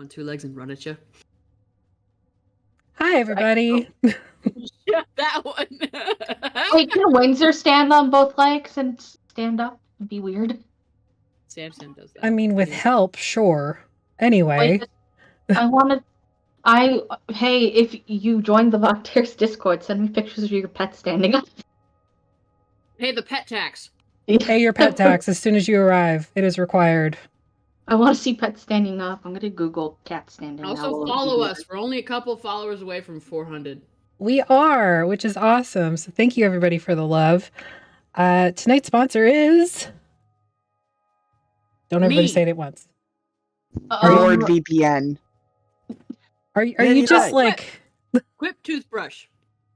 on two legs and run at you. Hi, everybody. Yeah, that one. Wait, can Windsor stand on both legs and stand up? It'd be weird. Samson does that. I mean, with help, sure. Anyway. Hey, if you join the Volunteers Discord, send me pictures of your pet standing up. Pay the pet tax. Pay your pet tax as soon as you arrive. It is required. I want to see pets standing up. I'm going to Google cat standing up. Also follow us. We're only a couple followers away from 400. We are, which is awesome. So thank you, everybody, for the love. Tonight's sponsor is... Don't everybody say it at once. NordVPN. Are you just like... Quip toothbrush.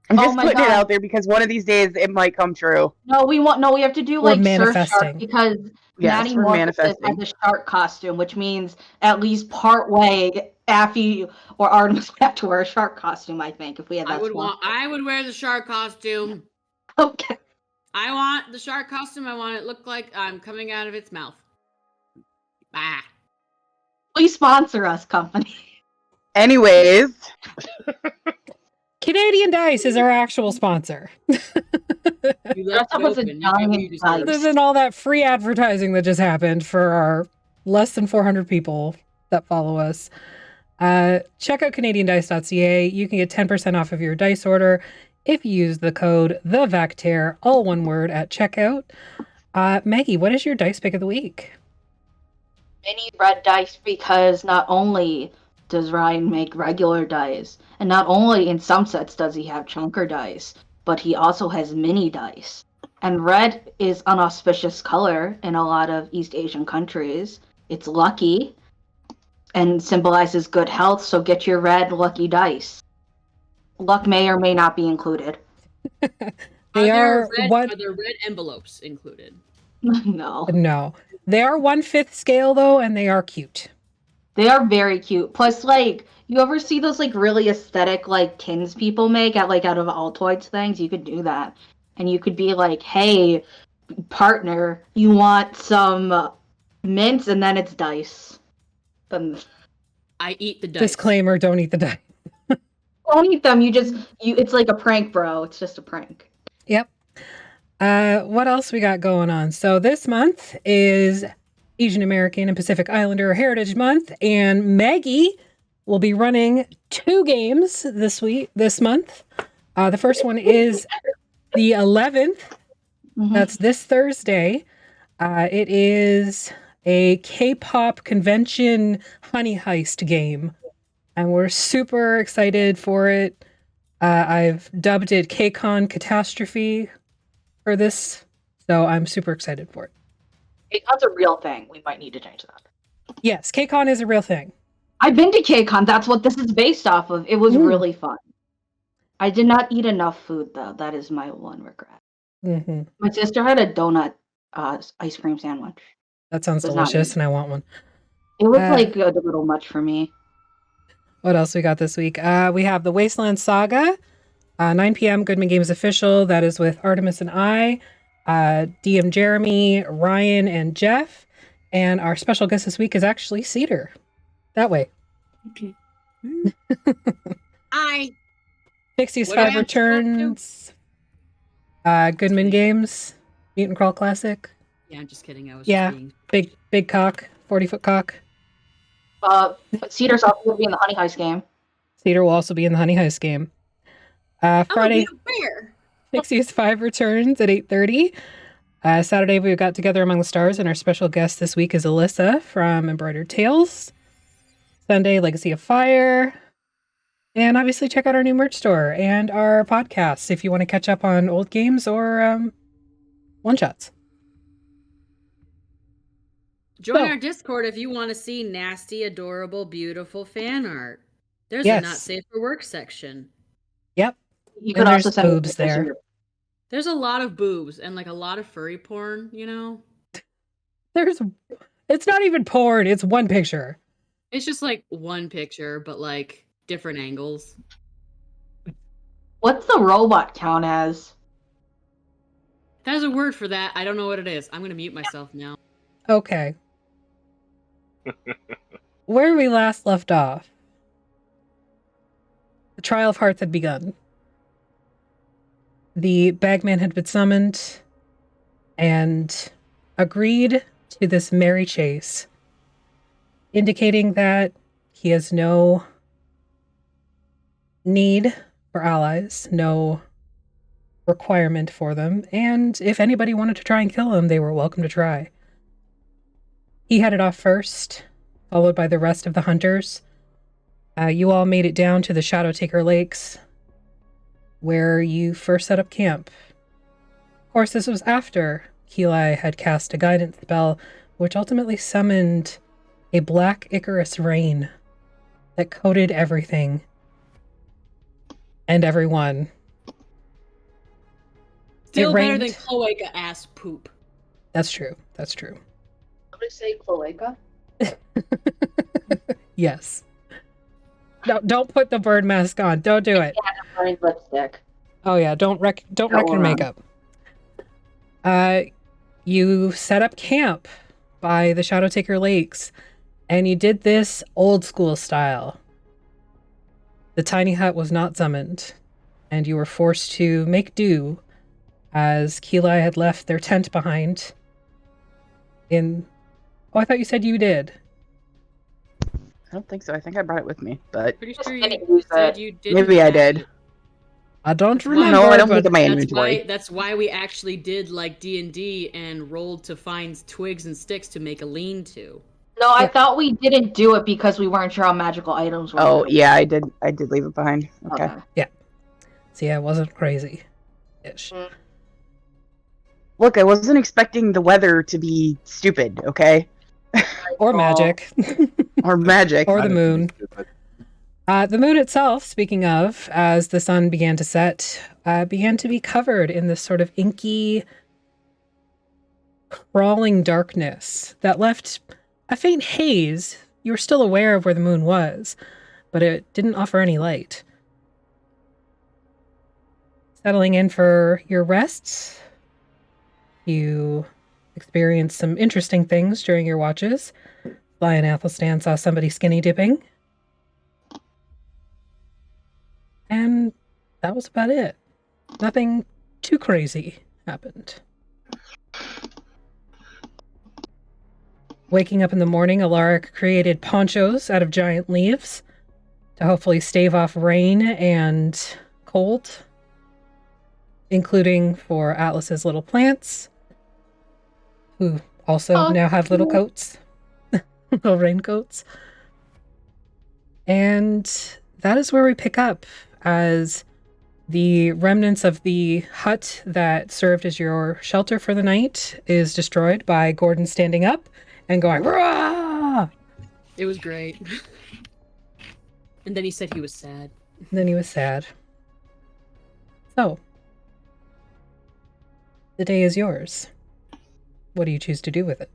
I'm just putting it out there because one of these days it might come true. No, we have to do like manifesting because Maddie Morpheus has a shark costume, which means at least part way Affy or Artemis would have to wear a shark costume, I think, if we had that. I would wear the shark costume. Okay. I want the shark costume. I want it to look like I'm coming out of its mouth. Ah. Please sponsor us, company. Anyways. Canadian Dice is our actual sponsor. Other than all that free advertising that just happened for our less than 400 people that follow us. Check out CanadianDice.ca. You can get 10% off of your dice order if you use the code TheVactaire, all one word, at checkout. Maggie, what is your dice pick of the week? Mini red dice, because not only does Ryan make regular dice, and not only in some sets does he have chunker dice, but he also has mini dice. And red is an auspicious color in a lot of East Asian countries. It's lucky and symbolizes good health, so get your red lucky dice. Luck may or may not be included. Are there red envelopes included? No. They are 1/5 scale, though, and they are cute. They are very cute. Plus, like, you ever see those, like, really aesthetic, like, tins people make out of Altoids things? You could do that. And you could be like, hey, partner, you want some mints? And then it's dice. I eat the dice. Disclaimer, don't eat the dice. Don't eat them. It's like a prank, bro. It's just a prank. Yep. What else we got going on? So this month is Asian American and Pacific Islander Heritage Month, and Maggie will be running 2 games this month. The first one is the 11th. Mm-hmm. That's this Thursday. It is a K-pop convention honey heist game, and we're super excited for it. I've dubbed it K-Con Catastrophe for this, so I'm super excited for it. K-Con's a real thing. We might need to change that. Yes, K-Con is a real thing. I've been to K-Con. That's what this is based off of. It was really fun. I did not eat enough food, though. That is my one regret. Mm-hmm. My sister had a donut ice cream sandwich. That sounds delicious, and I want one. It was like a little much for me. What else we got this week? We have the Wasteland Saga, 9 p.m. Goodman Games official. That is with Artemis and I, DM Jeremy, Ryan, and Jeff. And our special guest this week is actually Cedar. That way. Okay. Hi. Pixies 5 returns. Goodman Games. Mutant Crawl Classic. Yeah, I'm just kidding. I was big cock. 40-foot cock. Cedar's also going to be in the Honey Heist game. Cedar will also be in the Honey Heist game. Friday, Pixies 5 returns at 8:30. Saturday, we got Together Among the Stars, and our special guest this week is Alyssa from Embroidered Tales. Sunday, Legacy of Fire. And obviously, check out our new merch store and our podcasts if you want to catch up on old games or one-shots. Join our Discord if you want to see nasty, adorable, beautiful fan art. There's a not safe for work section. Yep. You could also send boobs there. There's a lot of boobs and like a lot of furry porn, you know? It's not even porn, it's one picture. It's just like one picture, but like different angles. What's the robot count as? There's a word for that. I don't know what it is. I'm going to mute myself now. Okay. where we last left off, the Trial of Hearts had begun. The Bagman had been summoned and agreed to this merry chase, indicating that he has no need for allies, no requirement for them, and if anybody wanted to try and kill him, they were welcome to try. He headed off first, followed by the rest of the hunters. You all made it down to the Shadowtaker Lakes, where you first set up camp. Of course, this was after Keli had cast a guidance spell, which ultimately summoned a black Icarus rain that coated everything and everyone. Still better than cloaca ass poop. That's true. That's true. Did I say cloaca? Yes. No, don't put the bird mask on. Don't do it. Yeah, lipstick. Oh yeah, don't wreck your makeup. You set up camp by the Shadowtaker Lakes, and you did this old school style. The tiny hut was not summoned, and you were forced to make do, as Keli had left their tent behind. Oh, I thought you said you did. I don't think so. I think I brought it with me, but Pretty sure you said you did. Maybe I did. I don't remember. No, I don't think of my inventory. That's why we actually did like D&D and rolled to find twigs and sticks to make a lean-to. No, I thought we didn't do it because we weren't sure how magical items were. Oh, yeah, I did leave it behind. Okay. Yeah. See, I wasn't crazy-ish. Look, I wasn't expecting the weather to be stupid, okay? Or magic. Or magic. Or the moon. The moon itself, speaking of, as the sun began to set, began to be covered in this sort of inky, crawling darkness that left a faint haze. You were still aware of where the moon was, but it didn't offer any light. Settling in for your rests, you experienced some interesting things during your watches. Lion Athelstan saw somebody skinny dipping. And that was about it. Nothing too crazy happened. Waking up in the morning, Alaric created ponchos out of giant leaves to hopefully stave off rain and cold, including for Atlas's little plants, who also now have little coats, little raincoats. And that is where we pick up, as the remnants of the hut that served as your shelter for the night is destroyed by Gordon standing up and going, "Rah!" It was great. And then he said he was sad. And then he was sad. So, the day is yours. What do you choose to do with it?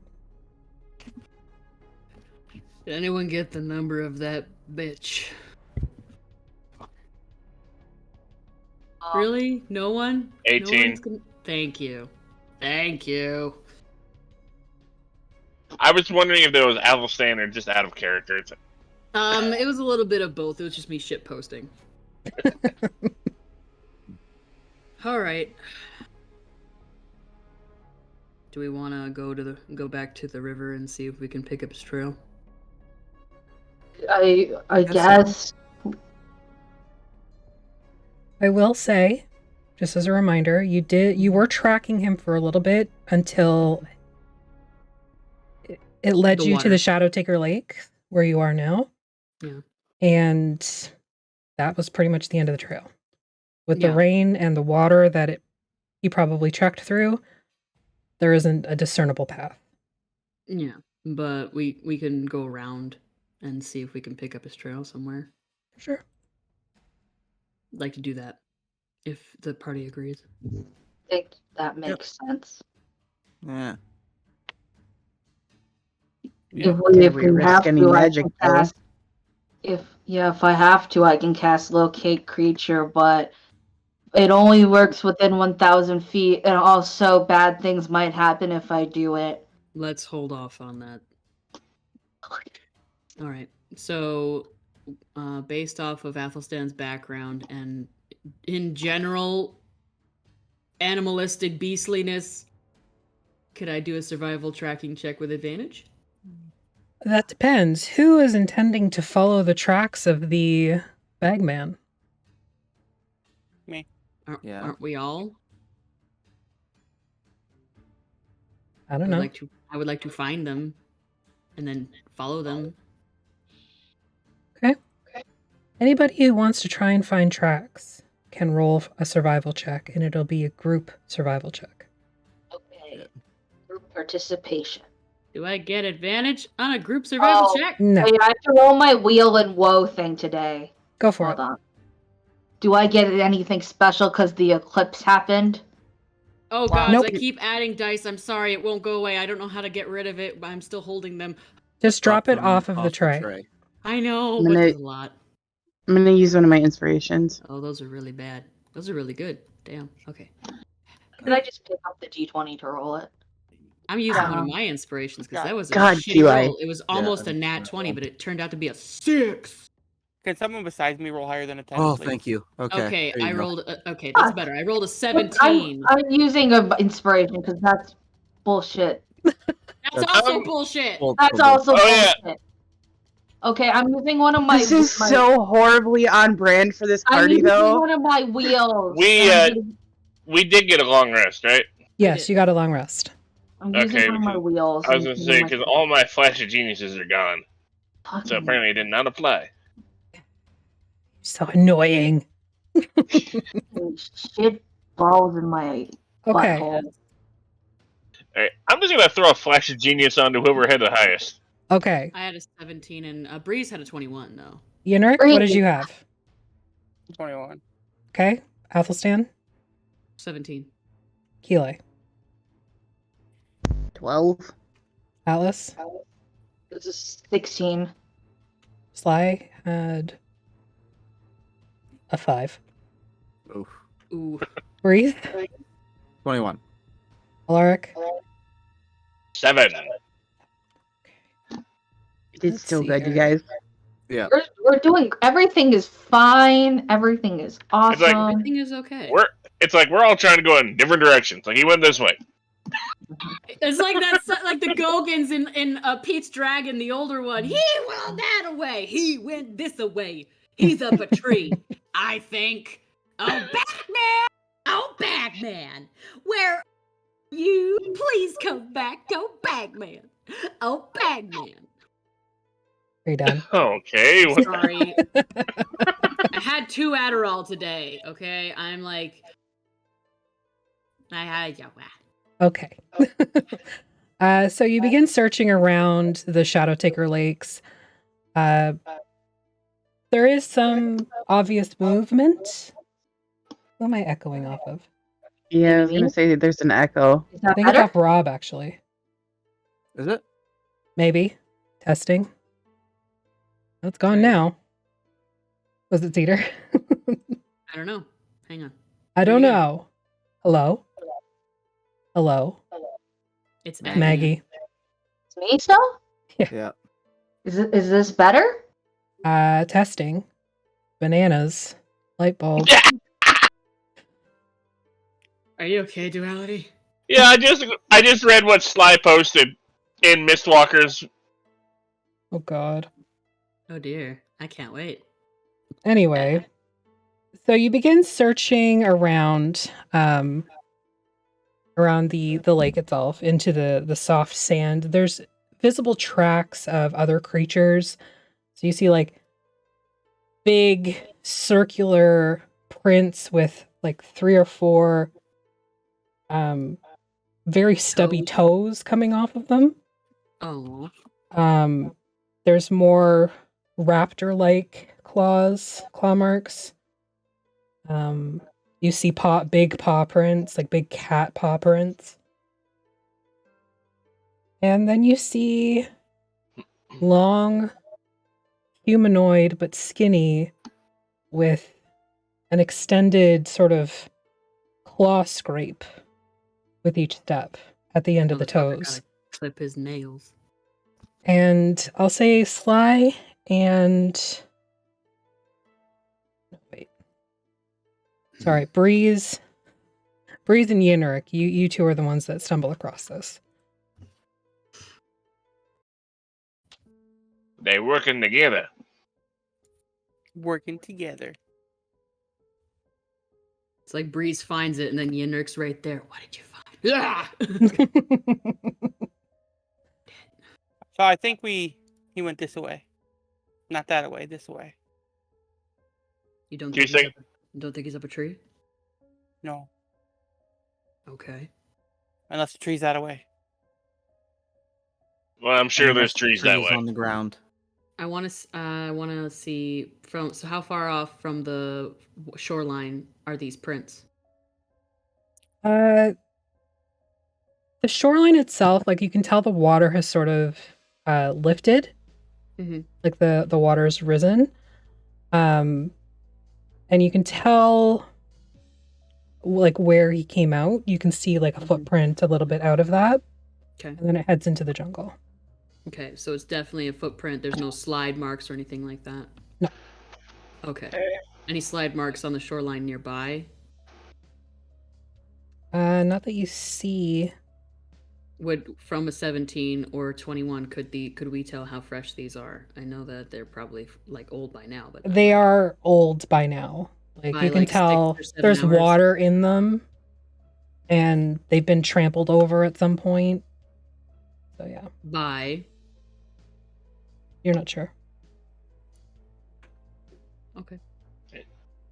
Did anyone get the number of that bitch? Really? No one? 18. Thank you. Thank you. I was wondering if there was Athelstan or just out of character. It was a little bit of both. It was just me shit posting. All right. Do we want to go back to the river and see if we can pick up his trail? I guess. I will say, just as a reminder, you were tracking him for a little bit until it led you to the Shadowtaker Lake, where you are now. Yeah. And that was pretty much the end of the trail. With the rain and the water that he probably trekked through, there isn't a discernible path. Yeah, but we can go around and see if we can pick up his trail somewhere. Sure. I'd like to do that, if the party agrees. I think that makes sense. Yeah. If we have any to, magic, I can cast. If I have to, I can cast locate creature, but it only works within 1,000 feet, and also bad things might happen if I do it. Let's hold off on that. All right. So, based off of Athelstan's background and in general animalistic beastliness, could I do a survival tracking check with advantage? That depends. Who is intending to follow the tracks of the Bagman? Me. Aren't we all? I don't know. I would like to find them and then follow them. Okay. Anybody who wants to try and find tracks can roll a survival check, and it'll be a group survival check. Okay. Group participation. Do I get advantage on a group survival check? No. Wait, I have to roll my wheel and woe thing today. Go for Hold it. on. Do I get anything special because the eclipse happened? Oh god, Nope. I keep adding dice. I'm sorry, it won't go away. I don't know how to get rid of it, but I'm still holding them. Just drop it off of the tray. I know, I'm but gonna- there's a lot. I'm gonna use one of my inspirations. Oh, those are really bad. Those are really good. Damn. Okay. Did I just pick up the d20 to roll it? I'm using one of my inspirations because that was a God, shitty QI. roll. It was almost a nat 20, but it turned out to be a 6. Can someone besides me roll higher than a 10? Oh, please? thank you. Okay. Okay, there you I go. rolled. Okay, that's better. I rolled a 17. I'm using an inspiration because that's bullshit. That's also bullshit. That's also Oh, yeah. bullshit. Okay, I'm using one of my. This is so horribly on brand for this I'm party, using though. one of my wheels. We did get a long rest, right? Yes, you got a long rest. I'm using Okay, one of my wheels. I was gonna say because all my flash of geniuses are gone, so apparently it did not apply. So annoying. Shit balls in my Okay. butthole. Alright, I'm just gonna throw a flash of genius onto whoever had the highest. Okay. I had a 17 and Breeze had a 21 though. Yenrik, what did you have? 21. Okay. Athelstan? 17. Keeley? 12. Atlas? This is 16. Sly had a 5. Oof. Ooh. Breathe? 21. Alaric? 7. You did Let's so see good, you here. guys. Yeah. We're doing everything is fine. Everything is awesome. like- Everything is okay. It's like we're all trying to go in different directions. Like he went this way. It's like that's like the Gogans in Pete's Dragon, the older one. He went that away. He went this away. He's up a tree. I think. Oh, Bagman! Oh, Bagman! Where are you? Please come back. Oh, Bagman! Oh, Bagman! Are you done? Okay. Sorry. I had 2 Adderall today, okay? I'm like... I had... Okay. So you begin searching around the Shadow Taker Lakes. There is some obvious movement. Who am I echoing off of? Yeah, I was gonna say that there's an echo. Is I that think it's better? off Rob, actually. Is it? Maybe. Testing. Oh, it's gone now. Was it Cedar? I don't know. Hang on. I don't Maybe. know. Hello? Hello? It's Maggie. It's me still? Yeah. Is this better? Testing. Bananas. Light bulb. Are you okay, Duality? Yeah, I just read what Sly posted in Mistwalker's. Oh god. Oh dear. I can't wait. Anyway, so you begin searching around around the lake itself into the soft sand. There's visible tracks of other creatures. So you see like big circular prints with like 3 or 4 very stubby toes coming off of them. Oh. There's more raptor-like claw marks. You see big paw prints, like big cat paw prints. And then you see long, humanoid but skinny, with an extended sort of claw scrape with each step at the end of the Motherfucker toes. gotta clip his nails. And I'll say Sly and wait. Sorry, Breeze and Yenrik. You two are the ones that stumble across this. They working together. Working together. It's like Breeze finds it, and then Yenrik's right there. What did you find? Yeah. So I think he went this way. Not that way, this way. You don't Do you think, think- you don't think he's up a tree? No. Okay. Unless the tree's that way. Well, I'm sure And there's the trees that way. on the ground. I want to see from. So how far off from the shoreline are these prints? The shoreline itself, like you can tell the water has sort of lifted. Mm-hmm. Like the water's risen. And you can tell like where he came out. You can see like a footprint a little bit out of that. Okay. And then it heads into the jungle. Okay, so it's definitely a footprint. There's no slide marks or anything like that? No. Okay. Any slide marks on the shoreline nearby? Not that you see. Would from a 17 or 21 could we tell how fresh these are? I know that they're probably like old by now, but They are old by now. Like By, you can like, 6 tell or 7 there's hours? water in them and they've been trampled over at some point. So yeah, by you're not sure. okay.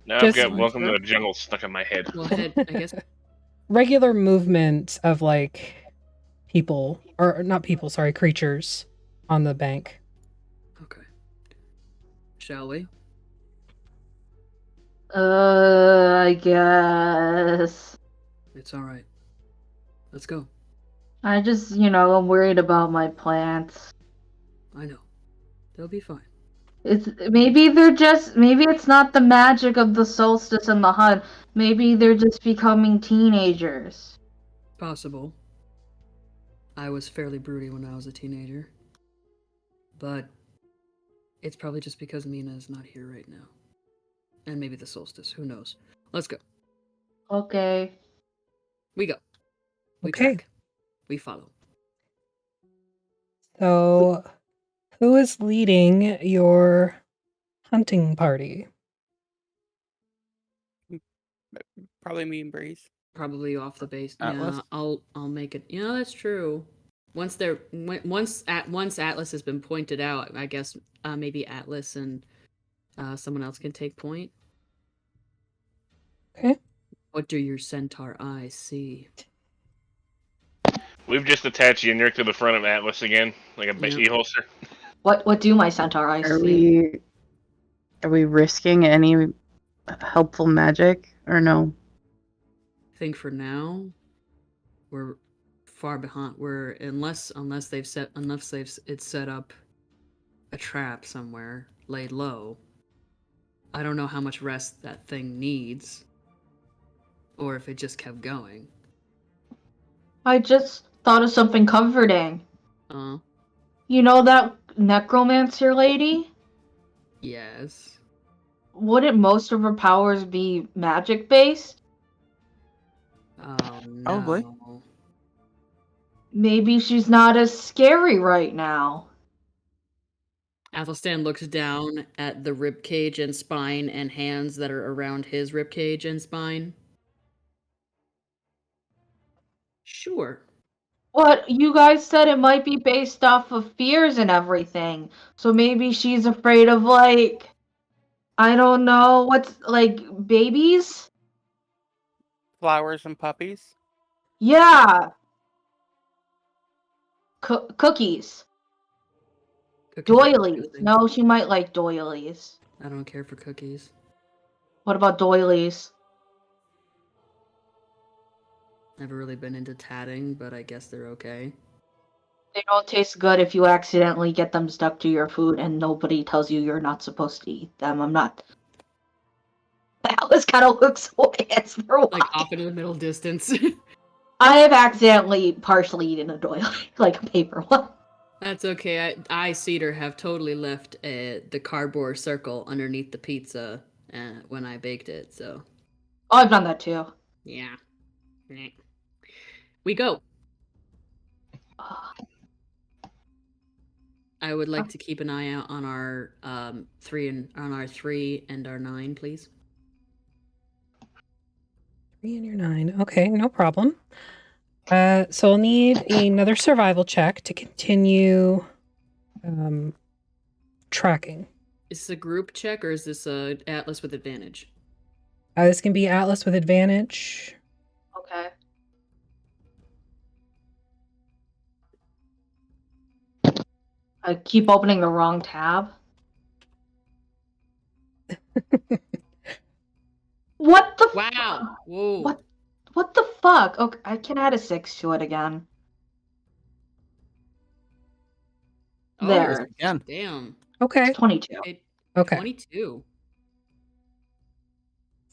Now Just- I've got Welcome to the Jungle stuck in my head. Well, head. I guess. Regular movement of like people or not people, sorry, creatures on the bank. Okay. Shall we? I guess. It's all right. Let's go. I just, I'm worried about my plants. I know. They'll be fine. Maybe it's not the magic of the solstice and the hunt. Maybe they're just becoming teenagers. Possible. I was fairly broody when I was a teenager. But it's probably just because Mina's not here right now. And maybe the solstice. Who knows? Let's go. Okay. We go. We Okay. track. We follow. So who is leading your hunting party? Probably me and Breeze. Probably off the base. Atlas? Yeah, I'll make it. Yeah, that's true. Once Atlas has been pointed out, I guess maybe Atlas and someone else can take point. Okay. What do your centaur eyes see? We've just attached Yenrik to the front of Atlas again, like a Yeah. e-holster. What do my centaur eyes Are see? we risking any helpful magic or no? I think for now, we're far behind. We're unless they've set up a trap somewhere, laid low. I don't know how much rest that thing needs, or if it just kept going. I just thought of something comforting. Uh, You know that necromancer lady? yes. Wouldn't most of her powers be magic based? Oh no. Probably. Maybe she's not as scary right now. Athelstan looks down at the rib cage and spine and hands that are around his rib cage and spine. Sure. What you guys said it might be based off of fears and everything. So maybe she's afraid of I don't know, what's babies? Flowers and puppies. Yeah. Cookies. Cookies are Doilies. disgusting. No, she might like doilies. I don't care for cookies. What about doilies? Never really been into tatting, but I guess they're okay. They don't taste good if you accidentally get them stuck to your food and nobody tells you you're not supposed to eat them. I'm not. Alice kind of looks away as for a Like while. off into the middle distance. I have accidentally partially eaten a doily, like a paper one. That's okay. I Cedar have totally left the cardboard circle underneath the pizza when I baked it. So Oh, I've done that too. yeah, we go. I would like to keep an eye out on our 3 and our 9, please. 3 and your 9. Okay, no problem. So I'll need another survival check to continue tracking. Is this a group check or is this a Atlas with advantage? This can be Atlas with advantage. Okay. I keep opening the wrong tab. What the Wow. Whoa. What the fuck? Okay, I can add a 6 to it again. Oh, There. Again. damn. Okay. It's 22. Okay. 22.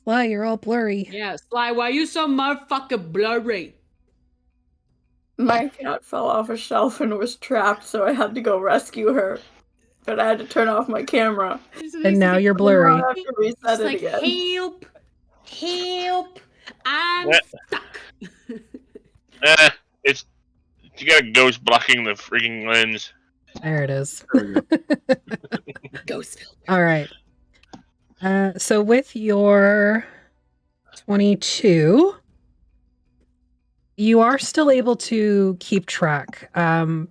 Sly, you're all blurry. Yeah, Sly, why you so motherfucking blurry? My cat fell off a shelf and was trapped, so I had to go rescue her. But I had to turn off my camera. And now you're blurry. I have to reset It's it like, again. help, I'm What? stuck. It's you got a ghost blocking the freaking lens. There it is. There we go. Ghost filter. All right. So with your 22, you are still able to keep track. The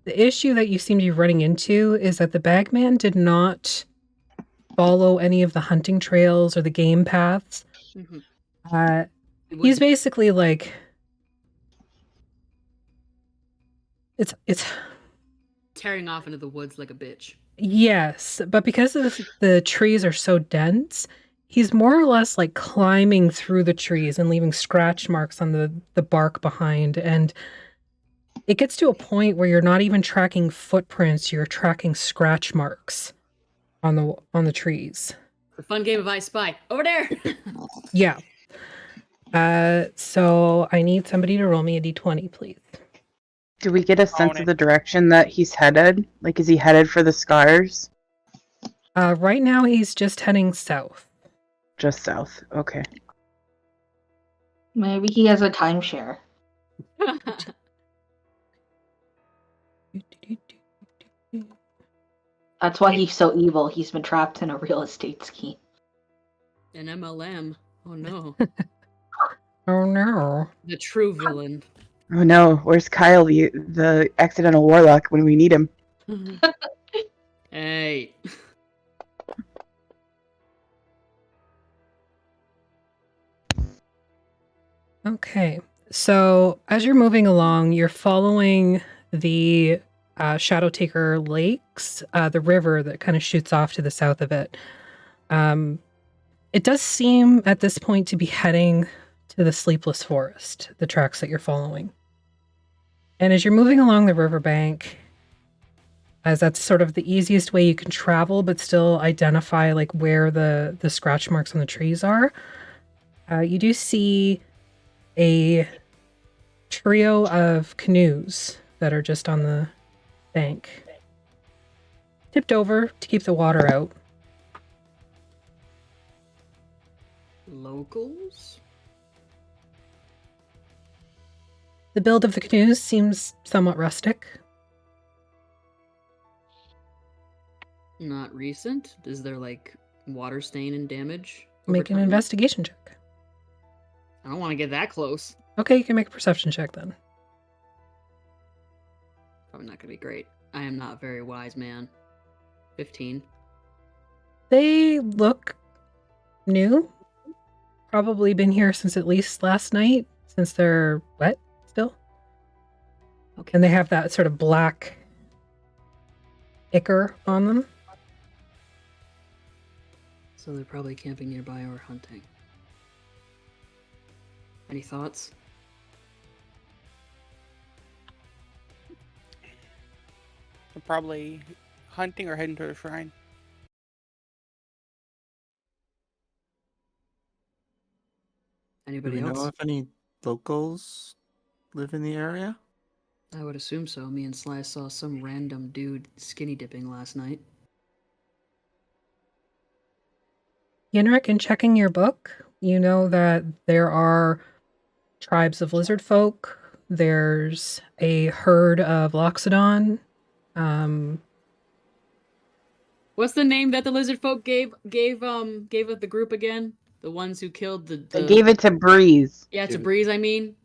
issue that you seem to be running into is that the Bagman did not follow any of the hunting trails or the game paths. He's basically like it's tearing off into the woods like a bitch. Yes, but because the trees are so dense, he's more or less like climbing through the trees and leaving scratch marks on the bark behind. And it gets to a point where you're not even tracking footprints, you're tracking scratch marks on the trees. The fun game of I Spy. Over there! Yeah. So I need somebody to roll me a d20, please. Do we get a sense of the direction that he's headed? Like, is he headed for the scars? Right now he's just heading south. Just south. Okay. Maybe he has a timeshare. That's why he's so evil. He's been trapped in a real estate scheme. An MLM. Oh no. Oh no. The true villain. Oh no, where's Kyle, the accidental warlock, when we need him? Hey. Okay, so as you're moving along, you're following the Shadow Taker Lakes, the river that kind of shoots off to the south of it. It does seem at this point to be heading to the Sleepless Forest, the tracks that you're following. And as you're moving along the riverbank, as that's sort of the easiest way you can travel, but still identify like where the scratch marks on the trees are, you do see a trio of canoes that are just on the bank, tipped over to keep the water out. Locals? The build of the canoes seems somewhat rustic. Not recent? Is there like water stain and damage? over Make an time? investigation check. I don't want to get that close. Okay, you can make a perception check then. Probably not gonna be great. I am not a very wise man. 15. They look new. Probably been here since at least last night, since they're wet still. Okay. And they have that sort of black ichor on them. So they're probably camping nearby or hunting. Any thoughts? They're probably hunting or heading to the shrine. Do Anybody we know else? if any locals live in the area? I would assume so. Me and Sly saw some random dude skinny dipping last night. Yenrik, in checking your book, you know that there are tribes of lizard folk. There's a herd of Loxodon. What's the name that the lizard folk gave of the group again? The ones who killed the They gave it to Breeze. Yeah, to Breeze,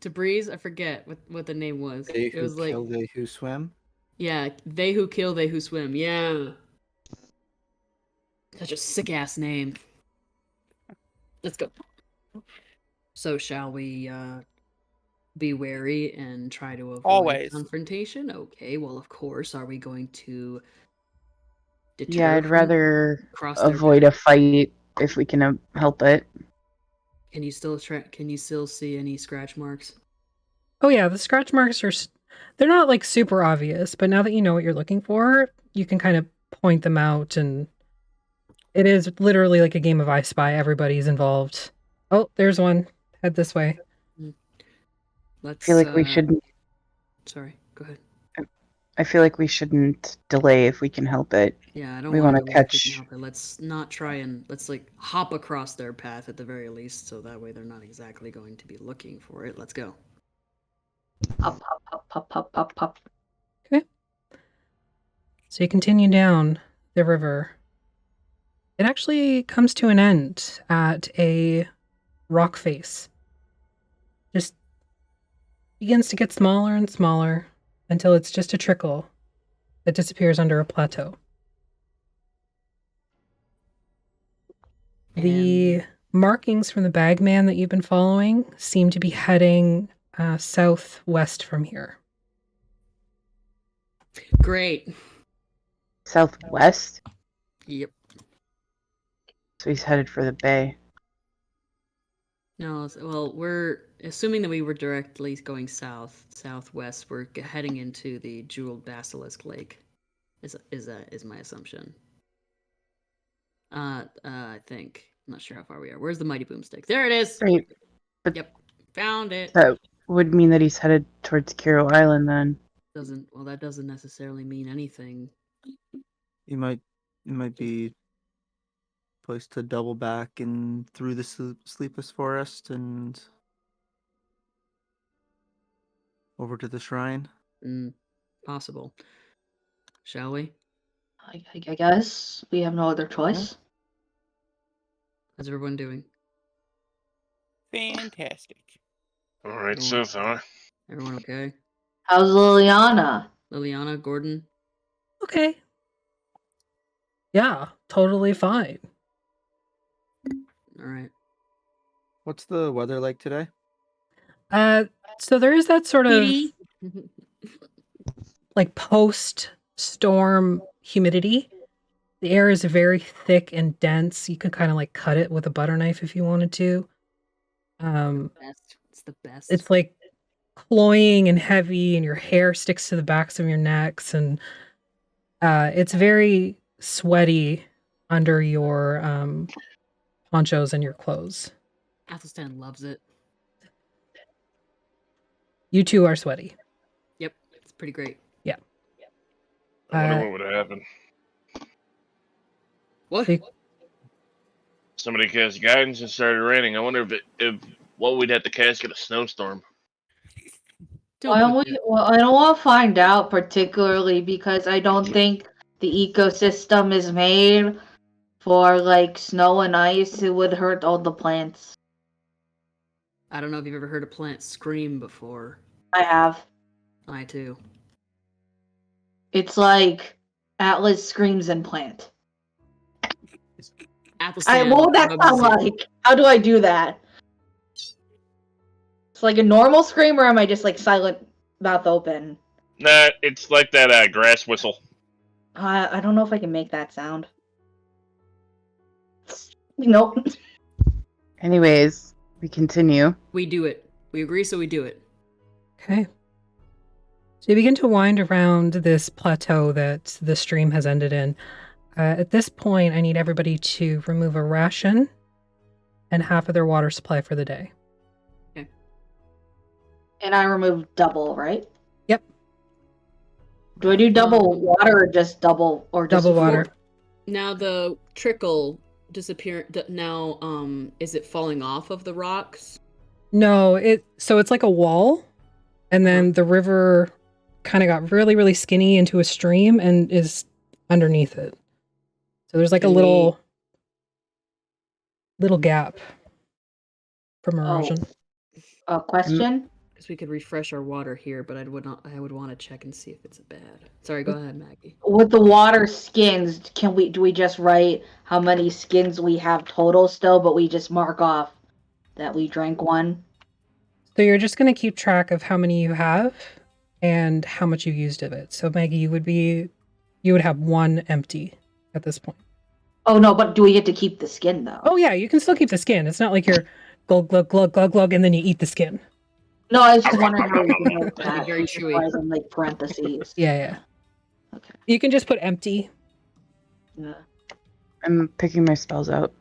to Breeze. I forget what the name was. They It who was like kill, they who swim. Yeah, they who kill, they who swim. Yeah. Such a sick ass name. Let's go. So shall we be wary and try to avoid Always. confrontation? Okay, well of course. Are we going to deter Yeah, I'd from rather cross their avoid path? a fight if we can help it. Can you still see any scratch marks? Oh yeah, the scratch marks they're not like super obvious, but now that you know what you're looking for, you can kind of point them out, and it is literally like a game of I Spy. Everybody's involved. Oh, there's one. Head this way. Let's I feel like we shouldn't. Sorry, go ahead. I feel like we shouldn't delay if we can help it. Yeah, I don't We want wanna to catch- Let's not try and let's like hop across their path at the very least, so that way they're not exactly going to be looking for it. Let's go. Pop, pop, pop, pop, pop, pop, pop. So you continue down the river. It actually comes to an end at a rock face. Just begins to get smaller and smaller until it's just a trickle that disappears under a plateau. The markings from the Bagman that you've been following seem to be heading southwest from here. Great. Southwest? Yep. So he's headed for the bay. No, well, we're assuming that we were directly going southwest. We're heading into the Jeweled Basilisk Lake. Is my assumption. I think. I'm not sure how far we are. Where's the Mighty Boomstick? There it is. Right. Yep. Found it. That would mean that he's headed towards Kiro Island then. That doesn't necessarily mean anything. It might be place to double back and through the sleepless forest and over to the shrine. Possible. Shall we? I guess we have no other choice. How's everyone doing? Fantastic. All right, so far. Everyone okay? How's Liliana? Liliana, Gordon? Okay. Yeah, totally fine. All right. What's the weather like today? So there is that sort of Kitty? like post-storm humidity. The air is very thick and dense. You could kind of like cut it with a butter knife if you wanted to. It's the best. It's like cloying and heavy, and your hair sticks to the backs of your necks, and it's very sweaty under your ponchos and your clothes. Athelstan loves it. You two are sweaty. Yep, it's pretty great. Yeah. I wonder what would happen. What? Somebody cast guidance and started raining. I wonder if what we'd have to cast get a snowstorm. I don't want to find out particularly because I don't think the ecosystem is made for like snow and ice. It would hurt all the plants. I don't know if you've ever heard a plant scream before. I have. I too. It's like Atlas screams and plant. Athelstan What would that sound like? How do I do that? It's like a normal scream, or am I just like silent, mouth open? Nah, it's like that grass whistle. I don't know if I can make that sound. Nope. Anyways, we continue. We do it. We agree, so we do it. Okay. So you begin to wind around this plateau that the stream has ended in. At this point, I need everybody to remove a ration and half of their water supply for the day. And I removed double, right? Yep. Do I do double water or just double Double water. Now the trickle disappear. Now, is it falling off of the rocks? No, so it's like a wall, and then the river kind of got really, really skinny into a stream and is underneath it. So there's like a little gap from erosion. A question? Because we could refresh our water here, but I would want to check and see if it's bad. Sorry, go ahead, Maggie. With the water skins, do we just write how many skins we have total still, but we just mark off that we drank one? So you're just going to keep track of how many you have and how much you used of it. So Maggie, you would have one empty at this point. Oh no, but do we get to keep the skin though? Oh yeah, you can still keep the skin. It's not like you're glug glug glug glug glug and then you eat the skin. No, I was just wondering how we can make That'd be that. very chewy. In like parentheses. Yeah. Okay. You can just put empty. Yeah. I'm picking my spells out.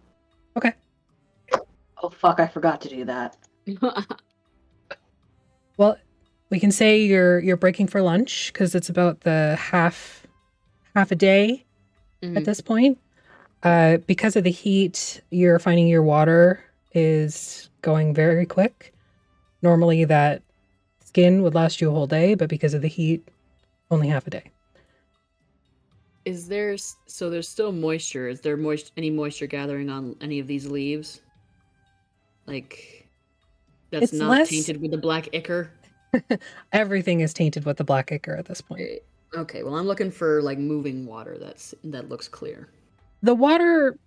Okay. Oh fuck, I forgot to do that. Well, we can say you're breaking for lunch because it's about the half a day at this point. Because of the heat, you're finding your water is going very quick. Normally that skin would last you a whole day, but because of the heat, only half a day. There's still moisture. Is there any moisture gathering on any of these leaves? Like, that's It's not less- tainted with the black ichor? Everything is tainted with the black ichor at this point. Okay, well, I'm looking for, like, moving water that looks clear. The water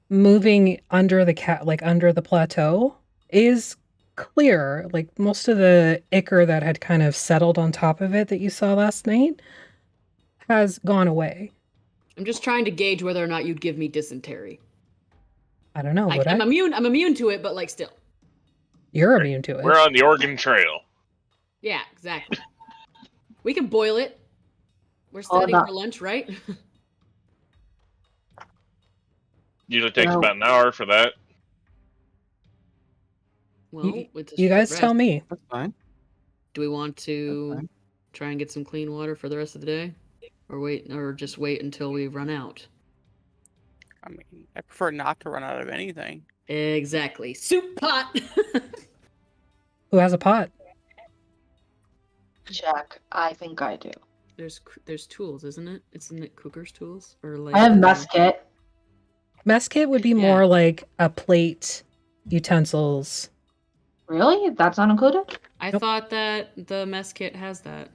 moving under under the plateau is clear. Like, most of the ichor that had kind of settled on top of it that you saw last night has gone away. I'm just trying to gauge whether or not you'd give me dysentery. I don't know. Would I? I'm immune to it, but, like, still. You're immune to it. We're on the Oregon Trail. Yeah, exactly. We can boil it. We're studying for lunch, right? Usually takes about an hour for that. Well, you guys tell me. That's fine. Do we want to try and get some clean water for the rest of the day? Or just wait until we run out? I mean, I prefer not to run out of anything. Exactly. Soup pot! Who has a pot? Check. I think I do. There's tools, isn't it? Isn't it cooker's tools? Or like I have mess kit. Mess kit would be more like a plate, utensils. Really? That's not included? I thought that the mess kit has that.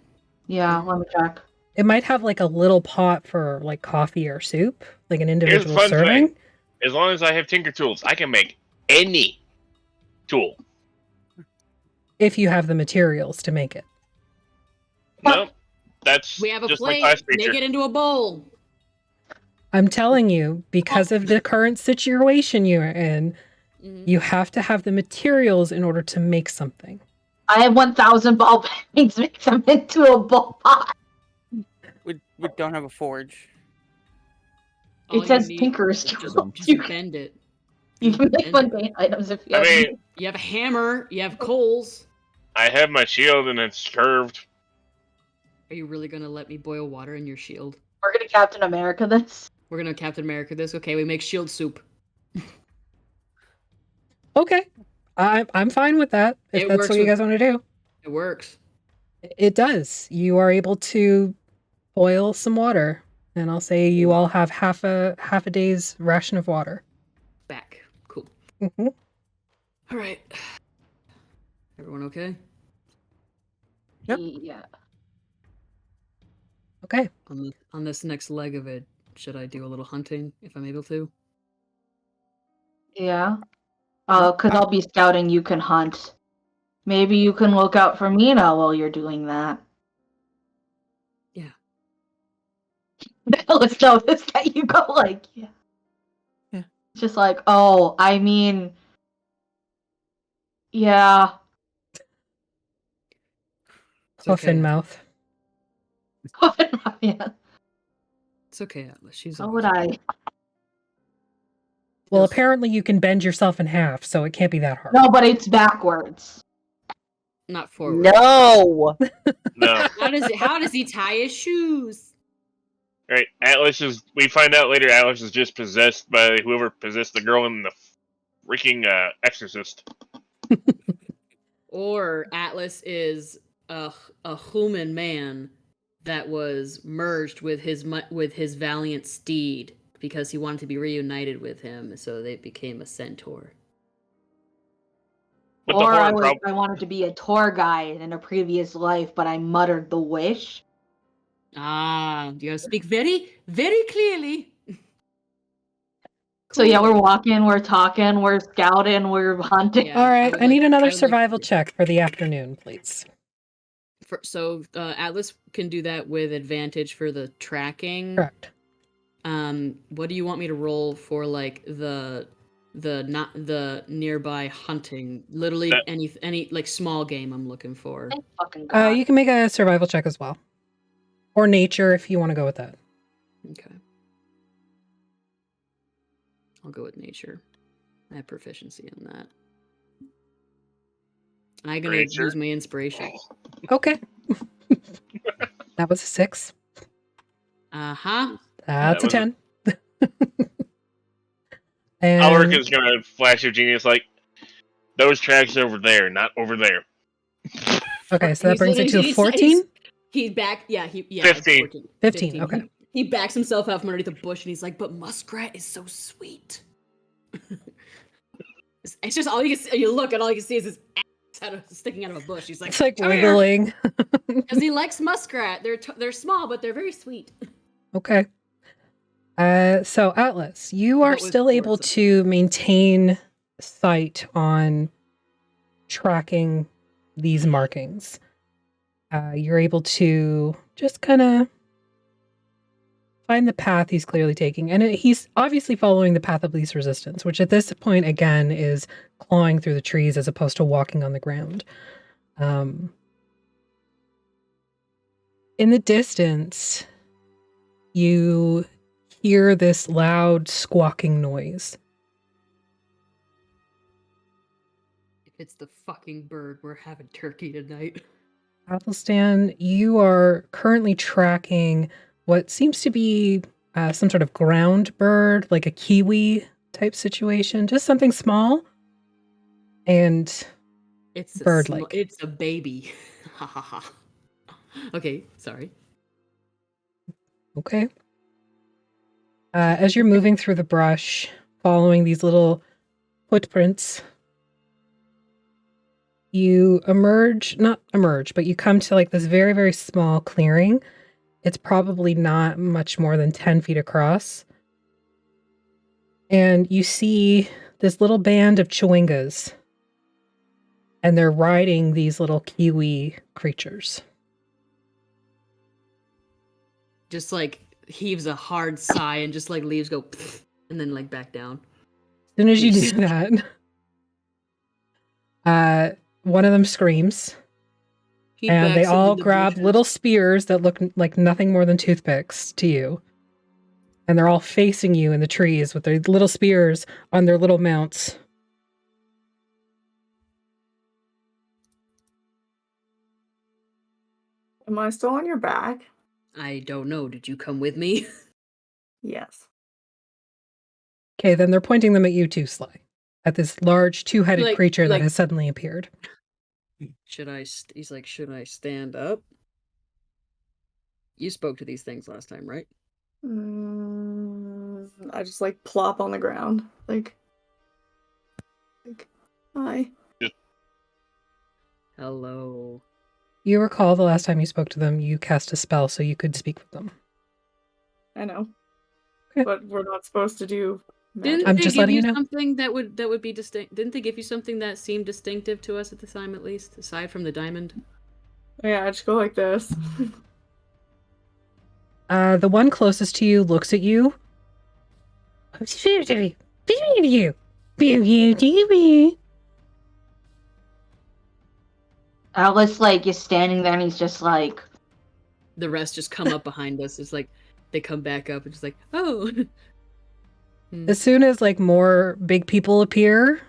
Yeah, let me check. It might have like a little pot for like coffee or soup, like an Here's the individual fun serving. thing. As long as I have Tinker Tools, I can make any tool. If you have the materials to make it. Nope. That's We have a just plate. like last Make feature. it into a bowl. I'm telling you, because of the current situation you're in, you have to have the materials in order to make something. I have 1,000 ball bearings. Make them into a ball pot. We don't have a forge. All It you says need Tinker's is Tools. just bend it. You can make Bend it. mundane items if you I have mean, You have a hammer. You have coals. I have my shield and it's curved. Are you really gonna let me boil water in your shield? We're gonna Captain America this. We're gonna Captain America this. Okay, we make shield soup. Okay. I'm fine with that, if It that's works what you with- guys want to do. It works. It does. You are able to boil some water, and I'll say you all have half a day's ration of water. Back. Cool. Mm-hmm. All right. Everyone okay? Yep. Yeah. Okay. On this next leg of it, should I do a little hunting if I'm able to? Yeah. Because I'll be scouting, you can hunt. Maybe you can look out for Mina while you're doing that. Yeah. Let's notice that you go like, yeah. Yeah. Just like, oh, I mean, yeah. It's Puff in okay. mouth. Yeah. It's okay, Atlas. She's How always would okay. I? Well, Feels- apparently you can bend yourself in half, so it can't be that hard. No, but it's backwards. Not forward. No. No. How does he tie his shoes? Right. We find out later Atlas is just possessed by whoever possessed the girl in the freaking Exorcist. Or Atlas is a human man that was merged with his valiant steed because he wanted to be reunited with him, so they became a centaur. But Or I the wanted to be a tour guide in a previous life, but I muttered the wish. Ah, you gotta speak very, very clearly. So yeah, we're walking, we're talking, we're scouting, we're hunting. Yeah, All right, I need another I would like survival to- check for the afternoon, please. So Atlas can do that with advantage for the tracking. Correct. What do you want me to roll for, like the nearby hunting? Literally any like small game I'm looking for. Thank fucking God. You can make a survival check as well, or nature if you want to go with that. Okay. I'll go with nature. I have proficiency in that. I'm gonna Nature? use my inspiration. Okay. That was a 6. Uh-huh. That's a was 10. Alaric is gonna flash of genius like, those tracks over there, not over there. Okay, so that brings it to a 14? He's back. Yeah, 15. 15, okay. He backs himself out from underneath the bush and he's like, but muskrat is so sweet. It's just all you can see. You look and all you can see is his ass sticking out of a bush. He's like, It's like "Come here." wiggling. Because he likes muskrat. They're small, but they're very sweet. Okay. So Atlas, you are But with still able force. to maintain sight on tracking these markings. You're able to just kind of find the path he's clearly taking. And he's obviously following the path of least resistance, which at this point, again, is clawing through the trees as opposed to walking on the ground. In the distance, you hear this loud squawking noise. If it's the fucking bird, we're having turkey tonight. Athelstan, you are currently tracking what seems to be some sort of ground bird, like a kiwi type situation, just something small and It's bird-like. It's a baby. Ha ha ha. Okay, sorry. Okay. As you're moving through the brush, following these little footprints, you not emerge, but you come to like this very, very small clearing. It's probably not much more than 10 feet across. And you see this little band of chewingas. And they're riding these little kiwi creatures. Just like heaves a hard sigh and just like leaves go and then like back down. As soon as you do that, one of them screams. He And they backs into all the grab bushes. little spears that look like nothing more than toothpicks to you. And they're all facing you in the trees with their little spears on their little mounts. Am I still on your back? I don't know. Did you come with me? Yes. Okay, then they're pointing them at you too, Sly. At this large two-headed Like- creature like- that has suddenly appeared. He's like, should I stand up? You spoke to these things last time, right? I just like plop on the ground. Like hi. Hello. You recall the last time you spoke to them, you cast a spell so you could speak with them. I know. Okay. But we're not supposed to do Didn't magic. I'm they just give letting you you know. something that would be distinct? Didn't they give you something that seemed distinctive to us at the time, at least, aside from the diamond? Yeah, I just go like this. The one closest to you looks at you. Alice like is standing there and he's just like, The rest just come up behind us. It's like they come back up and just like, oh. As soon as like more big people appear,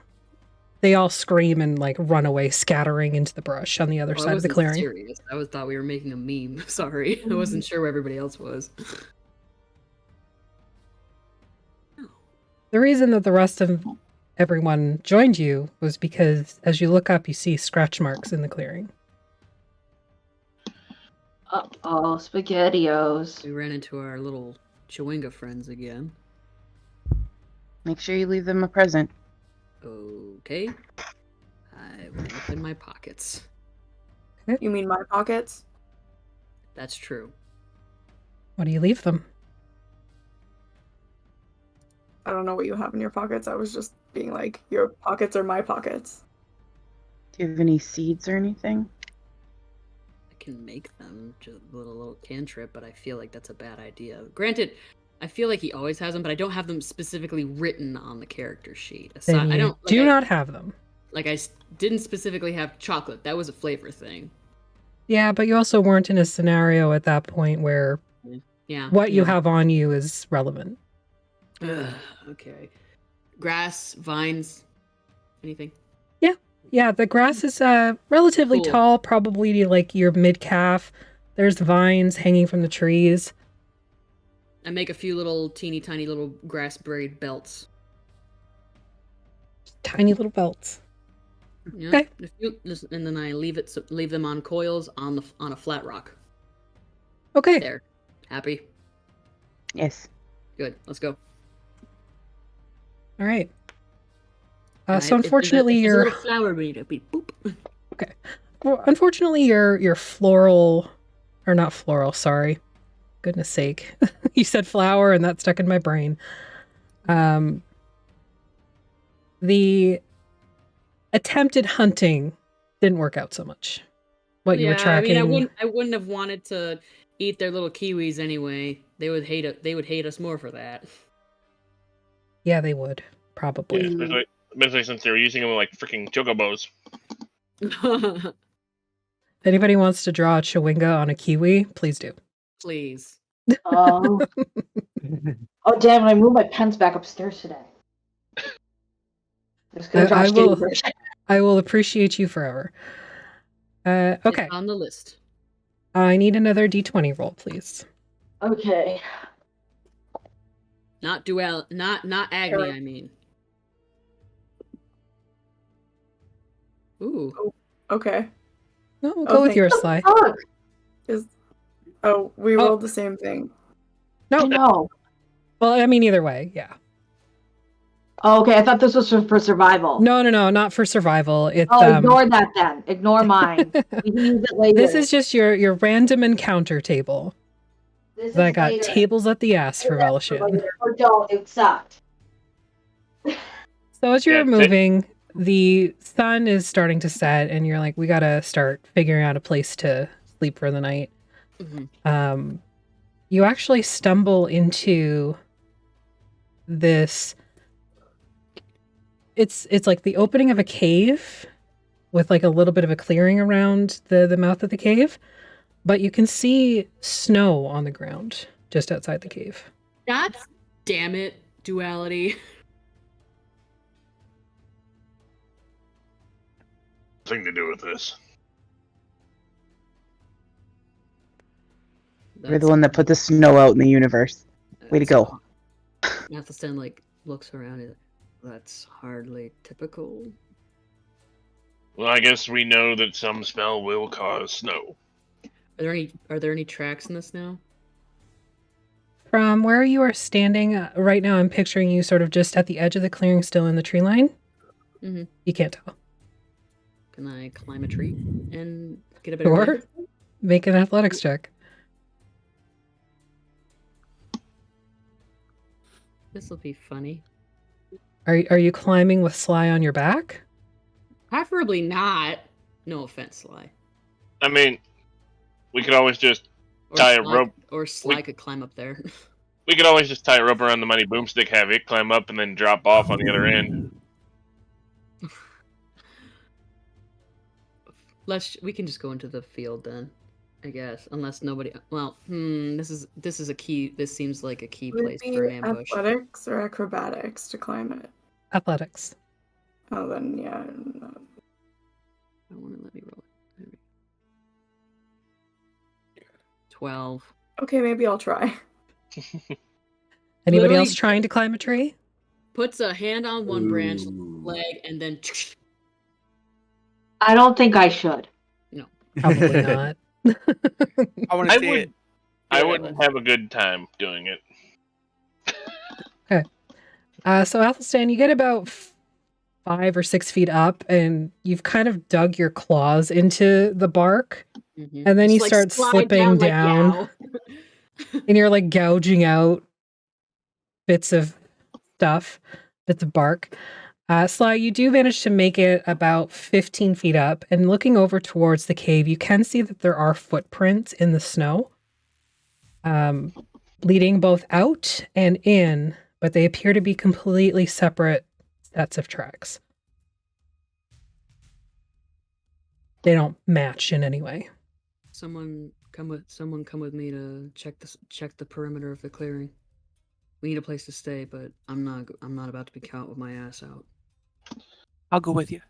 they all scream and like run away, scattering into the brush on the other Oh, I side of the wasn't clearing. serious. I thought we were making a meme. Sorry, I wasn't sure where everybody else was. The reason that the rest of everyone joined you was because as you look up, you see scratch marks in the clearing. Uh-oh, SpaghettiOs. We ran into our little Chewinga friends again. Make sure you leave them a present. Okay. I will look in my pockets. You mean my pockets? That's true. What do you leave them? I don't know what you have in your pockets. I was just being like, your pockets are my pockets. Do you have any seeds or anything? I can make them, just a little cantrip, but I feel like that's a bad idea. Granted, I feel like he always has them, but I don't have them specifically written on the character sheet. Then I you don't do not have them. Like, didn't specifically have chocolate. That was a flavor thing. Yeah, but you also weren't in a scenario at that point where Yeah. what you have on you is relevant. Ugh, okay. Grass, vines, anything? Yeah, the grass is relatively Cool. tall, probably like your mid-calf. There's vines hanging from the trees. I make a few little teeny tiny little grass braid belts. Tiny little belts. Yeah. Okay. And then I leave them on coils on a flat rock. Okay. There. Happy? Yes. Good. Let's go. All right. And So I- unfortunately, there's a your little flower made up. Boop. well, unfortunately your floral, or not floral. Sorry, goodness sake, you said flower, and that stuck in my brain. The attempted hunting didn't work out so much. What you were tracking. I mean, I wouldn't have wanted to eat their little kiwis anyway. They would hate it. They would hate us more for that. Yeah, they would probably. Yeah, especially since they were using them like freaking chocobos. If anybody wants to draw a chewinga on a kiwi, please do. Please. Oh. Oh, damn it, I moved my pens back upstairs today. Just gonna draw I a will- shitty version. I will appreciate you forever. Okay. It's on the list. I need another d20 roll, please. Okay. Not Agni, I mean. Ooh. Okay. No, we'll go with thank yours, you. Sly. Oh, we Oh. rolled the same thing. No. No. Well, I mean, either way, yeah. Oh, okay, I thought this was for survival. No, not for survival. It's Ignore that then. Ignore mine. We can use it later. this is just your random encounter table. This That I is got later. tables at the ass for That's Velashin. later. Or don't. It sucked. So as you're Yeah, moving, the sun is starting to set, and you're like, we gotta start figuring out a place to sleep for the night. Mhm. You actually stumble into this. It's like the opening of a cave with like a little bit of a clearing around the mouth of the cave, but you can see snow on the ground just outside the cave. God damn it, duality. Nothing to do with this. You're the one that put the snow out in the universe. Way to go. Matheson like looks around and that's hardly typical. Well, I guess we know that some smell will cause snow. Are there any tracks in the snow? From where you are standing right now, I'm picturing you sort of just at the edge of the clearing, still in the tree line. Mhm. You can't tell. Can I climb a tree and get a better Or view? make an athletics check. This will be funny. Are you climbing with Sly on your back? Preferably not. No offense, Sly. I mean, we could always just tie a Sly, rope. Or Sly could climb up there. We could always just tie a rope around the mighty boomstick, have it climb up, and then drop off on the other end. We can just go into the field then, I guess. Unless nobody. Well, this is a key. This seems like a key Would place it for be an ambush. athletics or acrobatics to climb it? Athletics. Oh, then yeah. I want to let me roll it. 12. Okay, maybe I'll try. Anybody Literally- else trying to climb a tree? Puts a hand on one branch, Ooh. leg, and then I don't think I should. Probably not. I want I to see would- it. I Yeah, wouldn't have a good time doing it. So Athelstan, you get about 5 or 6 feet up, and you've kind of dug your claws into the bark, Mhm. and then Just, you like, start slide slipping like down, Yao. and you're like gouging out bits of stuff, bits of bark. Sly, you do manage to make it about 15 feet up, and looking over towards the cave, you can see that there are footprints in the snow, leading both out and in, but they appear to be completely separate sets of tracks. They don't match in any way. Someone come with me to check the perimeter of the clearing. We need a place to stay, but I'm not about to be caught with my ass out. I'll go with you.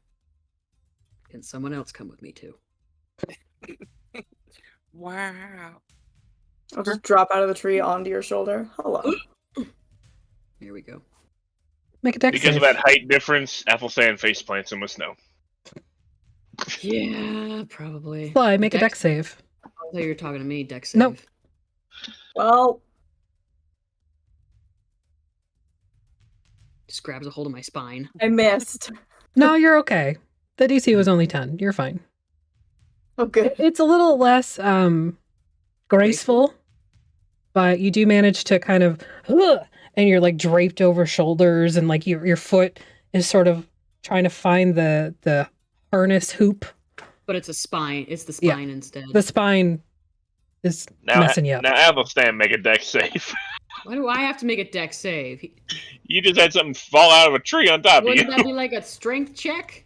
Can someone else come with me too? Wow. I'll just drop out of the tree onto your shoulder. Hello. Here we go. Make a dex Because save. of that height difference, Athelstan face plants in the snow. Yeah, probably. Sly, make a dex save. I thought you were talking to me, dex save. Nope. Well, Just grabs a hold of my spine. I missed. No, you're okay. The DC was only 10. You're fine. Oh, good. It's a little less graceful, but you do manage to kind of, and you're like draped over shoulders, and like your foot is sort of trying to find the harness hoop. But it's a spine. It's the Yeah. spine instead. The spine is Now, messing you up. now Athelstan make a dex save. Why do I have to make a dex save? You just had something fall out of a tree on top of Wouldn't you. that be like a strength check?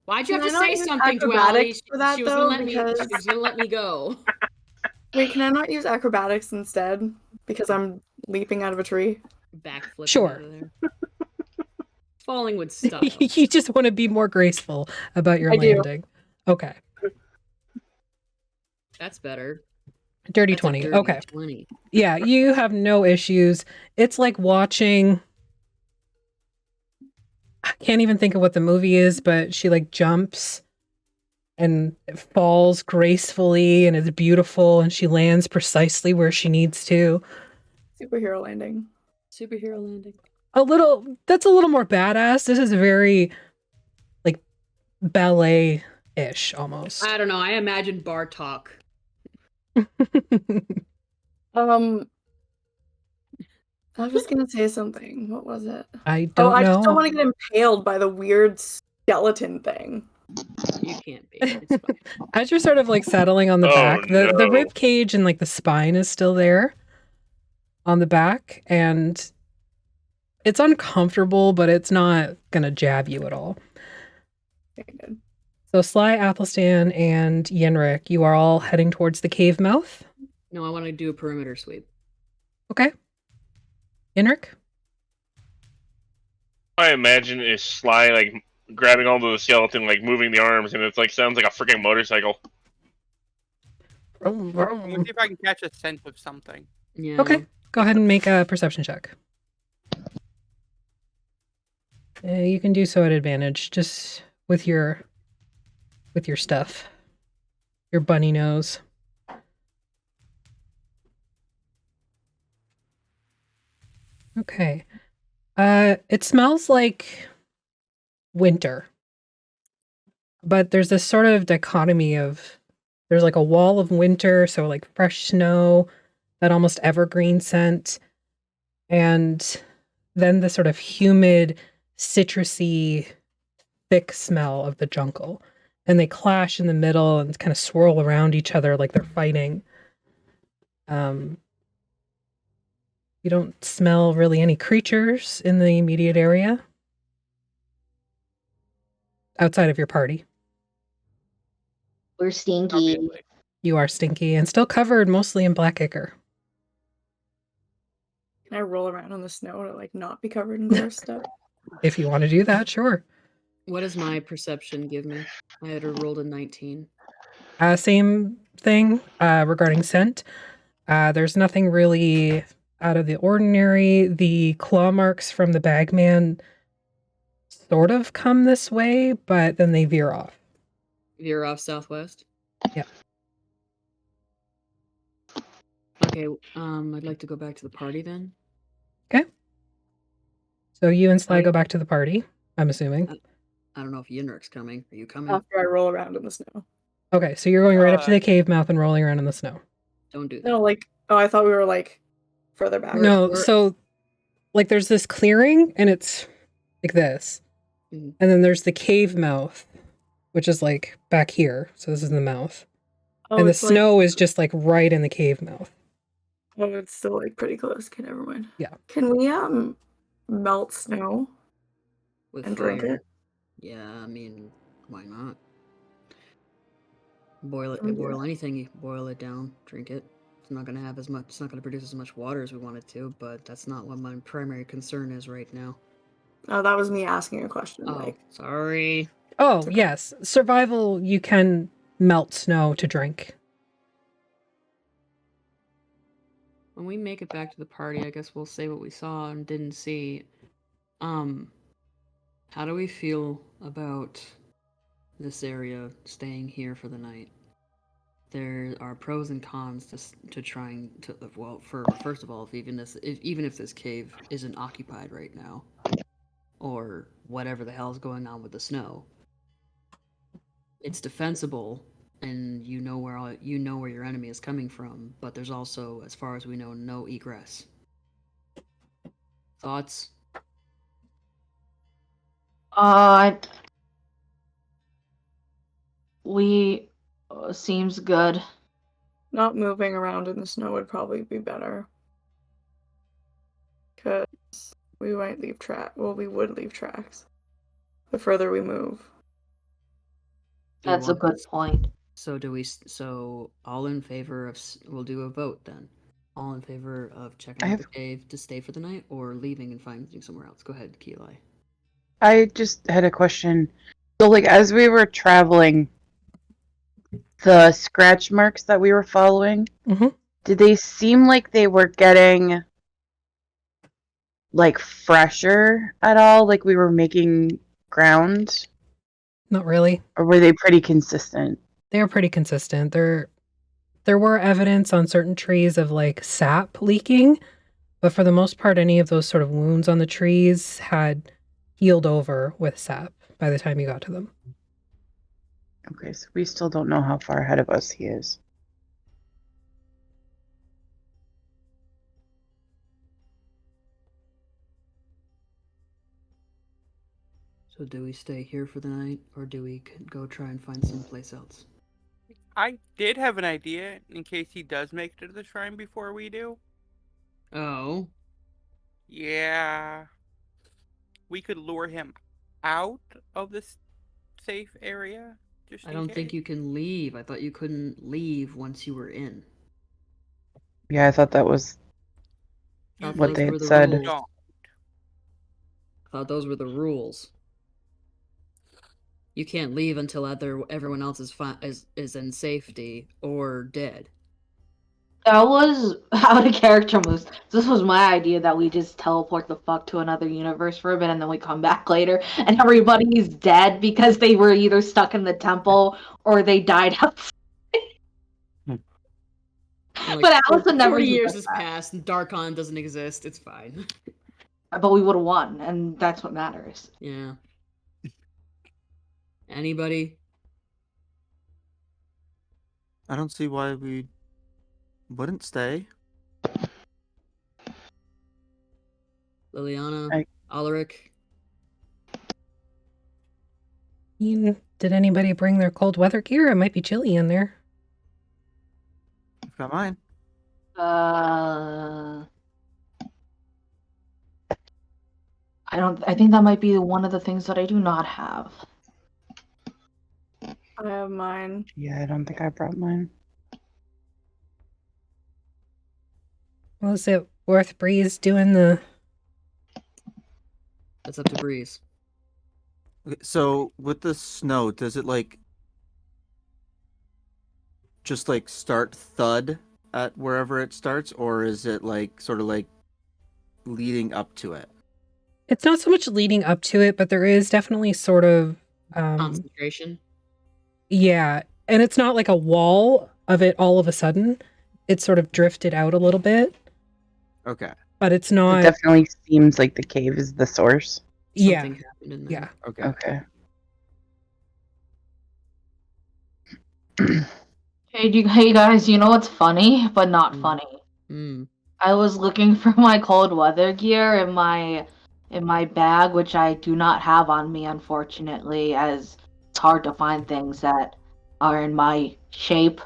Why'd you Can have to I not say use something, Dwelly? acrobatics for that, She was though, gonna let me. because- She was gonna let me go. Wait, can I not use acrobatics instead? Because I'm leaping out of a tree? Backflip. Sure. Out of there. Falling with stuff. You just want to be more graceful about your I do. landing. Okay. That's better. Dirty That's a 20. dirty Okay. 20. Yeah, you have no issues. It's like watching. I can't even think of what the movie is, but she like jumps and falls gracefully and is beautiful, and she lands precisely where she needs to. Superhero landing. Superhero landing. That's a little more badass. This is very like ballet-ish almost. I don't know. I imagine bar talk. I was gonna say something. What was it? I don't I just know. don't want to get impaled by the weird skeleton thing. You can't be. It's fine. As you're sort of like settling on the Oh, back, the no. rib cage and like the spine is still there on the back, and it's uncomfortable, but it's not gonna jab you at all. Okay, good. So Sly, Athelstan, and Yenrik, you are all heading towards the cave mouth. No, I want to do a perimeter sweep. Okay. Yenrik? I imagine is Sly like grabbing onto the skeleton, like moving the arms, and it's like sounds like a freaking motorcycle. I'm gonna see if I can catch a scent of something. Yeah. Okay. Go ahead and make a perception check. You can do so at advantage, just with your stuff. Your bunny nose. Okay. It smells like winter. But there's this sort of dichotomy of there's like a wall of winter, so like fresh snow, that almost evergreen scent, and then the sort of humid, citrusy, thick smell of the jungle. And they clash in the middle and kind of swirl around each other like they're fighting. You don't smell really any creatures in the immediate area outside of your party. We're stinky. Obviously. You are stinky and still covered mostly in black ichor. Can I roll around on the snow to like not be covered in gross stuff? If you want to do that, sure. What does my perception give me? I had rolled a 19. Same thing regarding scent. There's nothing really out of the ordinary. The claw marks from the Bagman sort of come this way, but then they veer off. Veer off southwest? Yeah. Okay, I'd like to go back to the party then. Okay. So you and Sly Right. go back to the party, I'm assuming. I don't know if Yinrik's coming. Are you coming? After I roll around in the snow. Okay, so you're going right up to the cave mouth and rolling around in the snow. Don't do that. No, like, oh, I thought we were like further back. No, so like there's this clearing and it's like this. Mhm. And then there's the cave mouth, which is like back here. So this is the mouth. Oh, and the it's like- snow is just like right in the cave mouth. Oh, it's still like pretty close. Okay, never mind. Yeah. Can we melt snow With and fire. drink it? Yeah, I mean, why not? Boil it. Oh, yeah. Boil anything. You boil it down. Drink it. It's not gonna have as much. It's not gonna produce as much water as we want it to. But that's not what my primary concern is right now. Oh, that was me asking a question. Oh, Like, sorry. Oh, okay. yes. Survival, you can melt snow to drink. When we make it back to the party, I guess we'll say what we saw and didn't see. How do we feel about this area staying here for the night? There are pros and cons to trying to. Well, first of all, even if this cave isn't occupied right now, or whatever the hell is going on with the snow, it's defensible, and you know where your enemy is coming from. But there's also, as far as we know, no egress. Thoughts? We seems good. not moving around in the snow would probably be better. Because we might leave well, we would leave tracks the further we move. Do you That's a want good this- point. So do we? So all in favor of? We'll do a vote then. All in favor of checking out the cave to stay for the night, or leaving and finding somewhere else. Go ahead, Keelai. I just had a question. So, like, as we were traveling, the scratch marks that we were following, did they seem like they were getting, like, fresher at all? Like we were making ground? Not really. Or were they pretty consistent? They were pretty consistent. There were evidence on certain trees of like sap leaking, but for the most part, any of those sort of wounds on the trees had healed over with sap by the time you got to them. Okay, so we still don't know how far ahead of us he is. So do we stay here for the night, or do we go try and find someplace else? I did have an idea in case he does make it to the shrine before we do. Oh. Yeah. We could lure him out of this safe area. Just I don't think you can leave. I thought you couldn't leave once you were in. Yeah, I thought that was Thought what those they were had the said. rules. Thought those were the rules. You can't leave until either everyone else is in safety or dead. That was out of character moves. This was my idea that we just teleport the fuck to another universe for a bit and then we come back later and everybody's dead because they were either stuck in the temple or they died outside. Like, But Allison never 40 did years that. has passed and Darkon doesn't exist. It's fine. But we would have won, and that's what matters. Yeah. Anybody? I don't see why we wouldn't stay. Liliana? Alaric? Did anybody bring their cold weather gear? It might be chilly in there. I've got mine. I think that might be one of the things that I do not have. I have mine. Yeah, I don't think I brought mine. Well, is it worth Breeze doing the That's up to Breeze. Okay, so with the snow, does it like just like start thud at wherever it starts, or is it like sort of like leading up to it? It's not so much leading up to it, but there is definitely sort of Concentration. yeah, and it's not like a wall of it all of a sudden. It's sort of drifted out a little bit, Okay. but it's It not. definitely seems like the cave is the source. Yeah, Something happened in yeah. there. Okay. Okay. Hey guys, you know what's funny, but not funny? Mm. I was looking for my cold weather gear in my bag, which I do not have on me, unfortunately, as it's hard to find things that are in my shape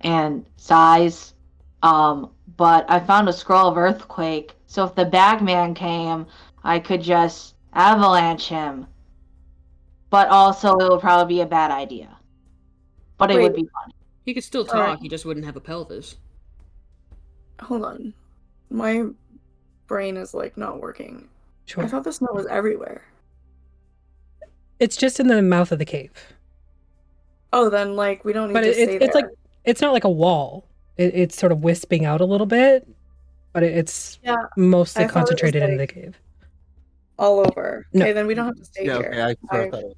and size. But I found a scroll of earthquake, so if the Bagman came, I could just avalanche him. But also, it would probably be a bad idea. But it would be funny. He could still Sorry. talk, he just wouldn't have a pelvis. Hold on. My brain is like not working. Sure. I thought the snow was everywhere. It's just in the mouth of the cave. Oh, then like we don't need But to stay it's there. like it's not like a wall. It's sort of wisping out a little bit, but it's Yeah, mostly I thought it was, concentrated in the like, cave. all over. No. Okay, then we don't have to stay Yeah. here. Okay. I sort of thought it was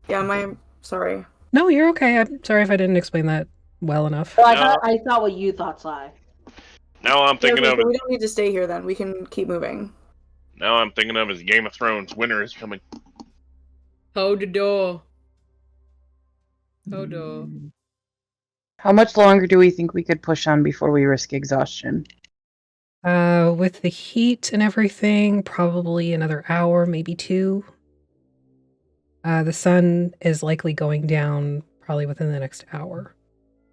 everywhere. Sorry. No, you're okay. I'm sorry if I didn't explain that well enough. So No. I thought what you thought, Sly. Now I'm Yeah, thinking okay, of so we don't need to stay here then. We can keep moving. his Game of Thrones. Winter is coming. Hold the door. Hold door. How much longer do we think we could push on before we risk exhaustion? With the heat and everything, probably another hour, maybe 2. The sun is likely going down probably within the next hour.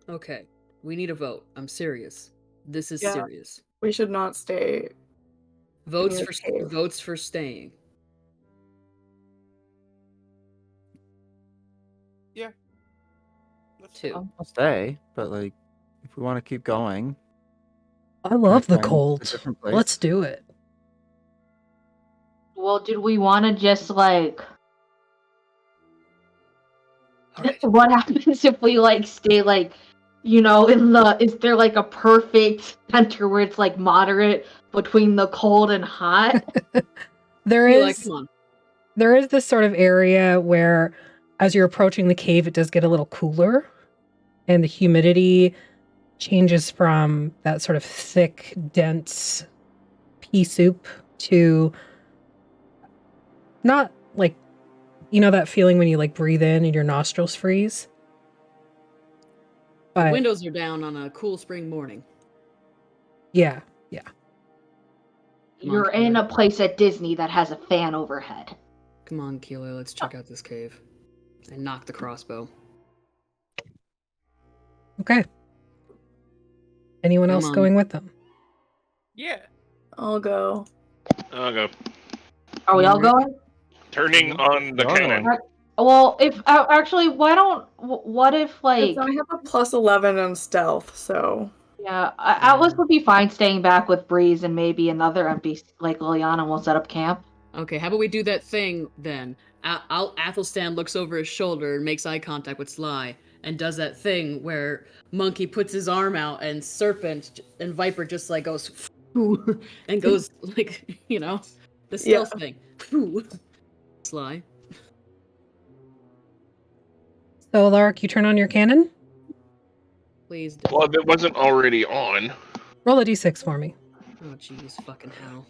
Okay, we need a vote. I'm serious. This is Yeah. serious. We should not stay. Votes Near for the cave. votes for staying. Yeah. Let's 2. I'll stay, but like, if we want to keep going, I love the find a cold. different place. Let's do it. Well, did we want to just like? Alright. What happens if we like stay like, in the? Is there like a perfect center where it's like moderate between the cold and hot? There Be like, is come on. there is this sort of area where as you're approaching the cave, it does get a little cooler and the humidity changes from that sort of thick, dense pea soup to not like, that feeling when you like breathe in and your nostrils freeze. The But windows are down on a cool spring morning. yeah. Come on, You're in Keeler. a place at Disney that has a fan overhead. Come on, Keeler, let's check out this cave. And knock the crossbow. Okay. Anyone Come else on. going with them? Yeah. I'll go. I'll go. Are we all going? Turning on the You're cannon. going. Well, if actually, what if like? I have a +11 on stealth, so Yeah, Atlas would be fine staying back with Breeze and maybe another NPC like Liliana will set up camp. Okay, how about we do that thing then? Athelstan looks over his shoulder and makes eye contact with Sly and does that thing where Monkey puts his arm out and Serpent and Viper just like goes and goes like, the stealth thing. Sly. So, Lark, you turn on your cannon? Please do. Well, if it wasn't already on. Roll a d6 for me. Oh, jeez, fucking hell.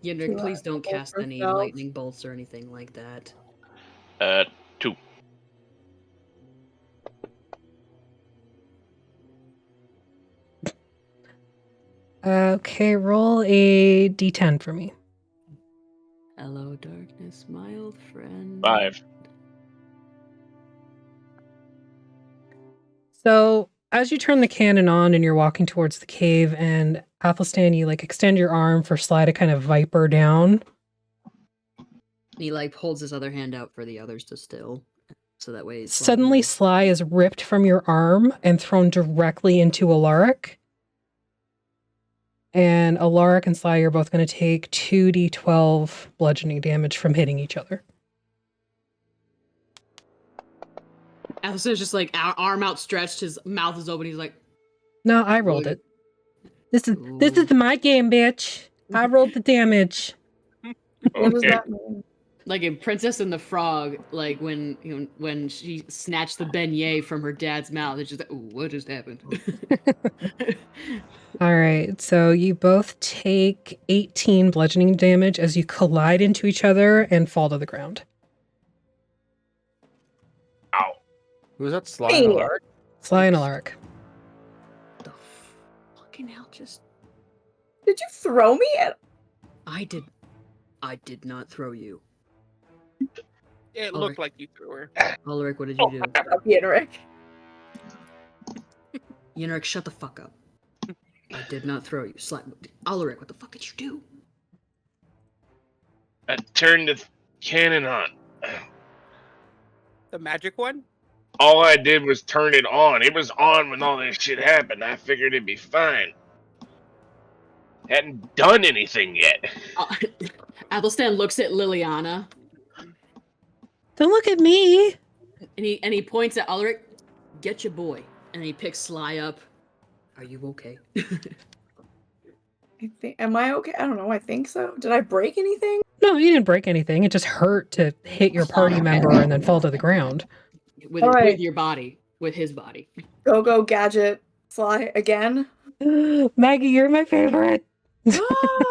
Yeah, Do you please want don't to cast roll for any stealth? lightning bolts or anything like that. 2. Okay, roll a d10 for me. Hello, darkness, my old friend. 5. So, as you turn the cannon on and you're walking towards the cave, and Athelstan, you like extend your arm for Sly to kind of viper down. He like holds his other hand out for the others to still, so that way. Suddenly, Sly is ripped from your arm and thrown directly into Alaric. And Alaric and Sly are both going to take 2d12 bludgeoning damage from hitting each other. Alistair's just like arm outstretched, his mouth is open. He's like, No, I rolled it. This is my game, bitch. I rolled the damage. What does Okay. that mean? like in Princess and the Frog, like when she snatched the beignet from her dad's mouth. It's just like, ooh, what just happened? All right, so you both take 18 bludgeoning damage as you collide into each other and fall to the ground. Ow. Who's that slime alert? Sly and Alaric. The fucking hell just... Did you throw me at... I did not throw you. It looked like you threw her. Ulrich, what did you do? Yenrik? Yenrik, shut the fuck up. I did not throw you. Ulrich, what the fuck did you do? I turned the cannon on. The magic one? All I did was turn it on. It was on when all this shit happened. I figured it'd be fine. Hadn't done anything yet. Athelstan looks at Liliana. Don't look at me. And he points at Ulrich. Get your boy. And he picks Sly up. Are you okay? Am I okay? I don't know. I think so. Did I break anything? No, you didn't break anything. It just hurt to hit your party member and then fall to the ground. With Alright. your body. With his body. Go, gadget, Sly, again. Maggie, you're my favorite. I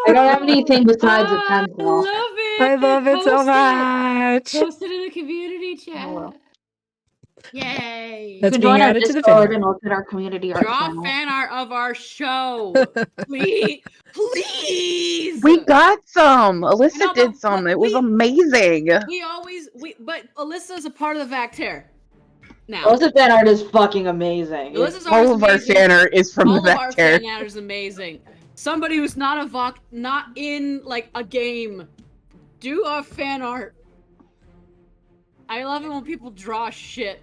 don't have anything besides a I pencil. love it. I love it so much. Post it in the community chat. Oh, well. Yay. That's You can being join our added to the Discord fan. and look at our community art Draw channel. fan art of our show. Please. Please. We got some. Alyssa No, did but some. It was we- amazing. But Alyssa's a part of the Vactair. Now. Alyssa fan art is fucking amazing. Alyssa's art is All of our amazing. fan art is from All the of our Vector. fan art is amazing. Somebody who's not in like a game, do a fan art. I love it when people draw shit.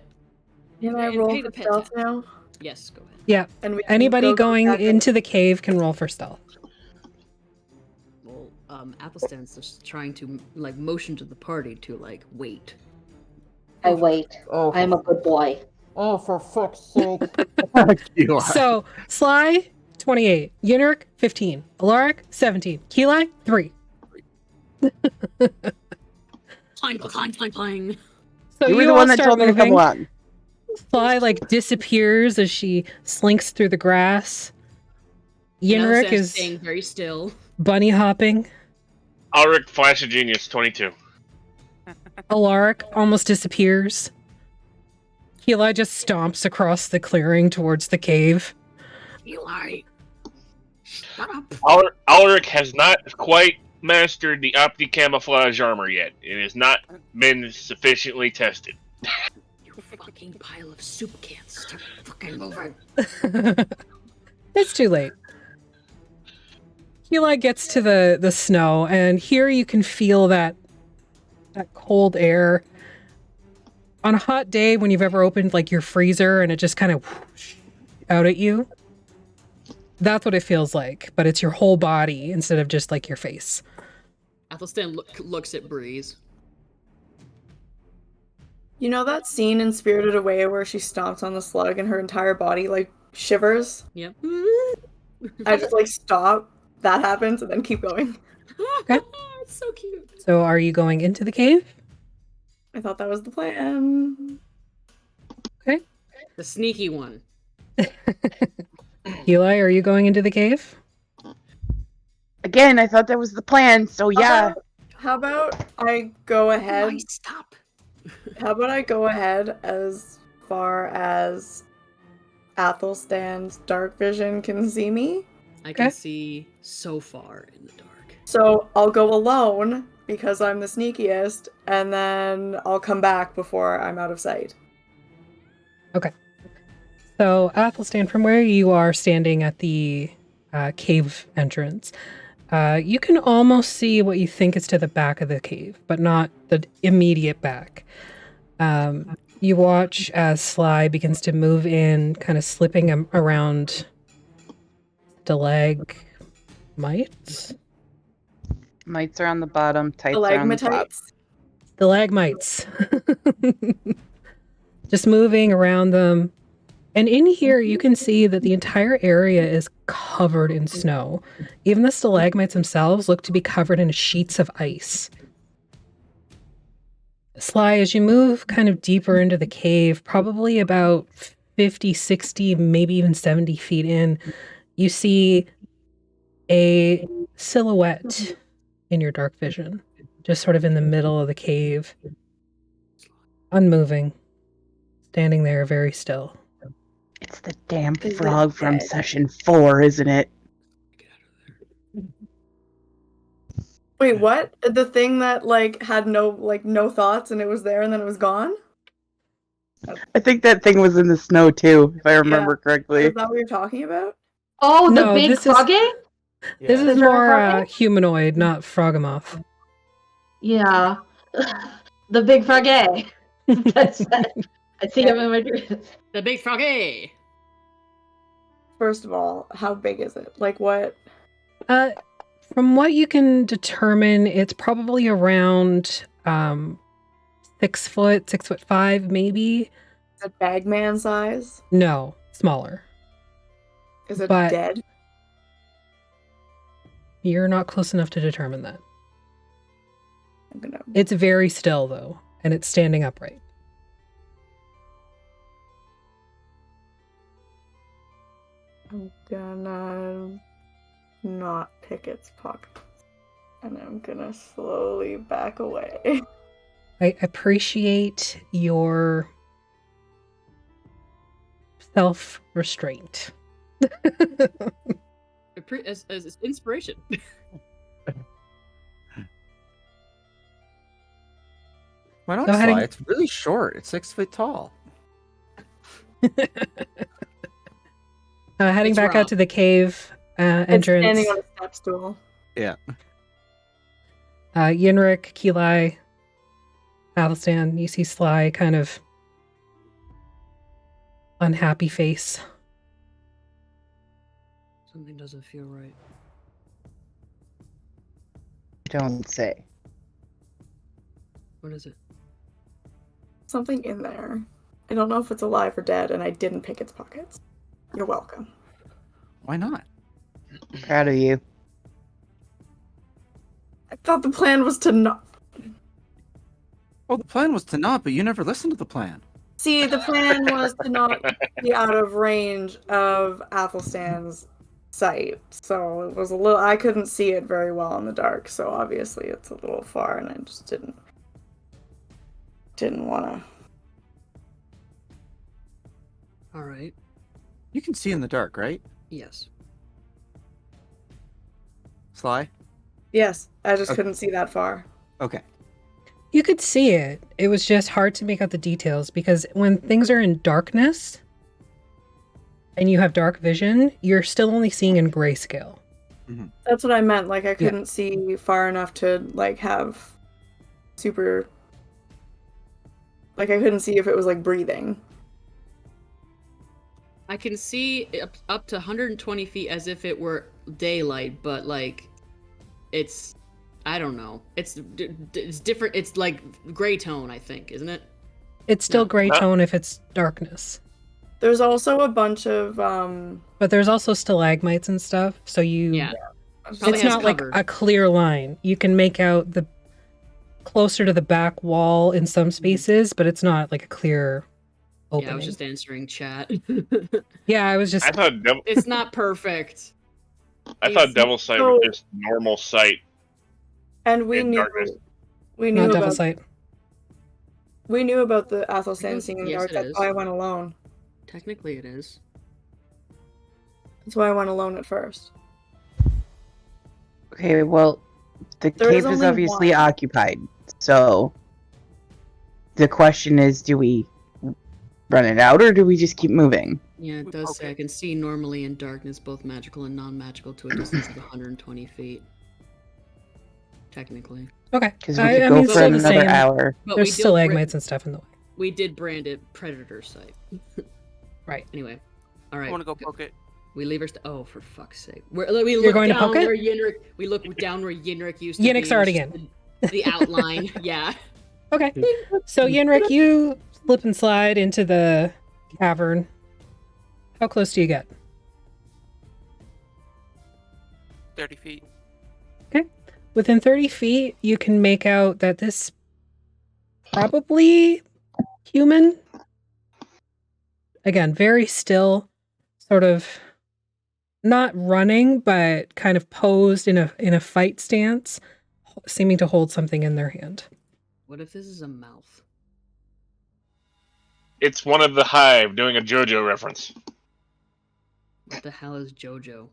Can I And roll pay for the pet stealth tax. now? Yes, go ahead. Yeah. And we can Anybody go going gadget. into the cave can roll for stealth. Well, Athelstan's just trying to like motion to the party to like wait. I wait. Oh, I am a good boy. oh, for fuck's sake! You are. So, Sly, 28. Yenrik, 15. Alaric, 17. Keli, 3. Clang, clang, clang, clang. So You were the all one that start told me to come moving. along. Sly like disappears as she slinks through the grass. Yenrik Athelstan's is staying very still. bunny hopping. Ulrich, Flash of Genius, 22. Alaric almost disappears. Keli just stomps across the clearing towards the cave. Eli, shut up. Ulrich has not quite mastered the Opti camouflage armor yet. It has not been sufficiently tested. You fucking pile of soup cans. Stop fucking moving. It's too late. Keli gets to the snow, and here you can feel that cold air. On a hot day, when you've ever opened like your freezer and it just kind of whoosh out at you, that's what it feels like. But it's your whole body instead of just like your face. Athelstan looks at Breeze. You know that scene in Spirited Away where she stomps on the slug and her entire body like shivers? Yep. I just like stop, that happens, and then keep going. Okay. It's so cute. So are you going into the cave? I thought that was the plan. The sneaky one. Eli, are you going into the cave? Again, I thought that was the plan, so yeah. How about I go ahead? Eli, stop. How about I go ahead as far as Athelstan's dark vision can see me? I can Okay. see so far in the dark. So I'll go alone because I'm the sneakiest, and then I'll come back before I'm out of sight. So, Athelstan, from where you are standing at the cave entrance, you can almost see what you think is to the back of the cave, but not the immediate back. You watch as Sly begins to move in, kind of slipping around the leg, Mites? Mites are on the bottom. Tights are on the top. Stalagmites. Stalagmites. Just moving around them. And in here, you can see that the entire area is covered in snow. Even the stalagmites themselves look to be covered in sheets of ice. Sly, as you move kind of deeper into the cave, probably about 50, 60, maybe even 70 feet in, you see a silhouette in your dark vision, just sort of in the middle of the cave, unmoving, standing there very still. It's the damn Is it frog from dead? session 4, isn't it? Wait, what? The thing that like had no thoughts and it was there and then it was gone? I think that thing was in the snow too, if I remember Is correctly. that what you're talking about? Oh, the No, big this is- froggy? This The is giant more froggy? humanoid, not Frogamoth. Yeah. The big froggy. That's that. I see him in my dreams. The big froggy. First of all, how big is it? Like what? From what you can determine, it's probably around 6 foot, 6'5", maybe. Is it Bagman size? No, smaller. Is it But- dead? You're not close enough to determine that. I'm gonna It's very still, though, and it's standing upright. I'm gonna not pick its pockets. And I'm gonna slowly back away. I appreciate your self-restraint. As inspiration. Why not Go ahead Sly? and- It's really short. It's 6 foot tall. Heading It's back rough. out to the cave It's entrance. standing on a step stool. Yeah. Yinrik, Keli, Athelstan, you see Sly kind of unhappy face. Something doesn't feel right. Don't say. What is it? Something in there. I don't know if it's alive or dead, and I didn't pick its pockets. You're welcome. Why not? Proud of you. I thought the plan was to not. Well, the plan was to not, but you never listened to the plan. See, the plan was to not be out of range of Athelstan's sight. So it was a little. I couldn't see it very well in the dark, so obviously it's a little far, and I just didn't want to. All right. You can see in the dark, right? Yes. Sly? Yes, I just Okay. couldn't see that far. Okay. You could see it. It was just hard to make out the details because when things are in darkness and you have dark vision, you're still only seeing in grayscale. That's what I meant. Like I couldn't see far enough to like have super. Like I couldn't see if it was like breathing. I can see up to 120 feet as if it were daylight, but like, it's, I don't know. It's different. It's like gray tone, I think, isn't it? It's still No. gray tone if it's darkness. There's also a bunch of But there's also stalagmites and stuff, so you Yeah. Probably it's has not like cover. a clear line. You can make out the closer to the back wall in some spaces, but it's not like a clear opening. Yeah, I was just answering chat. Yeah, I was just I thought It's not perfect. Devil Sight was just normal sight. and we in knew darkness. we knew not devil about sight. we knew about the Athelstan seeing in the Yes, dark. it That's is. why I went alone. Technically, it is. That's why I went alone at first. Okay, well, the There is cave is only obviously one. occupied. So the question is, do we run it out or do we just keep moving? Yeah, it does say I can see normally in darkness, both magical and non-magical, to a distance of 120 feet. Technically. Okay. Because we could go mean, for still the another same. hour. But There's we did stalagmites and stuff in the way. we did brand it Predator Site. Right. Anyway. I Alright. want to go poke it. We leave her. Oh, for fuck's sake! We You're look going to down poke it? where Yinrik. We look down where Yinrik used to be. Yinrik's already It's in. just the outline. Yeah. Okay. So Yenrik, you slip and slide into the cavern. How close do you get? 30 feet. Okay. Within 30 feet, you can make out that this probably human. Again, very still, sort of not running, but kind of posed in a fight stance, seeming to hold something in their hand. What if this is a mouth? It's one of the Hive doing a JoJo reference. What the hell is JoJo?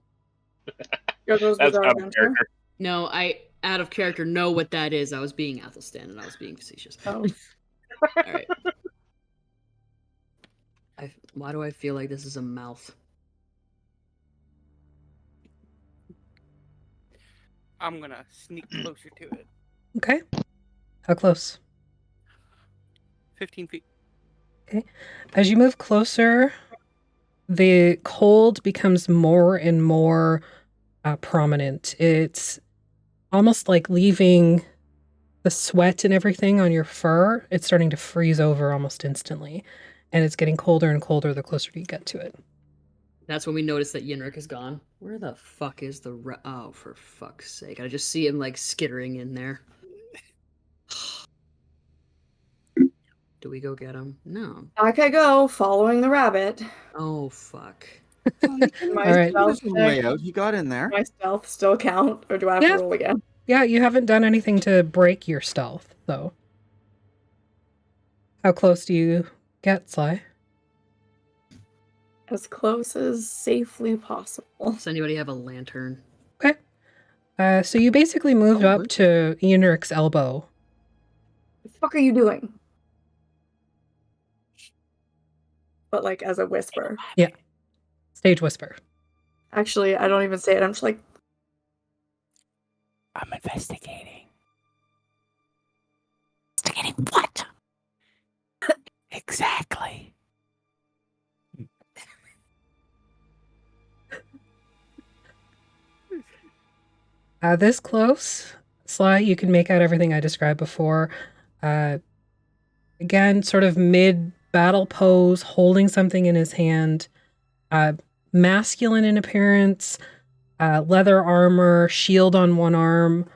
JoJo's That's Bizarre out of Adventure. character. No, I out of character know what that is. I was being Athelstan and I was being facetious. Oh. All right. Why do I feel like this is a mouth? I'm gonna sneak closer to it. Okay. How close? 15 feet. Okay. As you move closer, the cold becomes more and more prominent. It's almost like leaving the sweat and everything on your fur. It's starting to freeze over almost instantly. And it's getting colder and colder the closer you get to it. That's when we notice that Yinrik is gone. Where the fuck is the oh, for fuck's sake. I just see him like skittering in there. Do we go get him? No. Back I go, following the rabbit. Oh, fuck. My All right. stealth There's a check- way out. He got in there. My stealth still count, or do I have Yeah. to roll again? Yeah, you haven't done anything to break your stealth, though. How close do you get, Sly? As close as safely possible. Does anybody have a lantern? Okay. So you basically moved up to Ianric's elbow. What the fuck are you doing? But like as a whisper. Yeah. Stage whisper. Actually, I don't even say it. I'm just like, I'm investigating. Investigating what? Exactly. This close, Sly, you can make out everything I described before. Again, sort of mid-battle pose, holding something in his hand. Masculine in appearance, leather armor, shield on one arm.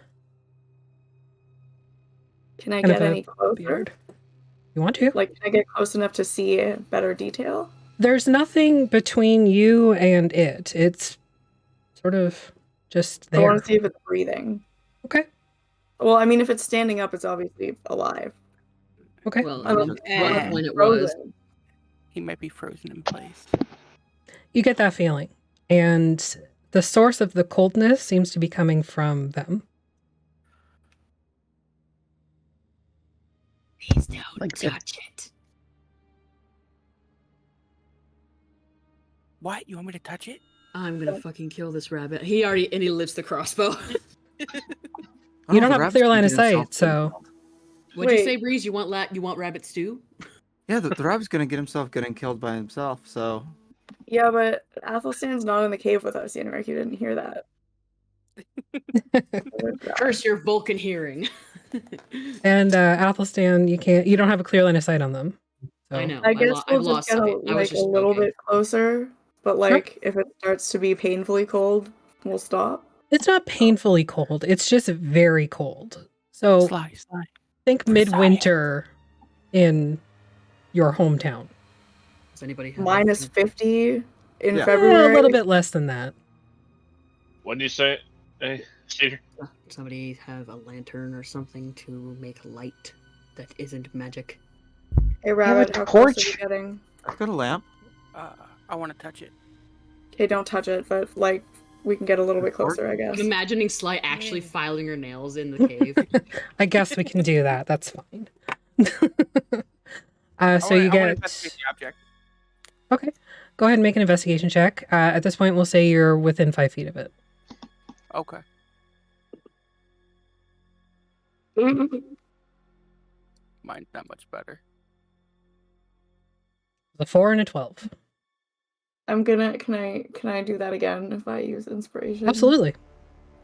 can I Kind get of a any closer? beard. You want to? Like, can I get close enough to see better detail? There's nothing between you and it. It's sort of just I there. want to see if it's breathing. Okay. Well, I mean, if it's standing up, it's obviously alive. Okay. Well, I I don't mean, know. at one point it Frozen. was. He might be frozen in place. You get that feeling. And the source of the coldness seems to be coming from them. Please don't Like touch it. What? You want me to touch it? I'm gonna fucking kill this rabbit. He lifts the crossbow. You don't have a clear line of sight, so What'd you Wait. say, Breeze? You want rabbit stew? Yeah, the rabbit's gonna get himself getting killed by himself. So Yeah, but Athelstan's not in the cave with us, Yanrick. You didn't hear that. Curse your Vulcan hearing. and Athelstan, you don't have a clear line of sight on them. So. I know. I guess I've we'll lost just get sight. I was like a just little okay. bit closer, but like if it starts to be painfully cold, we'll stop. It's not painfully cold. It's just very cold. So Sly. think midwinter in your hometown. Does anybody have Minus anything? 50 in Yeah. February. A little bit less than that. What did you say? Hey, Cedar? Somebody have a lantern or something to make light that isn't magic? Hey, Rabbit, a how close are torch. you getting? I've got a lamp. I want to touch it. Okay, don't touch it, but like we can get a little bit closer, I guess. I'm imagining Sly actually filing her nails in the cave. I guess we can do that. That's fine. So I you wanna get investigate the object. okay. Go ahead and make an investigation check. At this point, we'll say you're within 5 feet of it. Okay. Mine's not much better. A 4 and a 12. I'm gonna. Can I do that again if I use inspiration? Absolutely.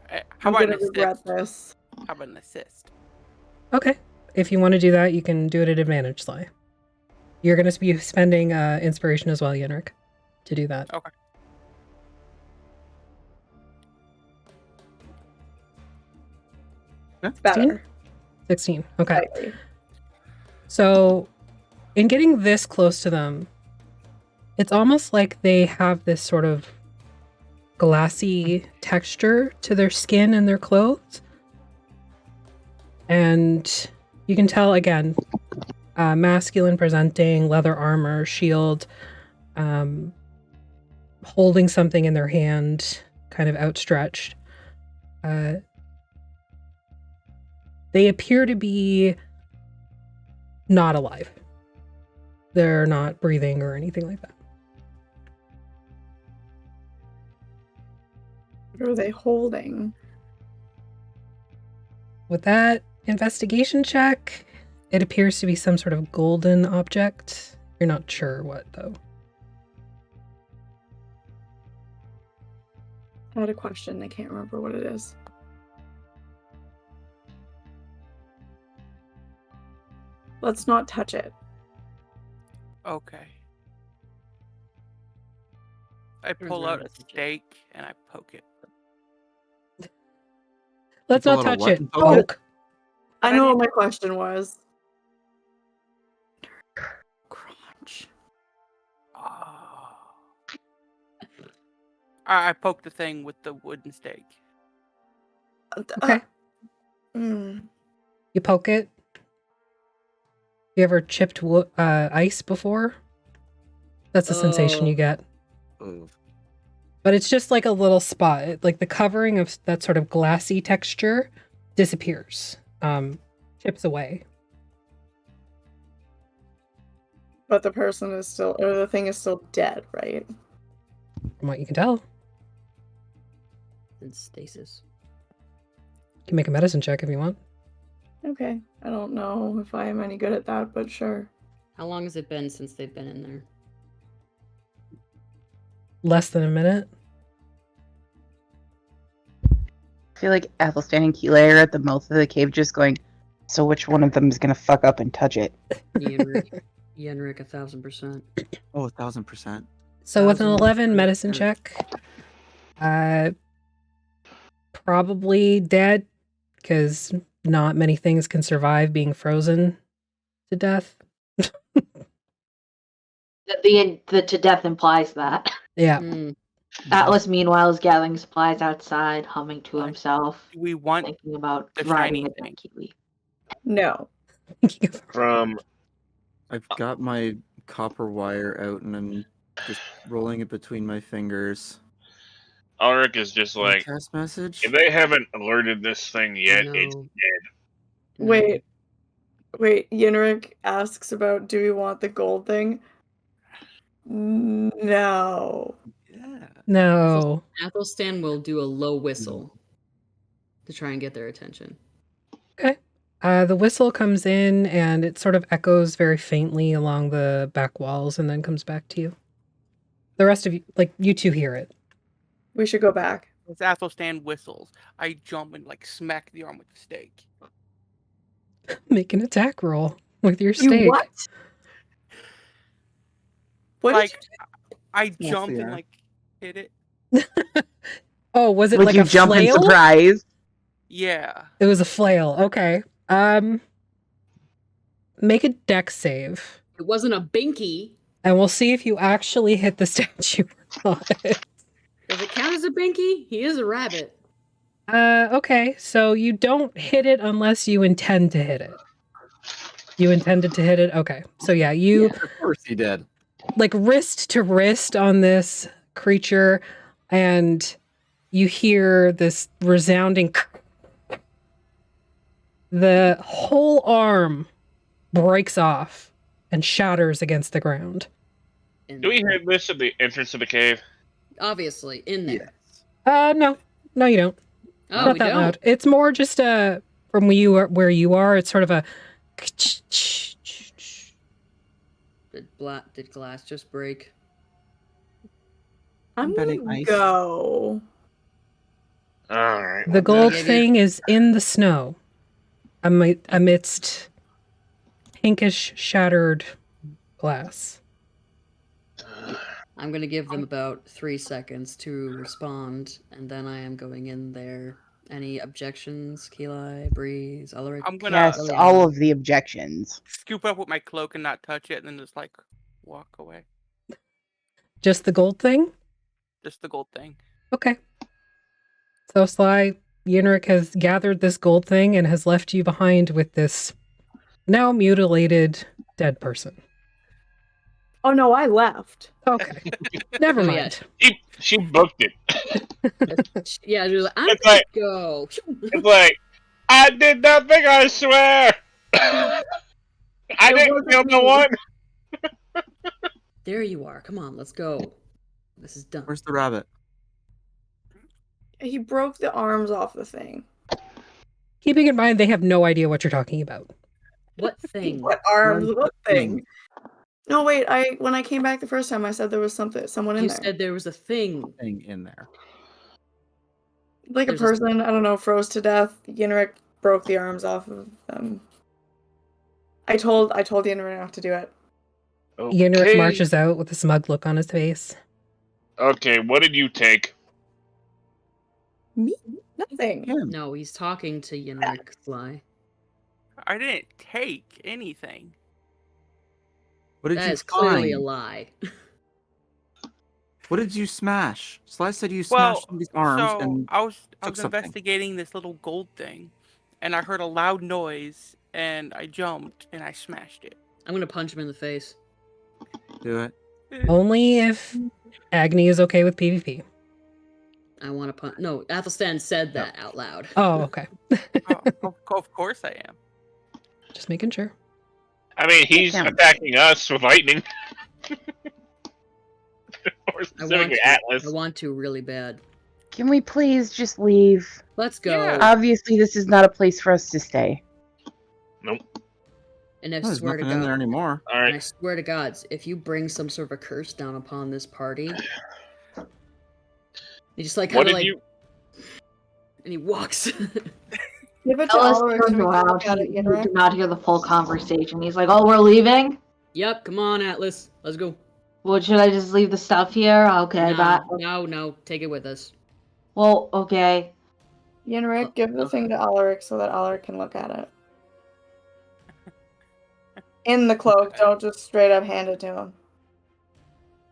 How I'm about gonna an regret assist? this. How about an assist? Okay. If you want to do that, you can do it at advantage, Sly. You're going to be spending inspiration as well, Yenrik, to do that. Okay. It's better. 16. Okay. Slightly. So, in getting this close to them, it's almost like they have this sort of glassy texture to their skin and their clothes. And you can tell, again, masculine presenting, leather armor, shield, holding something in their hand, kind of outstretched. They appear to be not alive. They're not breathing or anything like that. What are they holding? With that investigation check, it appears to be some sort of golden object. You're not sure what, though. I had a question. I can't remember what it is. Let's not touch it. Okay. I pull out a stake and I poke it. Let's pull not out a touch what it. and poke it? Poke. I know what my question was. Crunch. Oh. I poked the thing with the wooden stake. Okay. You poke it. You ever chipped ice before? That's the sensation you get. Oh. But it's just like a little spot. Like the covering of that sort of glassy texture disappears. Chips away. But the person is still, or the thing is still dead, right? From what you can tell. In stasis. You can make a medicine check if you want. Okay. I don't know if I am any good at that, but sure. How long has it been since they've been in there? Less than a minute. I feel like Athelstan and Keeley are at the mouth of the cave just going, so which one of them is going to fuck up and touch it? Yenrik, 1,000%. Oh, 1,000%. So with an 11 medicine check, probably dead, because not many things can survive being frozen to death. The to death implies that. Yeah. Atlas, meanwhile, is gathering supplies outside, humming to himself. Do we want thinking about the riding shiny a thing? Kiwi. No. I've got my copper wire out and I'm just rolling it between my fingers. Ulrich is just like, Test message? if they haven't alerted this thing yet, it's No. dead. Wait, Yenrik asks about, do we want the gold thing? No. Yeah. No. Athelstan will do a low whistle to try and get their attention. Okay. The whistle comes in and it sort of echoes very faintly along the back walls and then comes back to you. The rest of you, like, you two hear it. We should go back. As Athelstan whistles, I jump and like smack the arm with the stake. Make an attack roll with your stake. You what? What? Like, I Yes, jumped yeah. and like hit it. Oh, was it Would like you a jump flail? in surprise? Yeah. It was a flail. Okay. Make a dex save. It wasn't a binky. And we'll see if you actually hit the statue or not. Does it count as a binky? He is a rabbit. Okay. So you don't hit it unless you intend to hit it. You intended to hit it? Okay. So yeah, you Of course he did. like wrist to wrist on this creature and you hear this resounding the whole arm breaks off and shatters against the ground. Do we hear this at the entrance of the cave? Obviously, in there. No, you don't. Oh, Not we that don't. loud. It's more just from where you are. It's sort of a. Did glass just break? I'm betting gonna ice. go. All right. The well, gold give you- thing is in the snow, amidst pinkish shattered glass. I'm gonna give them about 3 seconds to respond, and then I am going in there. Any objections, Keli, Breeze, Ulrich? I'm gonna Yes, all of the objections. scoop up with my cloak and not touch it, and then just like walk away. Just the gold thing? Just the gold thing. Okay. So Sly, Yenrik has gathered this gold thing and has left you behind with this now mutilated dead person. Oh no, I left. Okay. Never Oh, mind. she booked it. Yeah, she was like, I'm It's gonna like- go. It's like, I did nothing, I swear. I didn't wasn't kill no me. one. There you are. Come on, let's go. This is done. Where's the rabbit? He broke the arms off the thing. Keeping in mind they have no idea what you're talking about. What thing? What arms? Where's What the thing? No, wait. When I came back the first time, I said there was someone in You there, said there was a thing. Thing in there. like a there's a- person. I don't know, froze to death. Yenrik broke the arms off of them. I told Yenrik not to do it. Yenrik Okay. marches out with a smug look on his face. Okay, what did you take? Me? Nothing. Him. No, he's talking to Yenrik, Sly. I didn't take anything. What did That you is clearly a find? lie. What did you smash? Sly said you Well, smashed somebody's arms so and I was took something. investigating this little gold thing, and I heard a loud noise, and I jumped and I smashed it. I'm gonna punch him in the face. do it. Only if Agni is okay with PvP. I want to punch. No, Athelstan said that out loud. Oh, okay. Of course I am. Just making sure. I mean, he's Yeah. attacking us with lightning. Or I specifically want Atlas. to. I want to really bad. Can we please just leave? Let's go. Yeah. Obviously, this is not a place for us to stay. And I Oh, there's swear to nothing in there God, anymore. All and I right. swear to God, if you bring some sort of a curse down upon this party, he just like What kind of did like, you? and he walks. Give it to Ellis Ulrich so turns we can around. look at it, He Yenrik. did not hear the full conversation. He's like, "Oh, we're leaving. Yep, come on, Atlas, let's go. Well, should I just leave the stuff here? Okay, No, take it with us. Well, okay. Yenrik, give the thing to Ulrich so that Ulrich can look at it. In the cloak, don't just straight up hand it to him.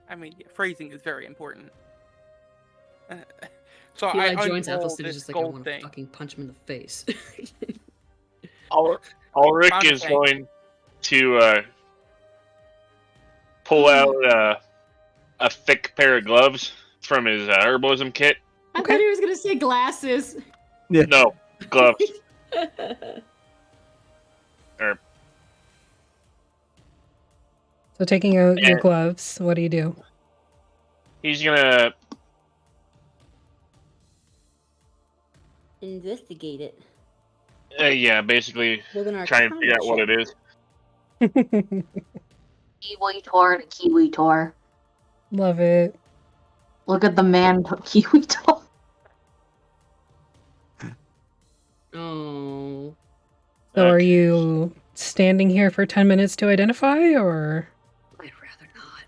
I mean, yeah, phrasing is very important. So Eli I joins unrolled Athelstan, this just like I gold want to thing. fucking punch him in the face. Ulrich Found a is thing. going to pull out a thick pair of gloves from his herbalism kit. I thought he was gonna say glasses. Yeah. No, gloves. So taking out your Yeah. gloves, what do you do? He's gonna. Investigate it. Yeah, basically With an try and figure out what arcana it is. Kiwi Tor to Kiwi Tor. Love it. Look at the man Kiwi Tor. check. Oh. So are Okay. you standing here for 10 minutes to identify, or? I'd rather not.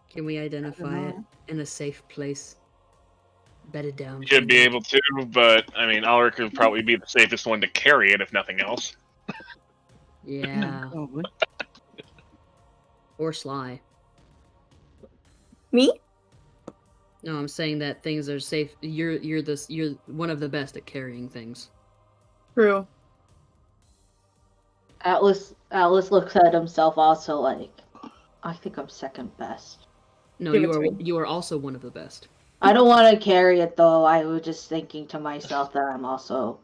Can we identify it in a safe place? Bedded down. Should be able to, but I mean, Ulrich would probably be the safest one to carry it, if nothing else. Yeah. Probably. Or Sly. Me? No, I'm saying that things are safe. You're one of the best at carrying things. True. Atlas looks at himself also like, I think I'm second best. No, Give it to me. you are also one of the best. I don't want to carry it though. I was just thinking to myself that I'm also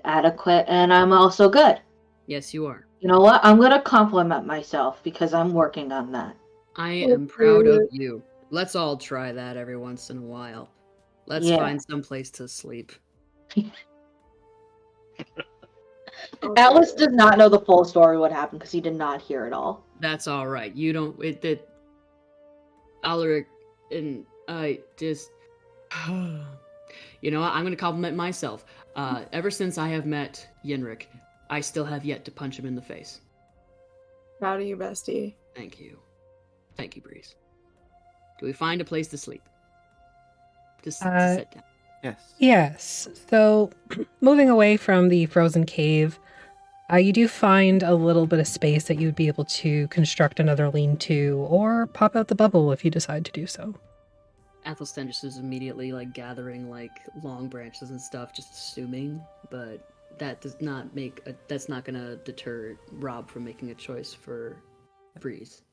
adequate and I'm also good. Yes, you are. You know what? I'm gonna compliment myself because I'm working on that. I am proud of you. Let's all try that every once in a while. Let's Yeah. find some place to sleep. Atlas does not know the full story what happened because he did not hear it all. That's all right. You don't. Alaric, and I just... You know what? I'm going to compliment myself. Ever since I have met Yenrik, I still have yet to punch him in the face. Proud of you, bestie. Thank you. Thank you, Breeze. Do we find a place to sleep? Just to sit down. Yes. Yes. So, moving away from the frozen cave, you do find a little bit of space that you'd be able to construct another lean-to or pop out the bubble if you decide to do so. Athelstan just is immediately like gathering like long branches and stuff, just assuming, but that does not that's not gonna deter Rob from making a choice for Breeze.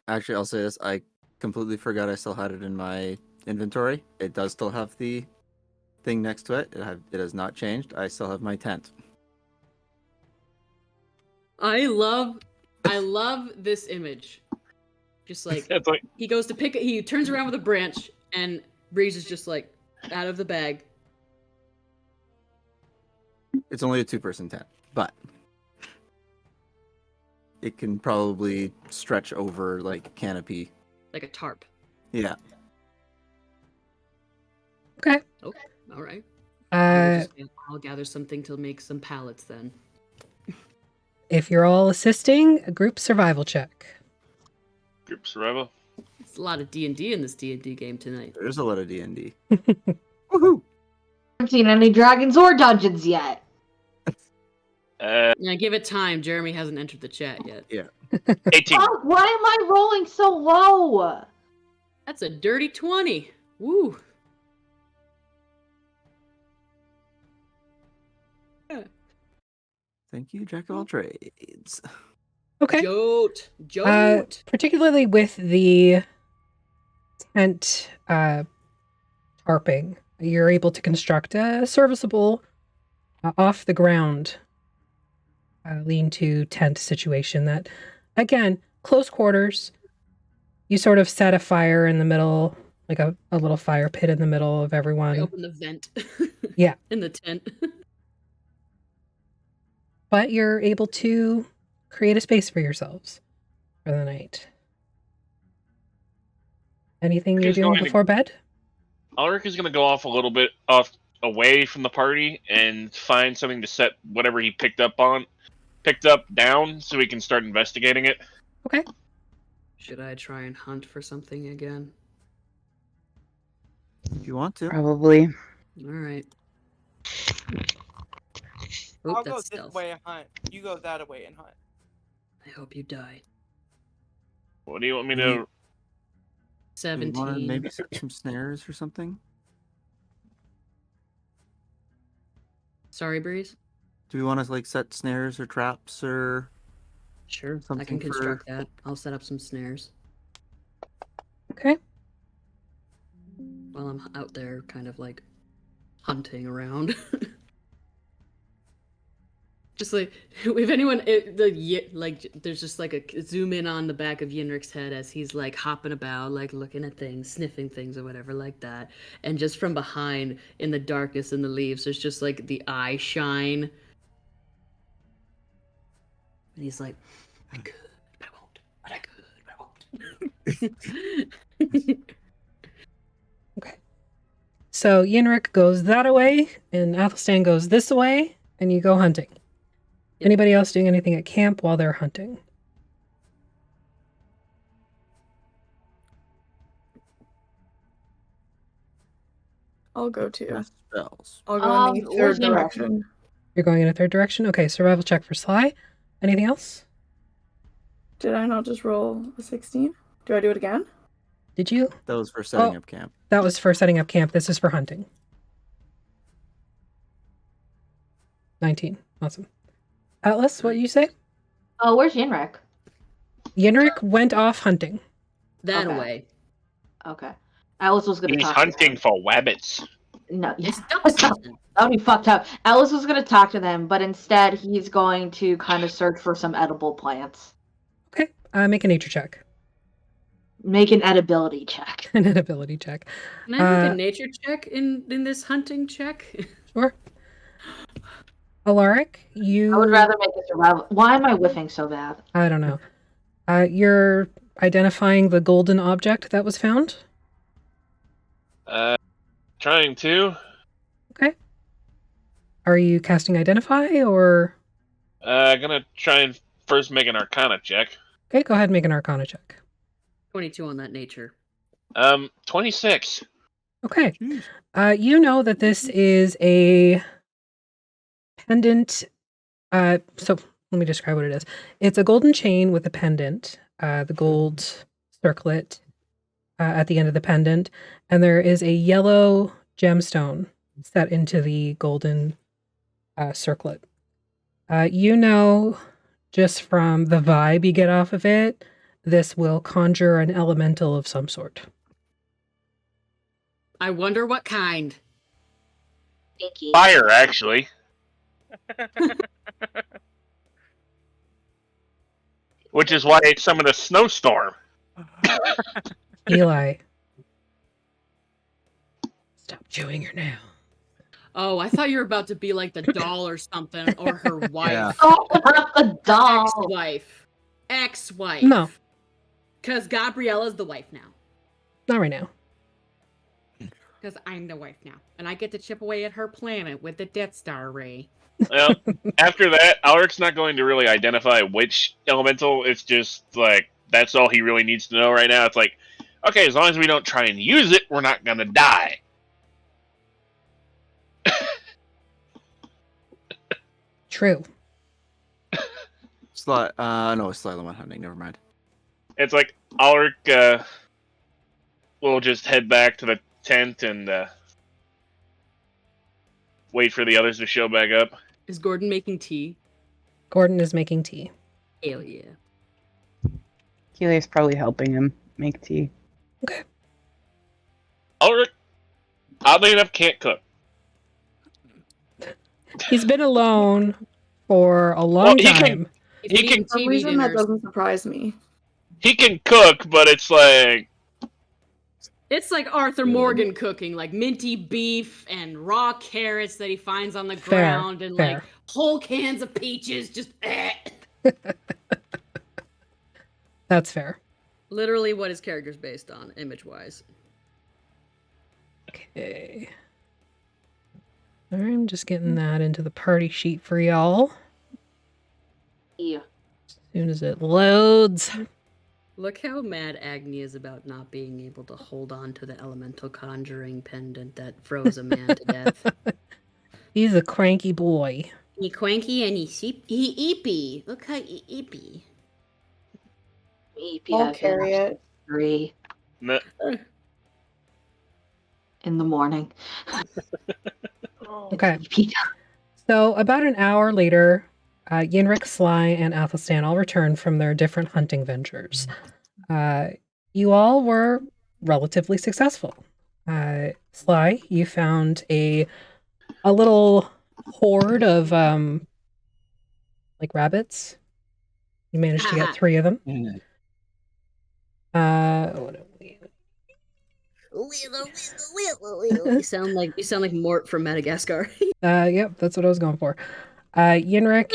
Actually, I'll say this. I completely forgot I still had it in my inventory. It does still have the thing next to it. It has not changed. I still have my tent. I love this image. Just like, It's like he goes to pick it, he turns around with a branch, and Breeze is just like out of the bag. It's only a 2-person tent, but it can probably stretch over like canopy. Like a tarp. Yeah. Okay. Okay, all right. I'll gather something to make some pallets then. If you're all assisting, a group survival check. group survival. It's a lot of D&D in this D&D game tonight. There's a lot of D&D. Woohoo! Haven't seen any dragons or dungeons yet. Now give it time. Jeremy hasn't entered the chat yet. Yeah. 18. Oh, why am I rolling so low? That's a dirty 20. Woo. Thank you, Jack of all trades. Okay. Jote. Particularly with the tent tarping, you're able to construct a serviceable, off the ground lean-to tent situation that, again, close quarters. You sort of set a fire in the middle, like a little fire pit in the middle of everyone. I open the vent. Yeah. In the tent. But you're able to create a space for yourselves for the night. Anything you're doing before bed? Ulrich is going to go off a little bit away from the party and find something to set whatever he picked up down so we can start investigating it. Okay. Should I try and hunt for something again? If you want to. Probably. All right. I'll go this way and hunt. You go that way and hunt. I hope you die. What do you want me to... 17. Do you want to maybe set some snares or something? Sorry, Breeze? Do we want to like set snares or traps or... Sure, I something can construct that. I'll set up some snares. Okay. While I'm out there kind of like hunting around. Just like, if anyone, there's just like a zoom in on the back of Yenrik's head as he's like hopping about, like looking at things, sniffing things or whatever like that. And just from behind in the darkness in the leaves, there's just like the eye shine. And he's like, I could, but I won't. But I could, but I won't. Okay. So Yenrik goes that way, and Athelstan goes this way, and you go hunting. Anybody else doing anything at camp while they're hunting? I'll go too. Cast spells. I'll go in the where's third Yenrik? direction. You're going in a third direction? Okay, survival check for Sly. Anything else? Did I not just roll a 16? Do I do it again? Did you? That was for setting up camp. That was for setting up camp. This is for hunting. 19. Awesome. Atlas, what did you say? Oh, where's Yenrik? Yenrik went off hunting. That Okay. away. Okay. Alice was gonna He's talk hunting to for wabbits. them. No, It's that would be fucked up. Alice was gonna talk to them, but instead he's going to kind of search for some edible plants. Okay. Make a nature check. Make an edibility check. An ability check. Can I make a nature check in this hunting check? Sure. Alaric, you. I would rather make a survival. Why am I whiffing so bad? I don't know. You're identifying the golden object that was found? Trying to. Okay. Are you casting Identify or? Gonna try and first make an Arcana check. Okay, go ahead and make an Arcana check. 22 on that nature. 26. Okay. You know that this is a pendant. So let me describe what it is. It's a golden chain with a pendant, the gold circlet at the end of the pendant, and there is a yellow gemstone set into the golden circlet. You know, just from the vibe you get off of it, this will conjure an elemental of some sort. I wonder what kind. Stinky. Fire, actually. Which is why it's some of the snowstorm. Eli, stop chewing your nail. Oh, I thought you were about to be like the doll or something, or her wife. Yeah. Oh, not the doll. Ex-wife. Ex-wife. No, Because Gabriella's the wife now. not right now. Because I'm the wife now. And I get to chip away at her planet with the Death Star ray. Well, after that, Alaric's not going to really identify which elemental. It's just like, that's all he really needs to know right now. It's like, okay, as long as we don't try and use it, we're not gonna die. True. No, it's Sly the one hunting. Never mind. It's like, Alaric will just head back to the tent and wait for the others to show back up. Is Gordon making tea? Gordon is making tea. Hell yeah. Keely's probably helping him make tea. Alaric, oddly enough, can't cook. He's been alone for a long Well, he time. He's He eating can- For some TV reason, that dinners. doesn't surprise me. He can cook, but it's like, It's like Arthur Morgan cooking, like minty beef and raw carrots that he finds on the Fair, ground and fair. like whole cans of peaches, just That's fair. literally what his character's based on, image-wise. Okay. I'm just getting that into the party sheet for y'all. Yeah. As soon as it loads. Look how mad Agni is about not being able to hold on to the elemental conjuring pendant that froze a man to death. He's a cranky boy. He cranky and he eepy. Look how he eepy. I'll carry it. 3 meh. in the morning. Okay. So about an hour later, Yenrik, Sly, and Athelstan all returned from their different hunting ventures. You all were relatively successful. Sly, you found a little horde of like rabbits. You managed to get 3 of them. What do we- You sound like Mort from Madagascar. Yep, that's what I was going for. Yenrik,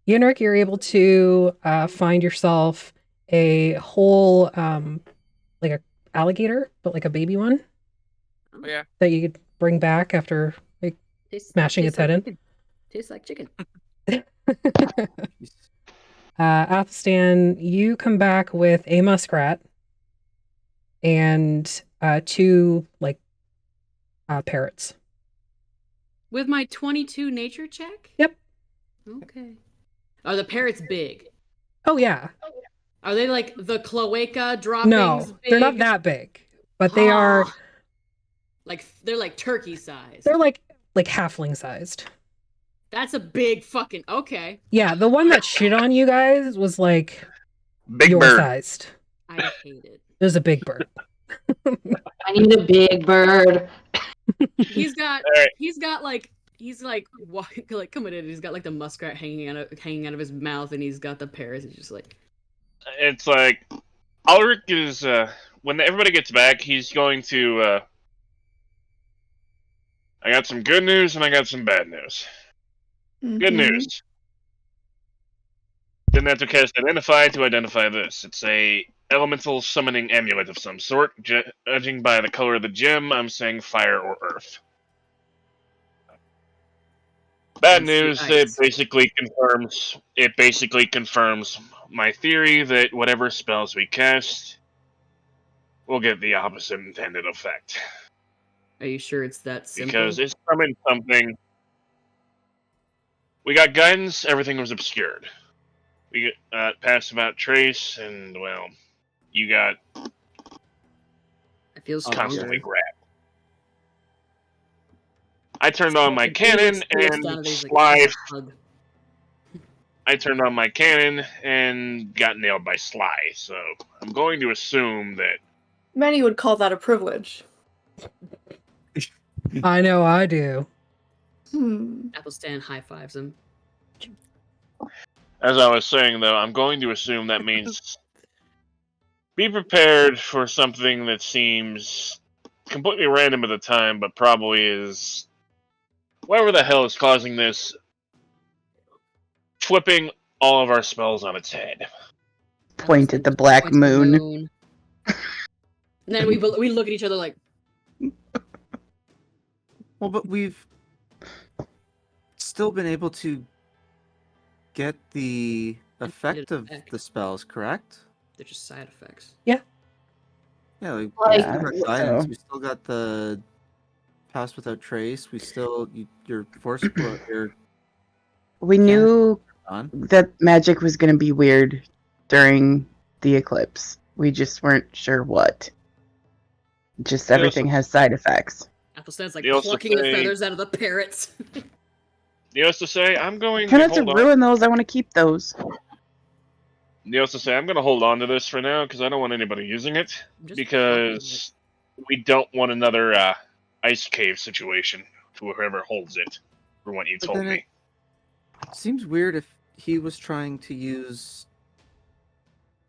Yenrik, you're able to find yourself a whole like a alligator, but like a baby one Oh, yeah. that you could bring back after like smashing its head in. Tastes like chicken. Athelstan, you come back with a muskrat and 2 like parrots. With my 22 nature check? Yep. Okay. Are the parrots big? Oh yeah. Are they like the cloaca droppings? No, they're not big? that big, but they are. Ah. Like they're like turkey size. They're like halfling sized. That's a big fucking okay. Yeah, the one that shit on you guys was like Big your bird. sized. I hate it. It was a big bird. I need a big bird. He's got Alright. he's like coming in. He's got like the muskrat hanging out of his mouth, and he's got the parrots. He's just like, It's like, Alaric is, when everybody gets back, he's going to I got some good news and I got some bad news. Good news. Didn't have to cast Identify to identify this. It's a elemental summoning amulet of some sort. Judging by the color of the gem, I'm saying fire or earth. Bad news, it basically confirms my theory that whatever spells we cast will get the opposite intended effect. Are you sure it's that simple? Because it's summoned something. We got guidance, everything was obscured. We got passive out trace, and well, you got it feels constantly stronger. grabbed. I turned on my cannon and Sly. I turned on my cannon and got nailed by Sly. So I'm going to assume that Many would call that a privilege. I know I do. Athelstan high fives him. As I was saying, though, I'm going to assume that means be prepared for something that seems completely random at the time, but probably is whatever the hell is causing this, flipping all of our spells on its head. Point at the black moon. And then we look at each other like, well, but we've still been able to get the effect of the spells, correct? They're just side effects. Yeah. Yeah, we Like, still got guidance. We still got the pass without trace. We still your force your We knew that magic was going to be weird during the eclipse. We just weren't sure what. Just everything has side effects. Athelstan's like plucking the feathers out of the parrots. Needless to say, I'm going Try to not to ruin those. I want to keep those. Needless to say, I'm going to hold on to this for now because I don't want anybody using it. Because we don't want another ice cave situation for whoever holds it, for what you told me. It seems weird if he was trying to use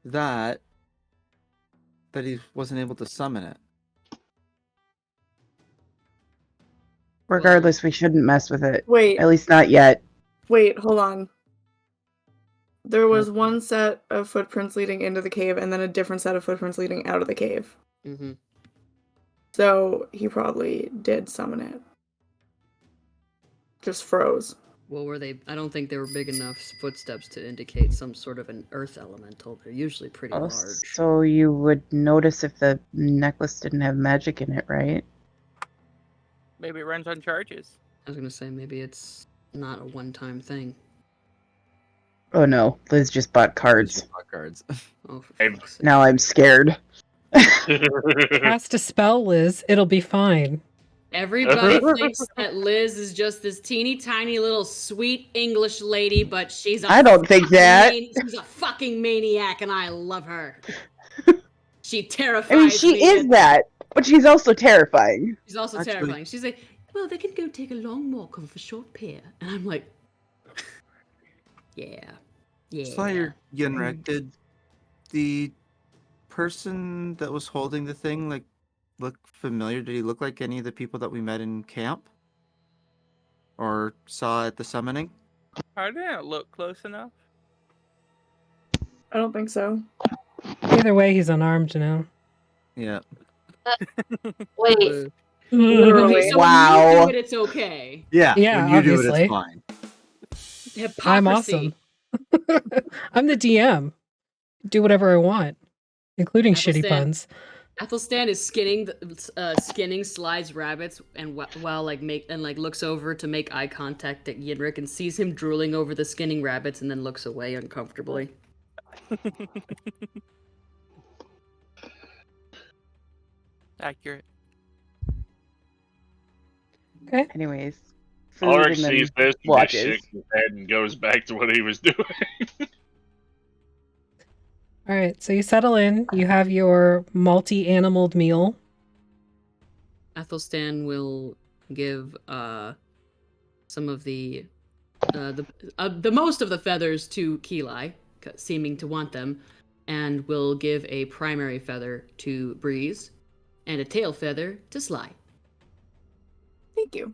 that he wasn't able to summon it. Regardless, we shouldn't mess with it. Wait. At least not yet. Wait, hold on. There was one set of footprints leading into the cave and then a different set of footprints leading out of the cave. Mm-hmm. So he probably did summon it. Just froze. Well, were they? I don't think they were big enough footsteps to indicate some sort of an earth elemental. They're usually pretty large. So you would notice if the necklace didn't have magic in it, right? Maybe it runs on charges. I was gonna say maybe it's not a one-time thing. Oh no, Liz just bought cards. Oh, for fuck's sake. Now I'm scared. Cast a spell, Liz. It'll be fine. Everybody thinks that Liz is just this teeny tiny little sweet English lady, but she's I don't think that. She's a fucking maniac, and I love her. She terrifies me. I mean, she is that, but she's also terrifying. She's also terrifying. She's like, well, they can go take a long walk off a short pier. And I'm like, yeah. Slayer Yenrek, did the person that was holding the thing look familiar? Did he look like any of the people that we met in camp? Or saw at the summoning? I didn't look close enough. I don't think so. Either way, he's unarmed now. Yeah. Wait. Okay, so Wow. when you do it, it's okay. Yeah, Yeah, when you do it, obviously. it's fine. Hypocrisy. I'm awesome. I'm the DM. Do whatever I want, including shitty puns. Athelstan is skinning Sly's rabbits, and while looks over to make eye contact at Yidrik and sees him drooling over the skinning rabbits, and then looks away uncomfortably. Accurate. Okay. Anyways. Ulrich sees this, he just watches. shakes his head and goes back to what he was doing. All right, so you settle in. You have your multi-animaled meal. Athelstan will give some of the most of the feathers to Keli, seeming to want them, and will give a primary feather to Breeze and a tail feather to Sly. Thank you.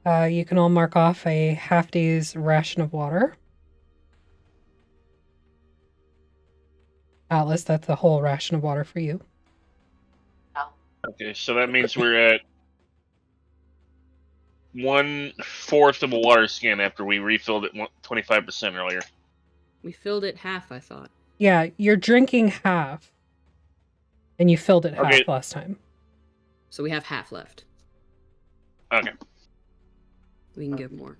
You can all mark off a half day's ration of water. Atlas, that's the whole ration of water for you. Okay, so that means we're at 1/4 of a water skin after we refilled it 25% earlier. We filled it half, I thought. Yeah, you're drinking half. And you filled it Okay. half last time. So we have half left. Okay. We can give more.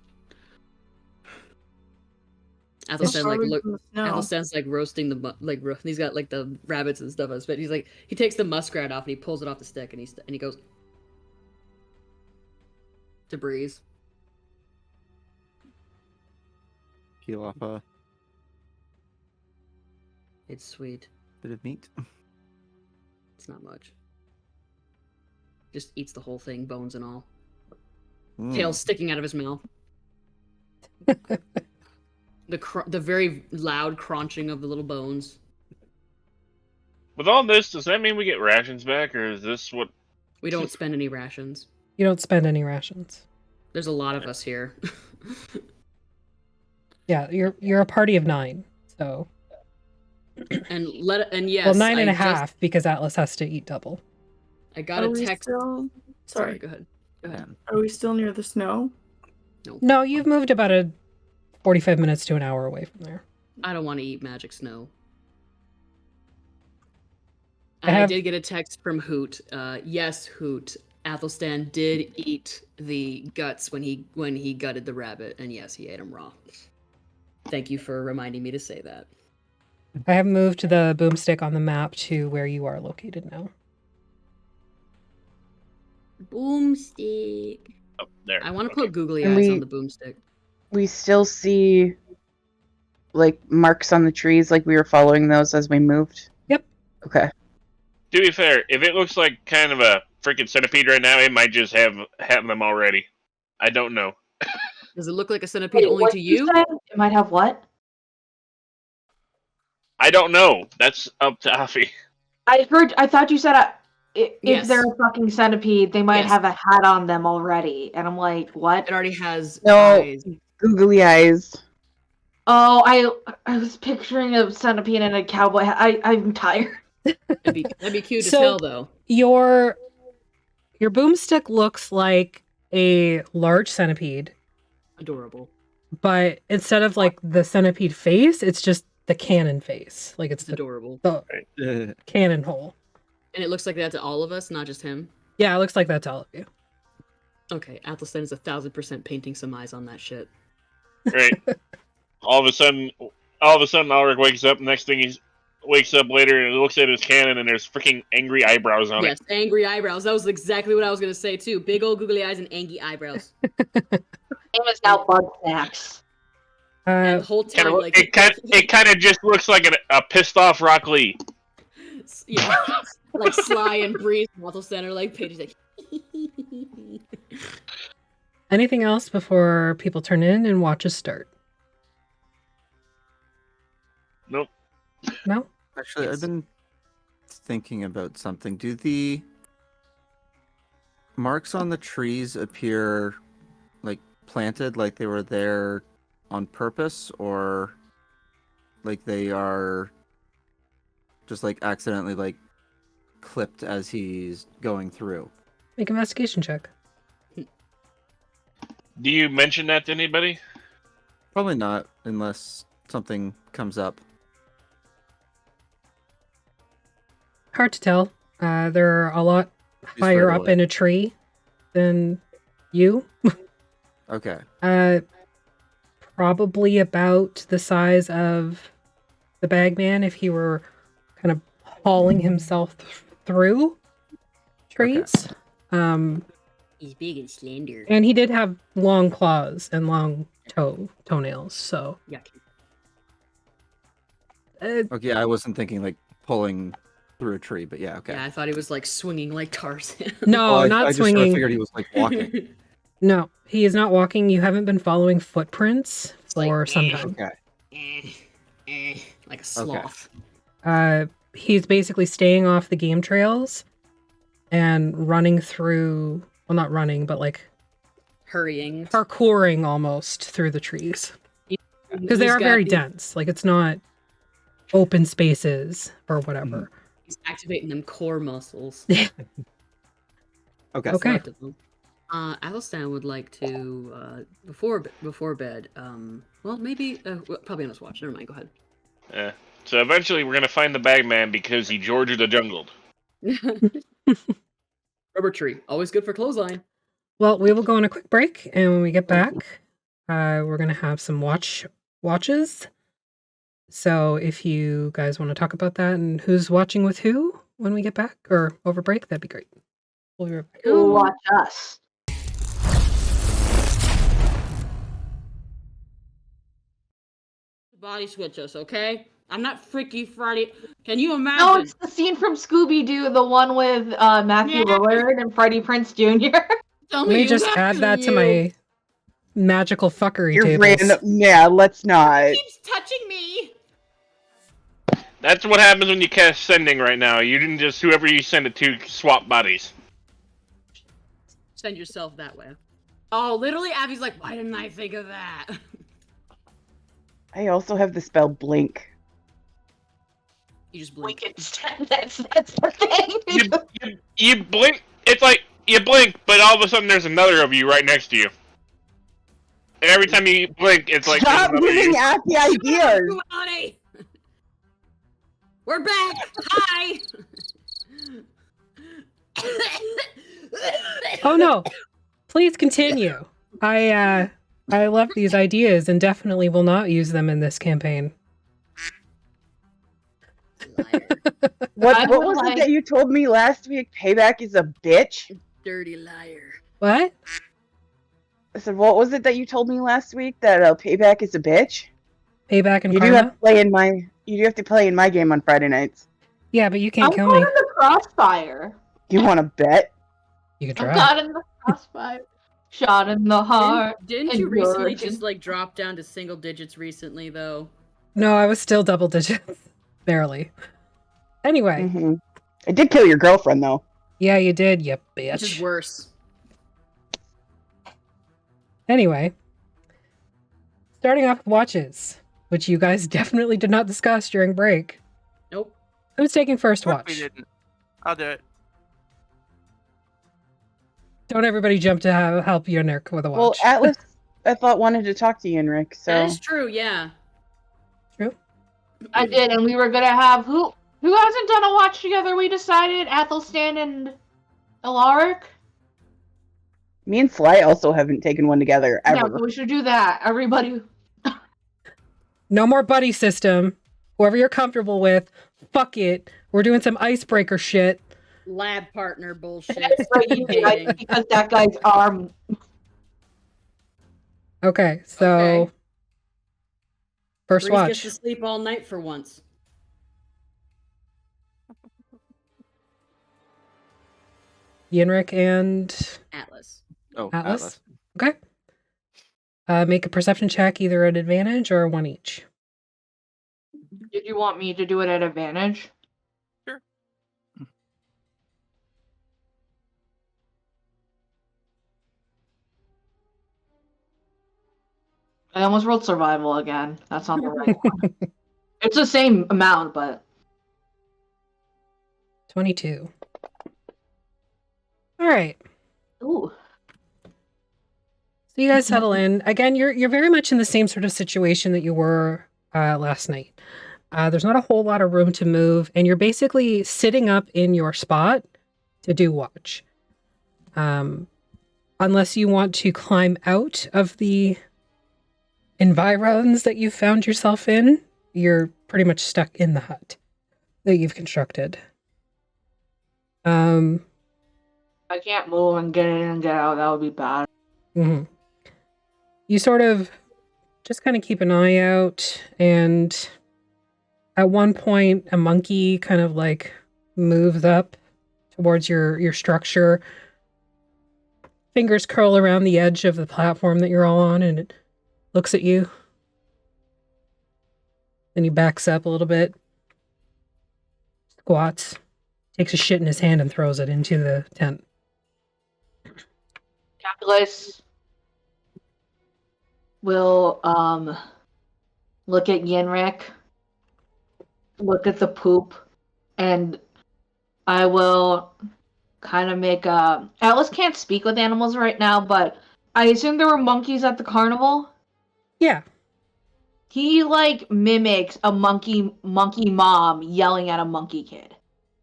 How Athelstan far are like we look. from the snow? Athelstan's like roasting the he's got like the rabbits and stuff on his bed. He's like he takes the muskrat off and he pulls it off the stick and he goes to breeze. Peel off a It's sweet. bit of meat. It's not much. Just eats the whole thing, bones and all. Mm. Tail sticking out of his mouth. The very loud crunching of the little bones. With all this, does that mean we get rations back, or is this what? We don't spend any rations. You don't spend any rations. There's a lot of us here. Yeah, you're a party of 9, so. and yes. Well, 9 and a I half because Atlas has to eat double. I got Are a we text. still... Sorry, Sorry. go ahead. Go ahead. Are we still near the snow? No, you've moved about a 45 minutes to an hour away from there. I don't want to eat magic snow. I I have- did get a text from Hoot. Yes, Hoot. Athelstan did eat the guts when he gutted the rabbit, and yes, he ate them raw. Thank you for reminding me to say that. I have moved the boomstick on the map to where you are located now. Boomstick. Oh, there. I want to Okay. put googly And eyes we- on the boomstick. We still see like marks on the trees, like we were following those as we moved. Yep. Okay. To be fair, if it looks like kind of a freaking centipede right now, it might just have them already. I don't know. Does it look like a centipede only what to you you? said? It might have what? I don't know. That's up to Afi. I thought you said if Yes. they're a fucking centipede, they might Yes. have a hat on them already. And I'm like, what? It already has No. eyes. Googly eyes. Oh, I was picturing a centipede and a cowboy hat. I'm tired. That'd be cute So- as hell, though. Your boomstick looks like a large centipede, Adorable. but instead of like the centipede face, it's just the cannon face. Like it's It's adorable. the cannon hole. And it looks like that to all of us, not just him. Yeah, it looks like that to all of you. Okay, Athelstan is 1,000% painting some eyes on that shit. Right. all of a sudden, Ulrich wakes up. Next thing he wakes up later and looks at his cannon, and there's freaking angry eyebrows on Yes, angry eyebrows. That was exactly what I was gonna say too. Big old googly eyes and angry eyebrows. Name is now Bug Snacks. And Uh, the whole it. time, like It kind of just looks like a pissed off Rock Lee. yeah, like Sly and Breeze, Athelstan are like pages like. anything else before people turn in and watches start? Nope. No? Actually, Yes. I've been thinking about something. Do the marks on the trees appear like planted, like they were there on purpose, or like they are just like accidentally like clipped as he's going through? Make an investigation check. Do you mention that to anybody? Probably not, unless something comes up. Hard to tell. They're a lot He's higher further up away. in a tree than you. Okay. Probably about the size of the Bagman if he were kind of hauling himself through trees. He's big and slender. And he did have long claws and long toenails, so Yucky. Okay, I wasn't thinking like pulling through a tree, but yeah, okay. Yeah, I thought he was like swinging like Tarzan. no, Oh, not I just sort of swinging. figured he was like walking. No, he is not walking. You haven't been following footprints like, for some time. Okay. Like a sloth. He's basically staying off the game trails and running through, well, not running, but like hurrying. parkouring almost through the trees. Because they are very dense. Like, it's not open spaces or whatever. He's activating them core muscles. Okay. Okay. Athelstan would like to, before bed, well, maybe, probably on his watch. Never mind, go ahead. So eventually we're going to find the Bagman because he Georgia the jungled. Rubber tree, always good for clothesline. Well, we will go on a quick break, and when we get back, we're going to have some watches. So if you guys want to talk about that and who's watching with who when we get back or over break, that'd be great. We'll be right back. Who watch us? Body switch us, okay? I'm not Freaky Friday. Can you imagine? No, it's the scene from Scooby-Doo, the one with Matthew Lillard and Freddie Prinze Jr. Let me just add that to my magical fuckery You're tables. random. Yeah, let's not. He keeps touching me. That's what happens when you cast sending right now. You didn't just, whoever you send it to, swap bodies. Send yourself that way. Oh, literally, Abby's like, why didn't I think of that? I also have the spell blink. You just blink. That's the thing. You blink. It's like you blink, but all of a sudden there's another of you right next to you. And every time you blink, it's like Stop giving Aki ideas. Honey. We're back. Hi. Oh no! Please continue. I love these ideas and definitely will not use them in this campaign. What was it that you told me last week? Payback is a bitch? Dirty liar. What? I said, what was it that you told me last week? That payback is a bitch? Payback and you karma? do have to play in my game on Friday nights. Yeah, but you can't I'm kill me. caught in the crossfire. You want to bet? You can I'm try. caught in the crossfire. Shot in the heart. Didn't you recently just like drop down to single digits recently though? No, I was still double digits. Barely. Anyway. Mm-hmm. I did kill your girlfriend, though. Yeah, you did, you bitch. Which is worse. Anyway. Starting off with watches, which you guys definitely did not discuss during break. Nope. Who's taking first We watch? didn't. I'll do it. Don't everybody jump to help Yenrik with a watch. Well, Atlas, I thought, wanted to talk to you, Yenrik, so... That is true, yeah. True. I did, and we were gonna have who hasn't done a watch together? We decided Athelstan and Alaric. Me and Sly also haven't taken one together, ever. Yeah, we should do that. Everybody. No more buddy system. Whoever you're comfortable with, fuck it. We're doing some icebreaker shit. Lab partner bullshit. That's right, because that guy's arm. Okay, so... Okay. First Breeze watch. gets to sleep all night for once. Yenrik and... Atlas. Oh, Atlas? Okay. Make a perception check, either at advantage or one each. Did you want me to do it at advantage? Sure. I almost rolled survival again. That's not the right one. It's the same amount, but 22. All right. ooh. So you guys settle in. Again, you're very much in the same sort of situation that you were last night. There's not a whole lot of room to move, and you're basically sitting up in your spot to do watch. Unless you want to climb out of the environs that you found yourself in, you're pretty much stuck in the hut that you've constructed. I can't move and get in and get out. That would be bad. Mm-hmm. You sort of just kind of keep an eye out, and at one point, a monkey kind of like moves up towards your structure. Fingers curl around the edge of the platform that you're all on, and it looks at you. Then he backs up a little bit, squats, takes a shit in his hand and throws it into the tent. Calculus, will look at Yenrik, look at the poop, and I will kind of make a. Atlas can't speak with animals right now, but I assume there were monkeys at the carnival. Yeah. He like mimics a monkey mom yelling at a monkey kid.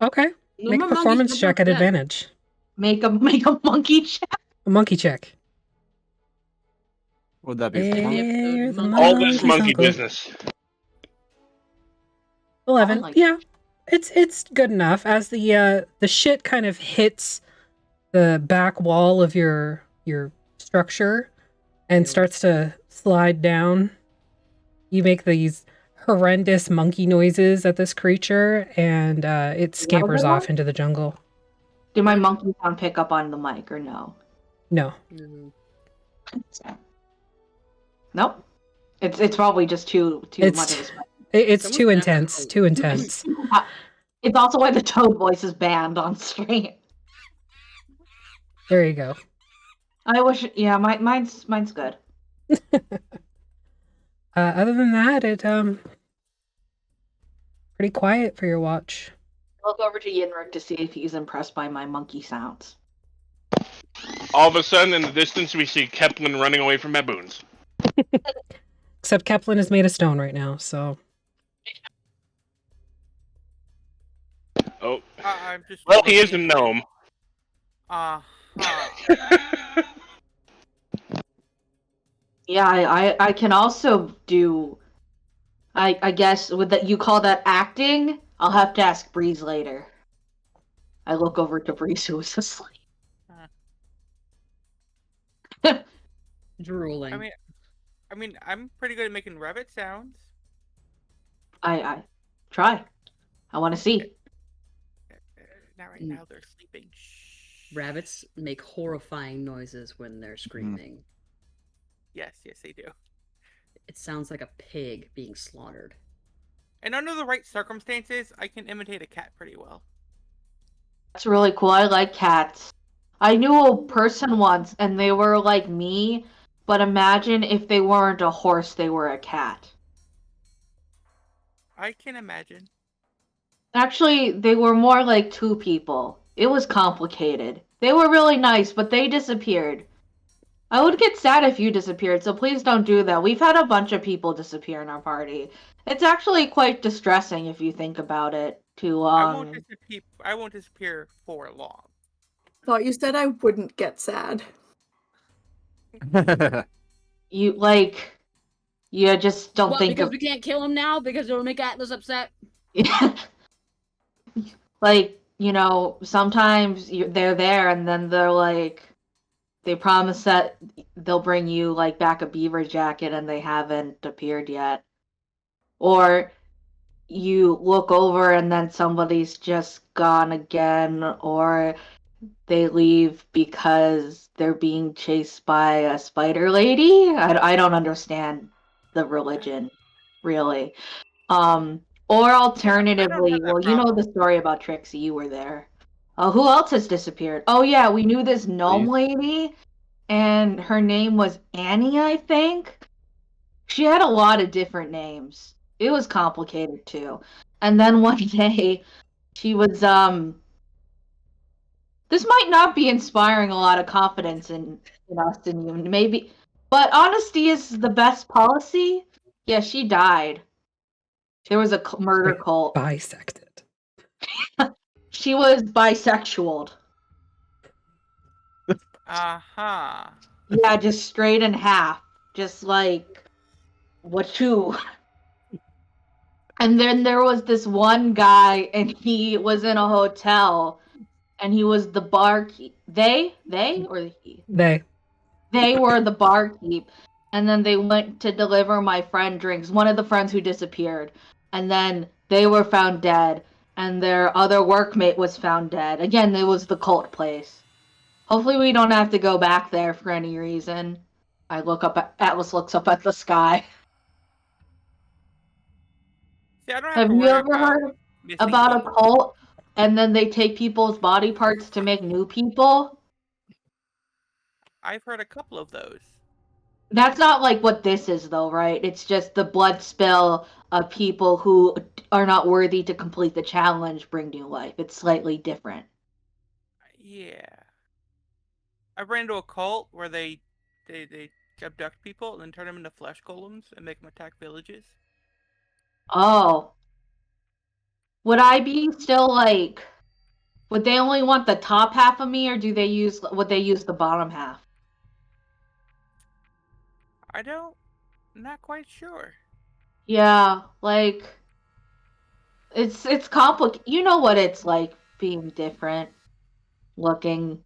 Okay. No Make a more monkeys, performance no check at more advantage. Make a monkey check. A monkey check. Would that be Hey, fun? Here's the monkey. All this monkey's monkey uncle. business. 11. like- Yeah. It's good enough as the shit kind of hits the back wall of your structure and starts to slide down. You make these horrendous monkey noises at this creature, and it scampers good off one? into the jungle. Did my monkey sound pick up on the mic or no? No. Nope. It's probably just too It's- much of a spec. It's Someone's too gonna have to intense. hope. Too intense. It's also why the Toad voice is banned on stream. There you go. I wish. Yeah, mine's good. Other than that, it pretty quiet for your watch. I'll go over to Yinrik to see if he's impressed by my monkey sounds. All of a sudden, in the distance, we see Kepler running away from baboons. Except Kepler is made of stone right now, so Oh, I'm just. well, he is a gnome. Yeah, I can also do. I guess with that you call that acting. I'll have to ask Breeze later. I look over to Breeze who is asleep. Drooling. I mean, I'm pretty good at making rabbit sounds. I try. I want to see. Not right now. They're sleeping. Shh. Rabbits make horrifying noises when they're screaming. Yes, they do. It sounds like a pig being slaughtered. And under the right circumstances, I can imitate a cat pretty well. That's really cool. I like cats. I knew a person once, and they were like me, but imagine if they weren't a horse, they were a cat. I can imagine. Actually, they were more like two people. It was complicated. They were really nice, but they disappeared. I would get sad if you disappeared, so please don't do that. We've had a bunch of people disappear in our party. It's actually quite distressing if you think about it. I won't disappear for long. Thought you said I wouldn't get sad. You just don't think because of we can't kill him now because it'll make Atlas upset. like, sometimes they're there and then they're like, they promise that they'll bring you like back a beaver jacket and they haven't appeared yet. Or you look over and then somebody's just gone again, or they leave because they're being chased by a spider lady. I don't understand the religion, really. Or alternatively, well, you know the story about Trixie, you were there. Who else has disappeared? Oh yeah, we knew this gnome lady, and her name was Annie, I think. She had a lot of different names. It was complicated too. And then one day, she was this might not be inspiring a lot of confidence in us and you, maybe, but honesty is the best policy. Yeah, she died. There was a murder cult. Bisected. She was bisexual. Uh-huh. Yeah, just straight in half. Just like, what you? And then there was this one guy, and he was in a hotel, and he was the barkeep. They or he? They were the barkeep, and then they went to deliver my friend drinks. One of the friends who disappeared, and then they were found dead, and their other workmate was found dead. Again, it was the cult place. Hopefully, we don't have to go back there for any reason. Atlas looks up at the sky. See, I don't Have to you worry ever heard about a cult and then they take people's body parts to make new people? I've heard a couple of those. That's not like what this is, though, right? It's just the blood spill of people who are not worthy to complete the challenge bring new life. It's slightly different. Yeah. I ran into a cult where they abduct people and then turn them into flesh golems and make them attack villages. Oh. Would I be still like... Would they only want the top half of me, or would they use the bottom half? I'm not quite sure. Yeah, like... It's complicated. You know what it's like being different looking.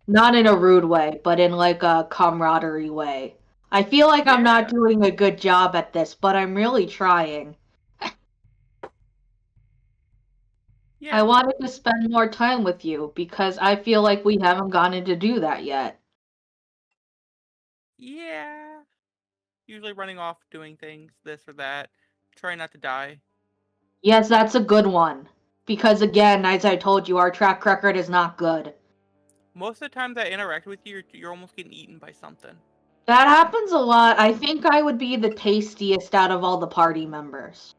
Not in a rude way, but in like a camaraderie way. I feel like I'm not Yeah. doing a good job at this, but I'm really trying. Yeah. I wanted to spend more time with you because I feel like we haven't gotten to do that yet. Yeah. Usually running off, doing things, this or that. Trying not to die. Yes, that's a good one. Because again, as I told you, our track record is not good. Most of the times I interact with you, you're almost getting eaten by something. That happens a lot. I think I would be the tastiest out of all the party members.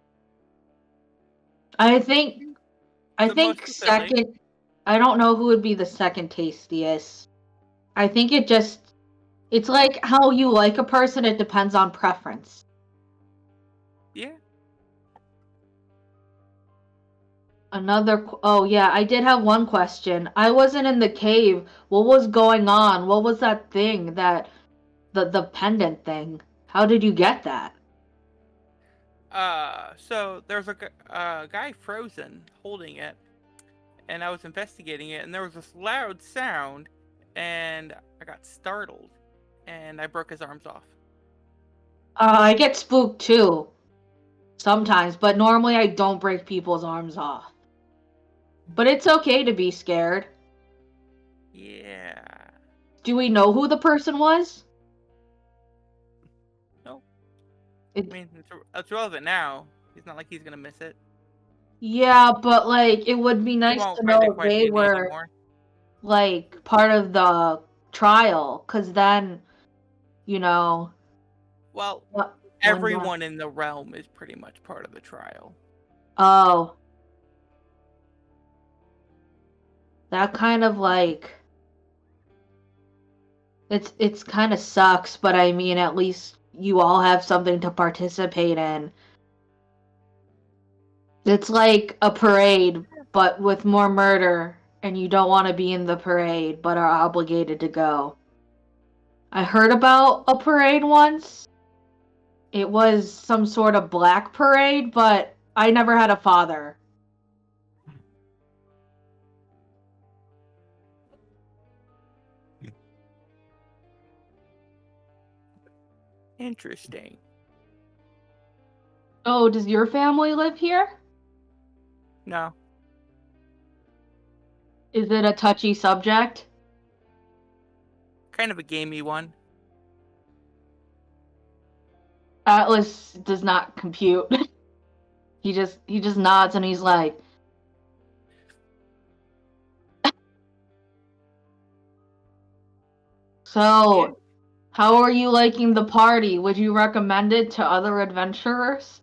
I think The most fulfilling. second, I don't know who would be the second tastiest. I think it's like how you like a person, it depends on preference. Yeah. Oh yeah, I did have one question. I wasn't in the cave. What was going on? What was that thing the pendant thing? How did you get that? So there's a guy frozen holding it, and I was investigating it, and there was this loud sound, and I got startled, and I broke his arms off. I get spooked too. Sometimes, but normally I don't break people's arms off. But it's okay to be scared. Yeah. Do we know who the person was? No. It, I mean, it's relevant now. It's not like he's gonna miss it. yeah, but like it would be He nice won't to find know it if quite they easy were anymore. like part of the trial, because then, you know. Well, What? everyone in the realm is pretty much part of the trial. Oh. That kind of like it's kind of sucks, but I mean at least you all have something to participate in. It's like a parade, but with more murder, and you don't want to be in the parade, but are obligated to go. I heard about a parade once. It was some sort of black parade, but I never had a father. Interesting. Oh, does your family live here? No. Is it a touchy subject? Kind of a gamey one. Atlas does not compute. he just nods and he's like, so, Yeah. how are you liking the party? Would you recommend it to other adventurers?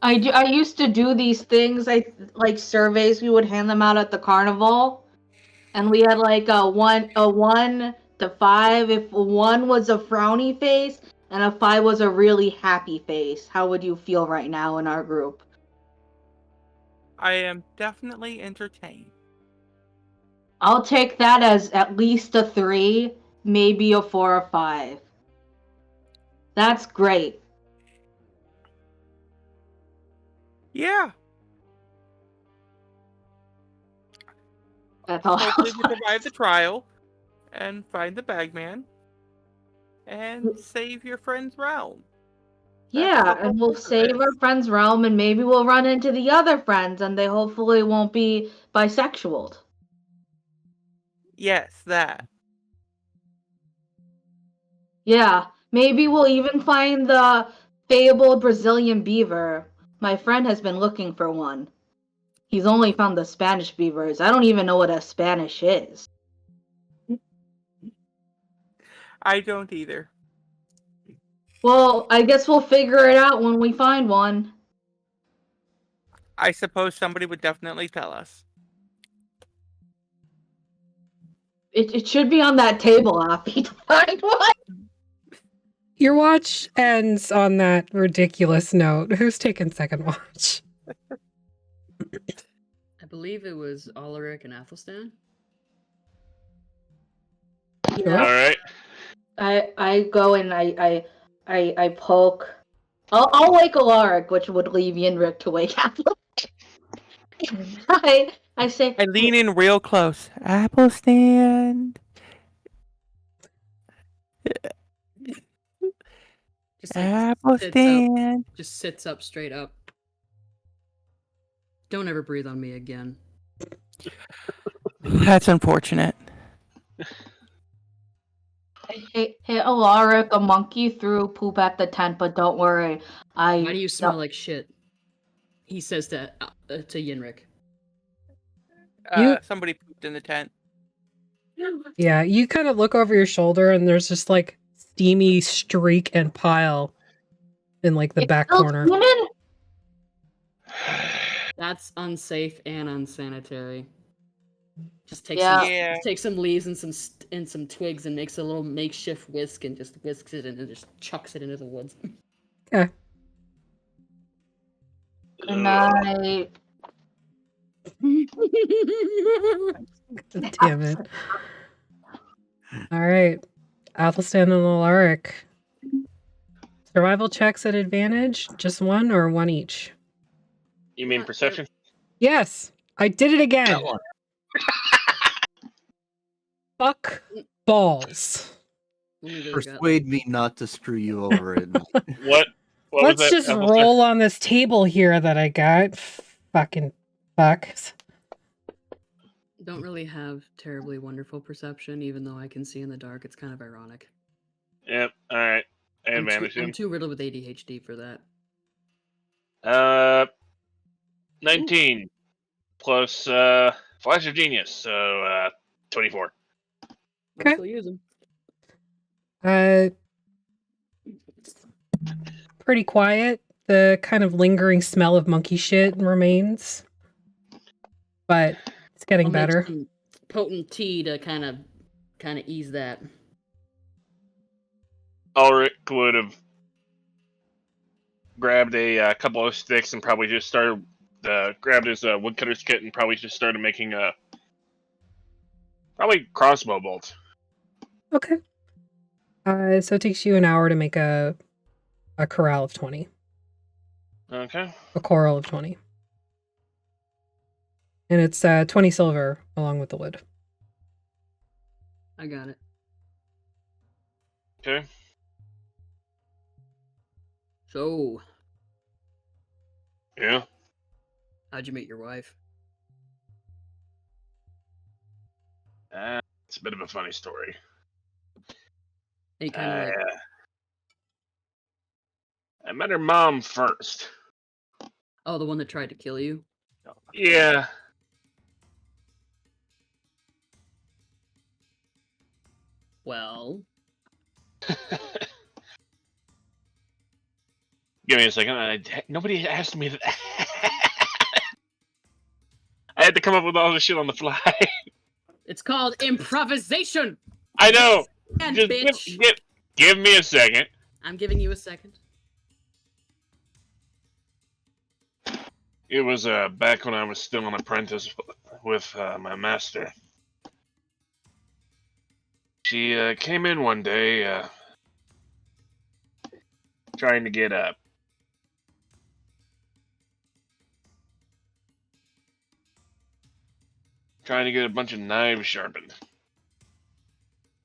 I used to do these things, like surveys. We would hand them out at the carnival, and we had like a 1 to 5. If 1 was a frowny face and a 5 was a really happy face, how would you feel right now in our group? I am definitely entertained. I'll take that as at least a 3, maybe a 4 or 5. That's great. Yeah. That's all. Hopefully we survive the trial and find the Bagman and save your friend's realm. Yeah, and we'll save our friend's realm, and maybe we'll run into the other friends, and they hopefully won't be bisexual. Yes, that. Yeah, maybe we'll even find the fabled Brazilian beaver. My friend has been looking for one. He's only found the Spanish beavers. I don't even know what a Spanish is. I don't either. Well, I guess we'll figure it out when we find one. I suppose somebody would definitely tell us. It should be on that table, Appy, to find one. Your watch ends on that ridiculous note. Who's taking second watch? I believe it was Ulrich and Athelstan. Sure. All right. I go and I poke. I'll wake Alaric, which would leave Yenrik to wake Apple. I say I lean in real close. Apple stand. Just like Apple sits up, stand. just sits up straight up. Don't ever breathe on me again. That's unfortunate. Hey, Alaric, a monkey threw poop at the tent, but don't worry. Why do you smell like shit? He says to Yenrik. Somebody pooped in the tent. Yeah, you kind of look over your shoulder and there's just like steamy streak and pile in like the back corner. That's unsafe and unsanitary. Just take some leaves and some twigs and makes a little makeshift whisk and just whisks it and just chucks it into the woods. Okay. Good night. Damn it. All right. Athelstan and Alaric. Survival checks at advantage? Just one or one each? You mean perception? Yes. I did it again. Fuck balls. Persuade me not to screw you over it. What Let's was that? just roll on this table here that I got. Fucking fucks. Don't really have terribly wonderful perception, even though I can see in the dark. It's kind of ironic. Yep. All right. Advantage. I'm too riddled with ADHD for that. 19 plus Flash of Genius, so 24. Okay. Still use them. Pretty quiet. The kind of lingering smell of monkey shit remains, but it's getting I'll better. make some potent tea to kind of ease that. Ulrich would have grabbed a couple of sticks and probably just started grabbed his woodcutter's kit and probably just started making probably crossbow bolts. Okay. So it takes you an hour to make a corral of 20. Okay. A coral of 20. And it's 20 silver along with the wood. I got it. Okay. So, Yeah. how'd you meet your wife? It's a bit of a funny story. Any kind of like, I met her mom first. oh, the one that tried to kill you? Yeah. Well, Give me a second. Nobody asked me that. I had to come up with all this shit on the fly. it's called improvisation. I know. And Just bitch, give me a second. I'm giving you a second. It was back when I was still an apprentice with my master. She came in one day trying to get a bunch of knives sharpened.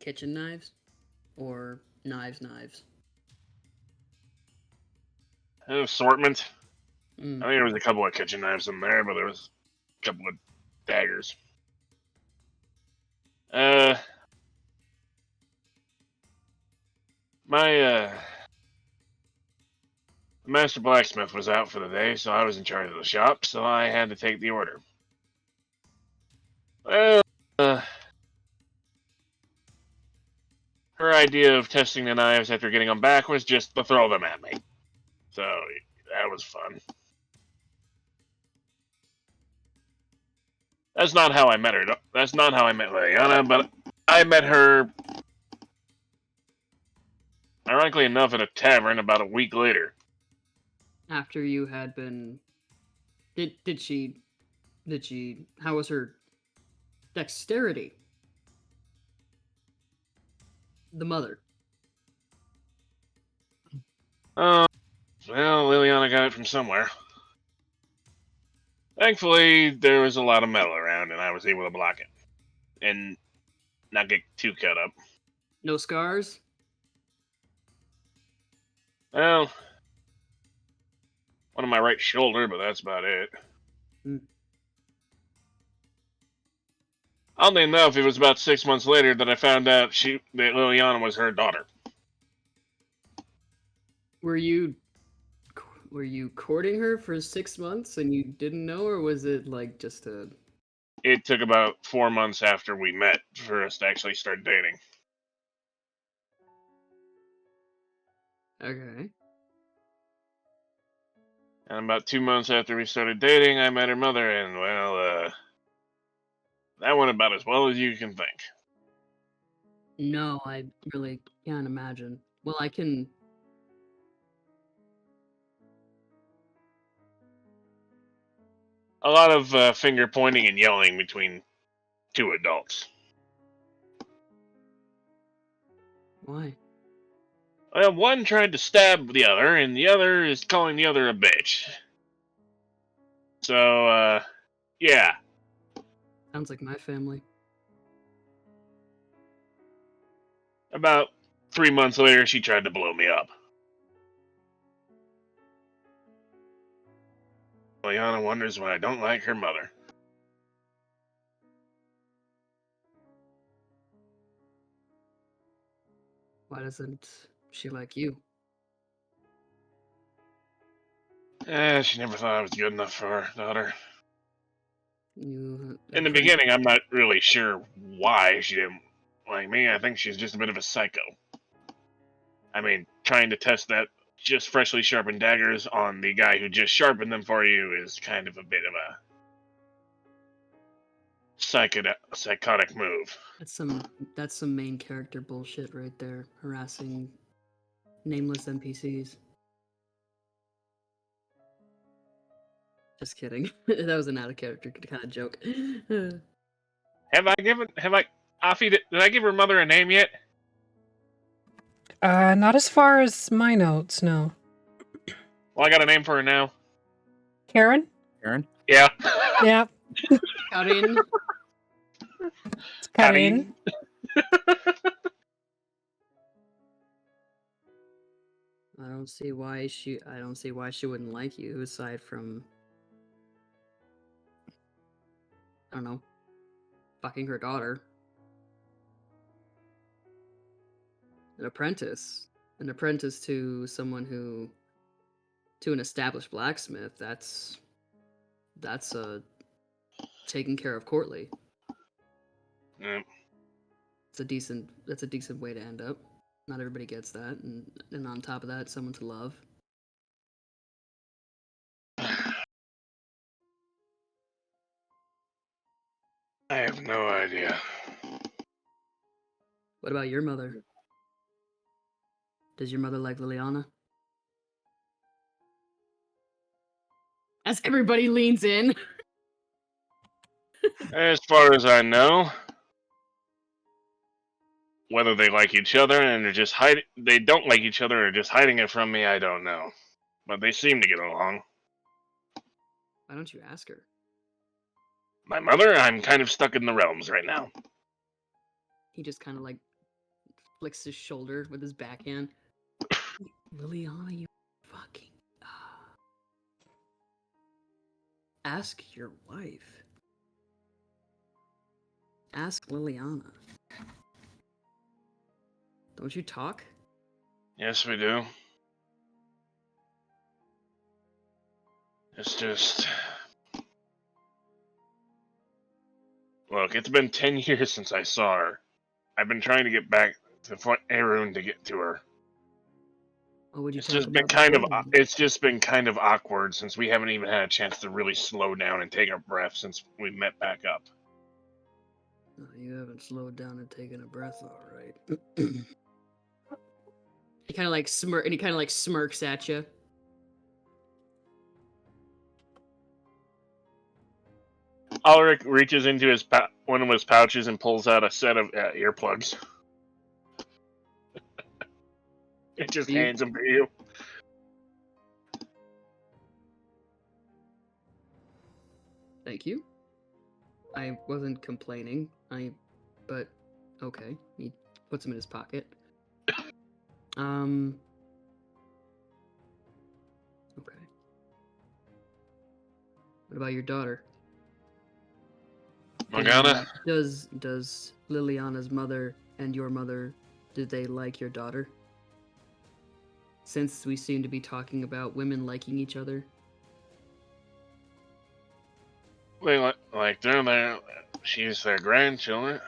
Kitchen knives? Or knives? An assortment. Mm. I think there was a couple of kitchen knives in there, but there was a couple of daggers. My master blacksmith was out for the day, so I was in charge of the shop, so I had to take the order. Well, her her idea of testing the knives after getting them back was just to throw them at me. So that was fun. That's not how I met her. That's not how I met Liliana, but I met her, ironically enough, at a tavern about a week later. After you had been... Did she... How was her dexterity? The mother. Well, Liliana got it from somewhere. Thankfully, there was a lot of metal around, and I was able to block it. And not get too cut up. No scars? Well, one on my right shoulder, but that's about it. Oddly enough, it was about 6 months later that I found out that Liliana was her daughter. Were you courting her for 6 months and you didn't know, or was it like just a... It took about 4 months after we met for us to actually start dating. Okay. And about 2 months after we started dating, I met her mother, and well, that went about as well as you can think. No, I really can't imagine. Well, I can... A lot of finger pointing and yelling between two adults. Why? Well, one tried to stab the other, and the other is calling the other a bitch. So, yeah. Sounds like my family. About 3 months later, she tried to blow me up. Liana wonders why I don't like her mother. Why doesn't she like you? She never thought I was good enough for her daughter. You... In the beginning, I'm not really sure why she didn't like me. I think she's just a bit of a psycho. I mean, trying to test that just freshly sharpened daggers on the guy who just sharpened them for you is kind of a bit of a psychotic move. That's some main character bullshit right there. Harassing nameless NPCs. Just kidding. That was an out of character kind of joke. Have Afi, did I give her mother a name yet? Not as far as my notes, no. Well, I got a name for her now. Karen? Aaron? Yeah. Yeah. Karin. It's Karin. I don't see why she wouldn't like you, aside from, I don't know, fucking her daughter. An apprentice to someone to an established blacksmith. That's taking care of Courtly. Yeah. That's a decent way to end up. Not everybody gets that, and on top of that, someone to love. I have no idea. What about your mother? Does your mother like Liliana? As everybody leans in. As far as I know, whether they like each other and they don't like each other or just hiding it from me, I don't know. But they seem to get along. Why don't you ask her? My mother, I'm kind of stuck in the realms right now. He just kind of like flicks his shoulder with his backhand. Liliana, you fucking... Ask your wife. Ask Liliana. Don't you talk? Yes, we do. It's just... Look, it's been 10 years since I saw her. I've been trying to get back for Arun to get to her. What would you It's talk just been about kind of before then? it's just been kind of awkward since we haven't even had a chance to really slow down and take a breath since we met back up. No, you haven't slowed down and taken a breath, all right. He kind of like smirks at you. Ulrich reaches into one of his pouches and pulls out a set of earplugs. It just hands them to you. Thank you. I wasn't complaining. But okay. He puts them in his pocket. Okay. What about your daughter? Morgana? Does Liliana's mother and your mother, do they like your daughter? Since we seem to be talking about women liking each other. They like them. She's their grandchild.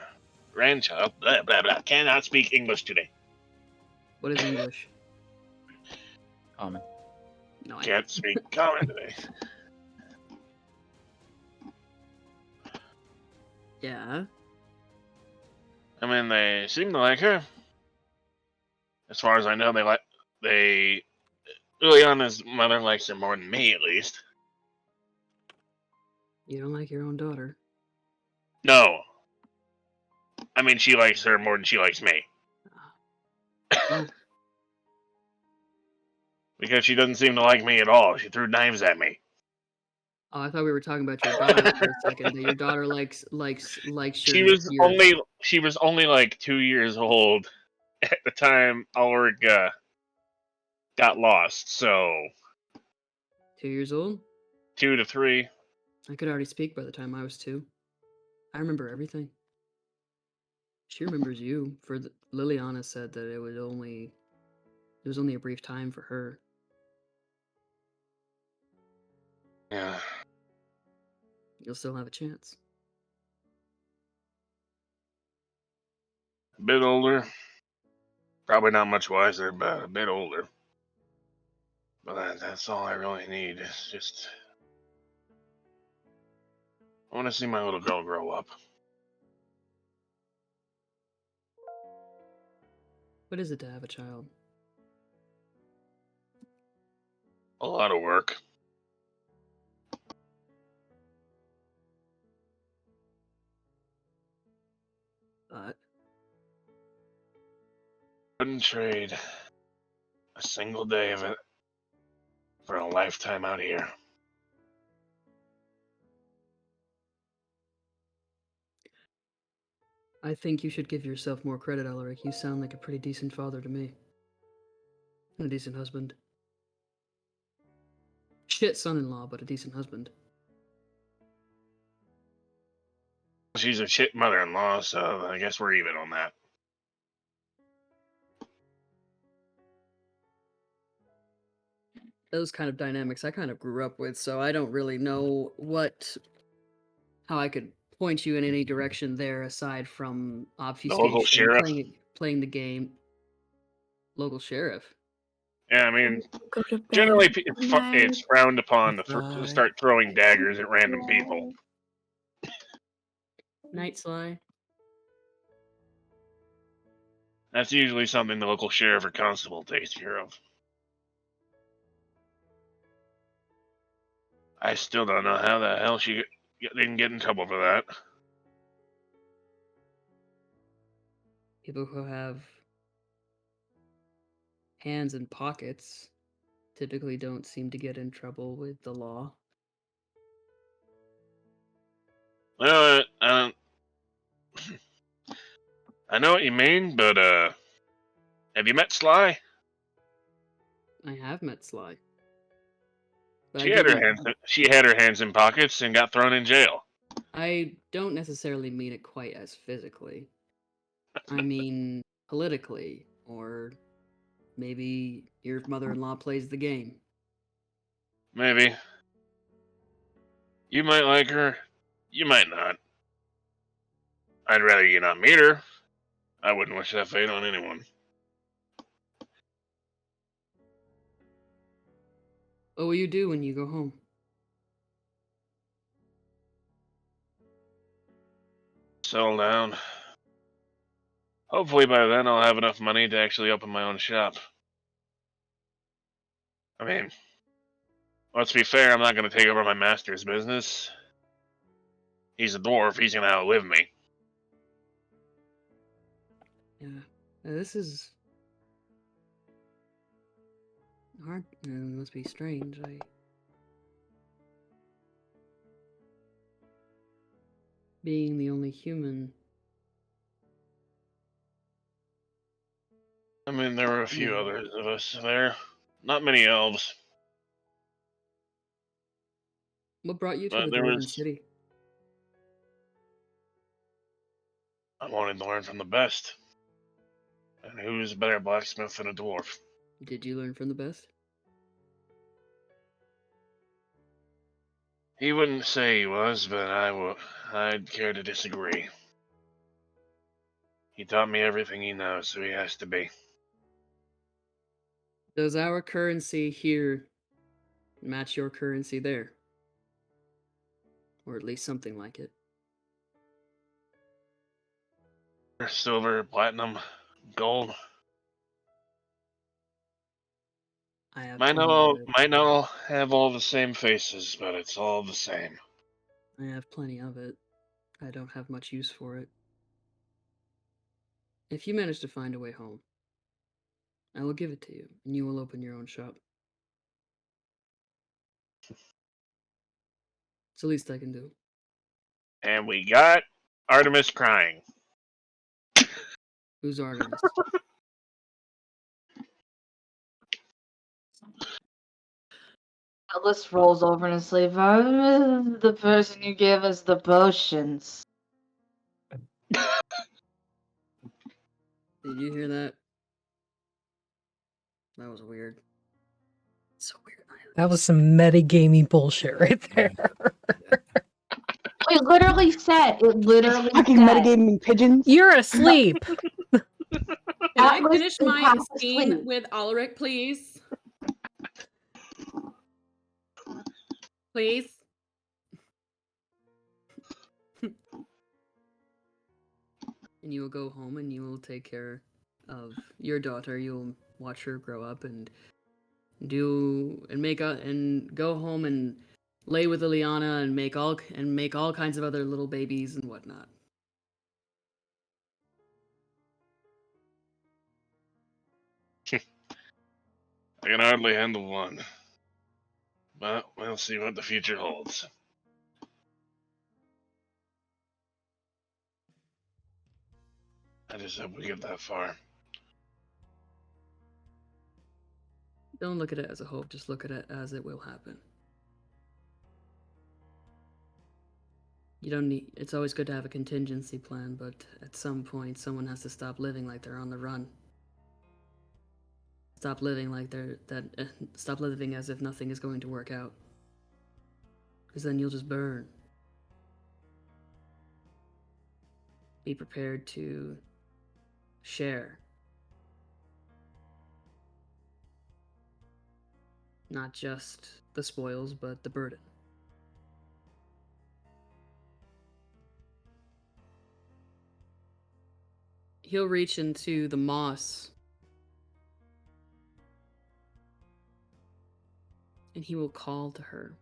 Blah blah blah. Cannot speak English today. What is English? Common. No, Can't speak common today. Yeah. I mean, they seem to like her. As far as I know, Liliana's mother likes her more than me, at least. You don't like your own daughter. No. I mean, she likes her more than she likes me. Well, Because she doesn't seem to like me at all. She threw knives at me. oh, I thought we were talking about your daughter for a second. That your daughter likes She your, was only like 2 years old at the time Ulrich got lost. So 2 years old. 2 to 3. I could already speak by the time I was 2. I remember everything. She remembers you. Liliana said that it was only a brief time for her. Yeah. You'll still have a chance. A bit older. Probably not much wiser, but a bit older. But that's all I really need. It's just I want to see my little girl grow up. What is it to have a child? A lot of work. But Wouldn't trade a single day of it for a lifetime out here. I think you should give yourself more credit, Ulrich. You sound like a pretty decent father to me. And a decent husband. Shit son-in-law, but a decent husband. She's a shit mother-in-law, so I guess we're even on that. Those kind of dynamics I kind of grew up with, so I don't really know how I could point you in any direction there aside from obfuscation, local sheriff? playing the game. Local sheriff. Yeah, I mean, Go to bed. generally Good night. it's frowned upon to Bye. start throwing daggers at random people. Night Sly. That's usually something the local sheriff or constable takes care of. I still don't know how the hell she didn't get in trouble for that. People who have hands in pockets typically don't seem to get in trouble with the law. Well, I know what you mean, but have you met Sly? I have met Sly. But She had her hands in pockets and got thrown in jail. I don't necessarily mean it quite as physically. I mean politically, or maybe your mother-in-law plays the game. Maybe. You might like her. You might not. I'd rather you not meet her. I wouldn't wish that fate on anyone. What will you do when you go home? Settle down. Hopefully by then I'll have enough money to actually open my own shop. I mean, let's be fair, I'm not going to take over my master's business. He's a dwarf, he's going to outlive me. Yeah, this is hard. It must be strange. Being the only human. I mean, there were a few Yeah. others of us there. Not many elves. What brought you to But the there Dwarven was... City? I wanted to learn from the best. And who's a better blacksmith than a dwarf? Did you learn from the best? He wouldn't say he was, but I'd care to disagree. He taught me everything he knows, so he has to be. Does our currency here match your currency there? Or at least something like it? Silver, platinum, gold. I have Might plenty of it. not all have all the same faces, but it's all the same. I have plenty of it. I don't have much use for it. If you manage to find a way home, I will give it to you, and you will open your own shop. It's the least I can do. And we got Artemis crying. Who's Artemis? Ellis rolls over in his sleeve. The person you gave us the potions. Did you hear that? That was weird. So weird. That was some metagamey bullshit right there. It literally said. It literally Fucking said. metagaming pigeons. You're asleep. Can I Atlas finish is my half scene asleep. with Ulrich, please? Please? And you will go home and you will take care of your daughter. You'll watch her grow up and go home and lay with Liliana and make all kinds of other little babies and whatnot. I can hardly handle one. But we'll see what the future holds. I just hope we get that far. Don't look at it as a hope, just look at it as it will happen. You don't need. It's always good to have a contingency plan, but at some point, someone has to stop living like they're on the run. Stop living like stop living as if nothing is going to work out. Because then you'll just burn. Be prepared to share. Not just the spoils, but the burden. He'll reach into the moss and he will call to her.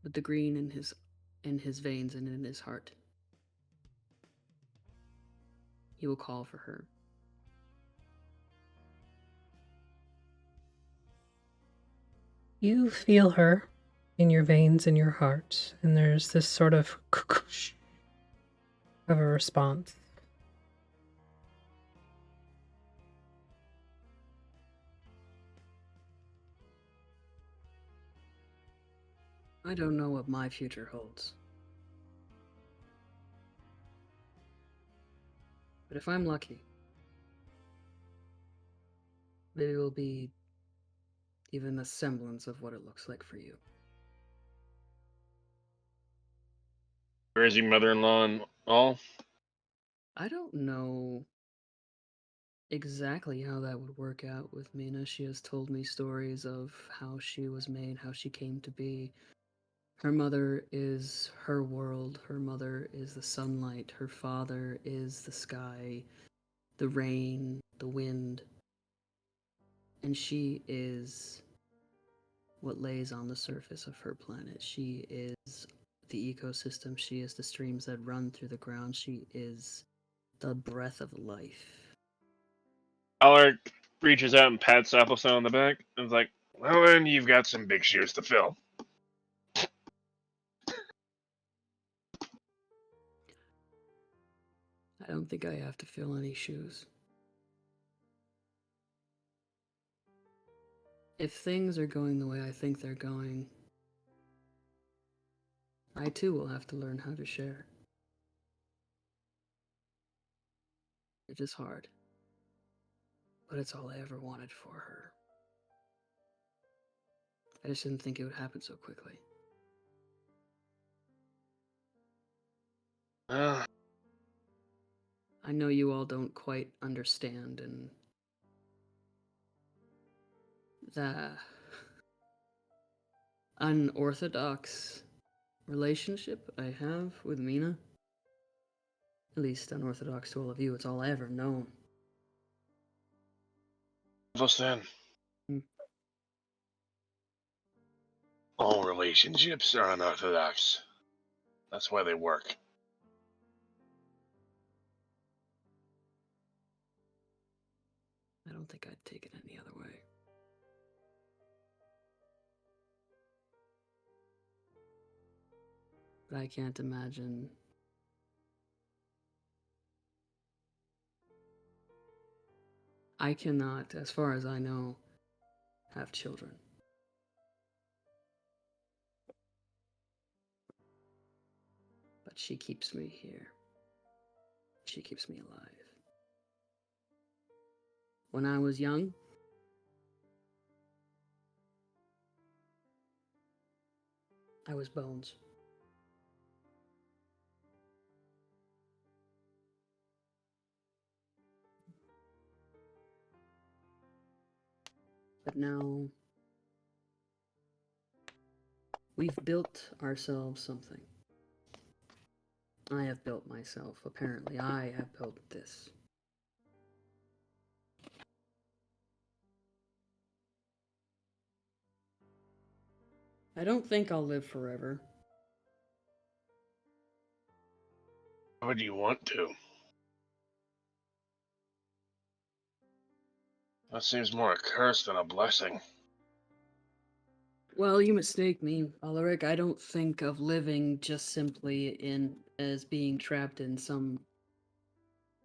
With the green in his veins and in his heart. He will call for her. You feel her in your veins and your heart, and there's this sort of a response. I don't know what my future holds. But if I'm lucky, maybe it will be even a semblance of what it looks like for you. Where's your mother-in-law and all? I don't know exactly how that would work out with Mina. She has told me stories of how she was made, how she came to be. Her mother is her world. Her mother is the sunlight. Her father is the sky, the rain, the wind. And she is what lays on the surface of her planet. She is the ecosystem. She is the streams that run through the ground. She is the breath of life. Alaric reaches out and pats Applestone on the back and is like, well, then you've got some big shoes to fill. I don't think I have to fill any shoes. If things are going the way I think they're going, I too will have to learn how to share. It is hard, but it's all I ever wanted for her. I just didn't think it would happen so quickly. Uh, I know you all don't quite understand, and the unorthodox relationship I have with Mina, at least unorthodox to all of you, it's all I ever known. listen, Hmm. all relationships are unorthodox. That's why they work. I don't think I'd take it any other way. But I can't imagine I cannot, as far as I know, have children. But she keeps me here. She keeps me alive. When I was young, I was bones. But now, we've built ourselves something. I have built myself, apparently. I have built this. I don't think I'll live forever. Why would you want to? That seems more a curse than a blessing. Well, you mistake me, Alaric. I don't think of living just simply as being trapped in some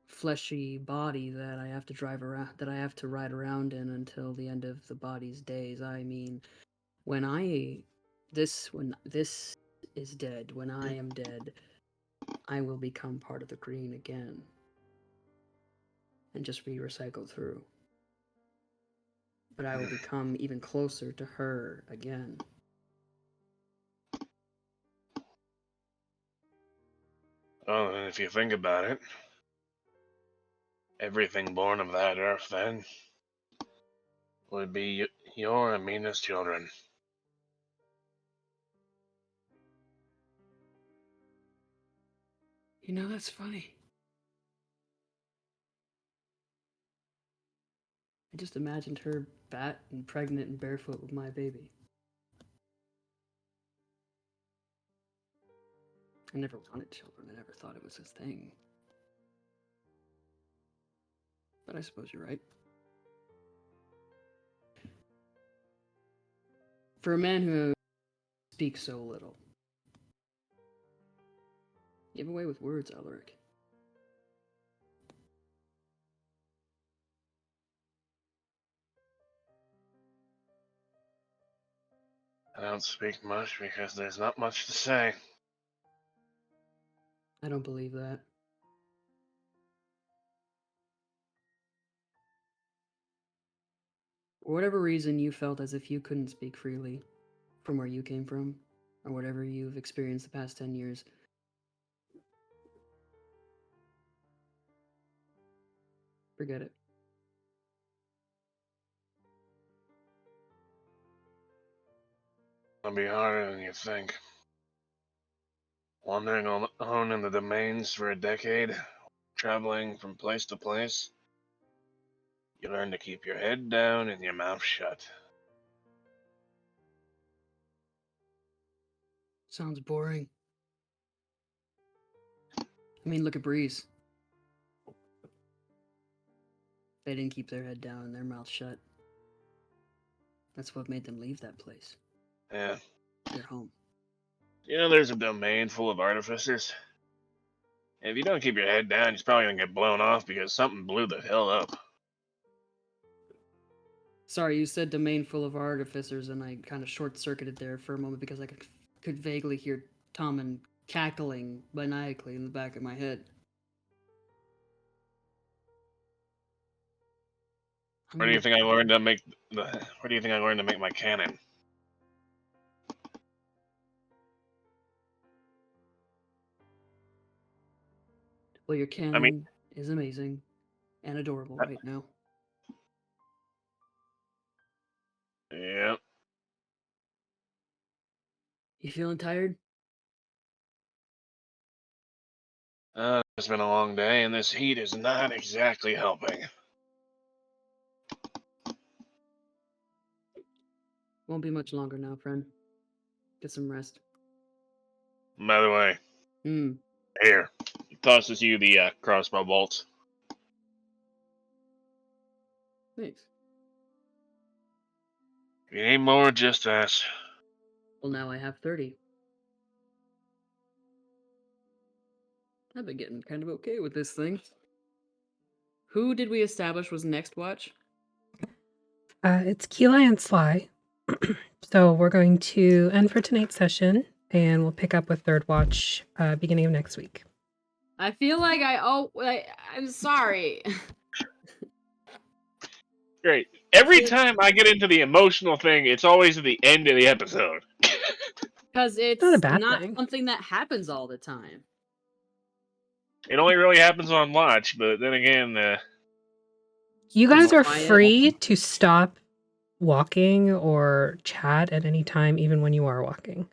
fleshy body that I have to drive around, that I have to ride around in until the end of the body's days. I mean, when this is dead, when I am dead, I will become part of the green again and just be recycled through. But I will become even closer to her again. Oh, and if you think about it, everything born of that earth then would be your and Mina's children. You know, that's funny. I just imagined her fat and pregnant and barefoot with my baby. I never wanted children. I never thought it was a thing. But I suppose you're right. For a man who speaks so little, you have a way with words, Alaric. I don't speak much because there's not much to say. I don't believe that. For whatever reason, you felt as if you couldn't speak freely from where you came from, or whatever you've experienced the past 10 years. Forget it. It'll be harder than you think. Wandering alone in the domains for a decade, traveling from place to place, you learn to keep your head down and your mouth shut. Sounds boring. I mean, look at Breeze. They didn't keep their head down and their mouth shut. That's what made them leave that place. Yeah. Their home. You know, there's a domain full of artificers. And if you don't keep your head down, you're probably gonna get blown off because something blew the hell up. Sorry, you said domain full of artificers, and I kind of short-circuited there for a moment because I could vaguely hear Tommen cackling maniacally in the back of my head. Where do you think I learned to make Where do you think I learned to make my cannon? Well, your cannon is amazing and adorable right now. Yeah. You feeling tired? It's been a long day, and this heat is not exactly helping. Won't be much longer now, friend. Get some rest. By the way, here, he tosses you the crossbow bolts. Thanks. If you need more, just ask. Well, now I have 30. I've been getting kind of okay with this thing. Who did we establish was next watch? It's Keela and Sly. So we're going to end for tonight's session, and we'll pick up with third watch beginning of next week. I feel like I'm sorry. Great. Every time I get into the emotional thing, it's always at the end of the episode. Because it's Not a bad not thing. something that happens all the time. It only really happens on watch, but then again, You guys are quiet. free to stop walking or chat at any time, even when you are walking.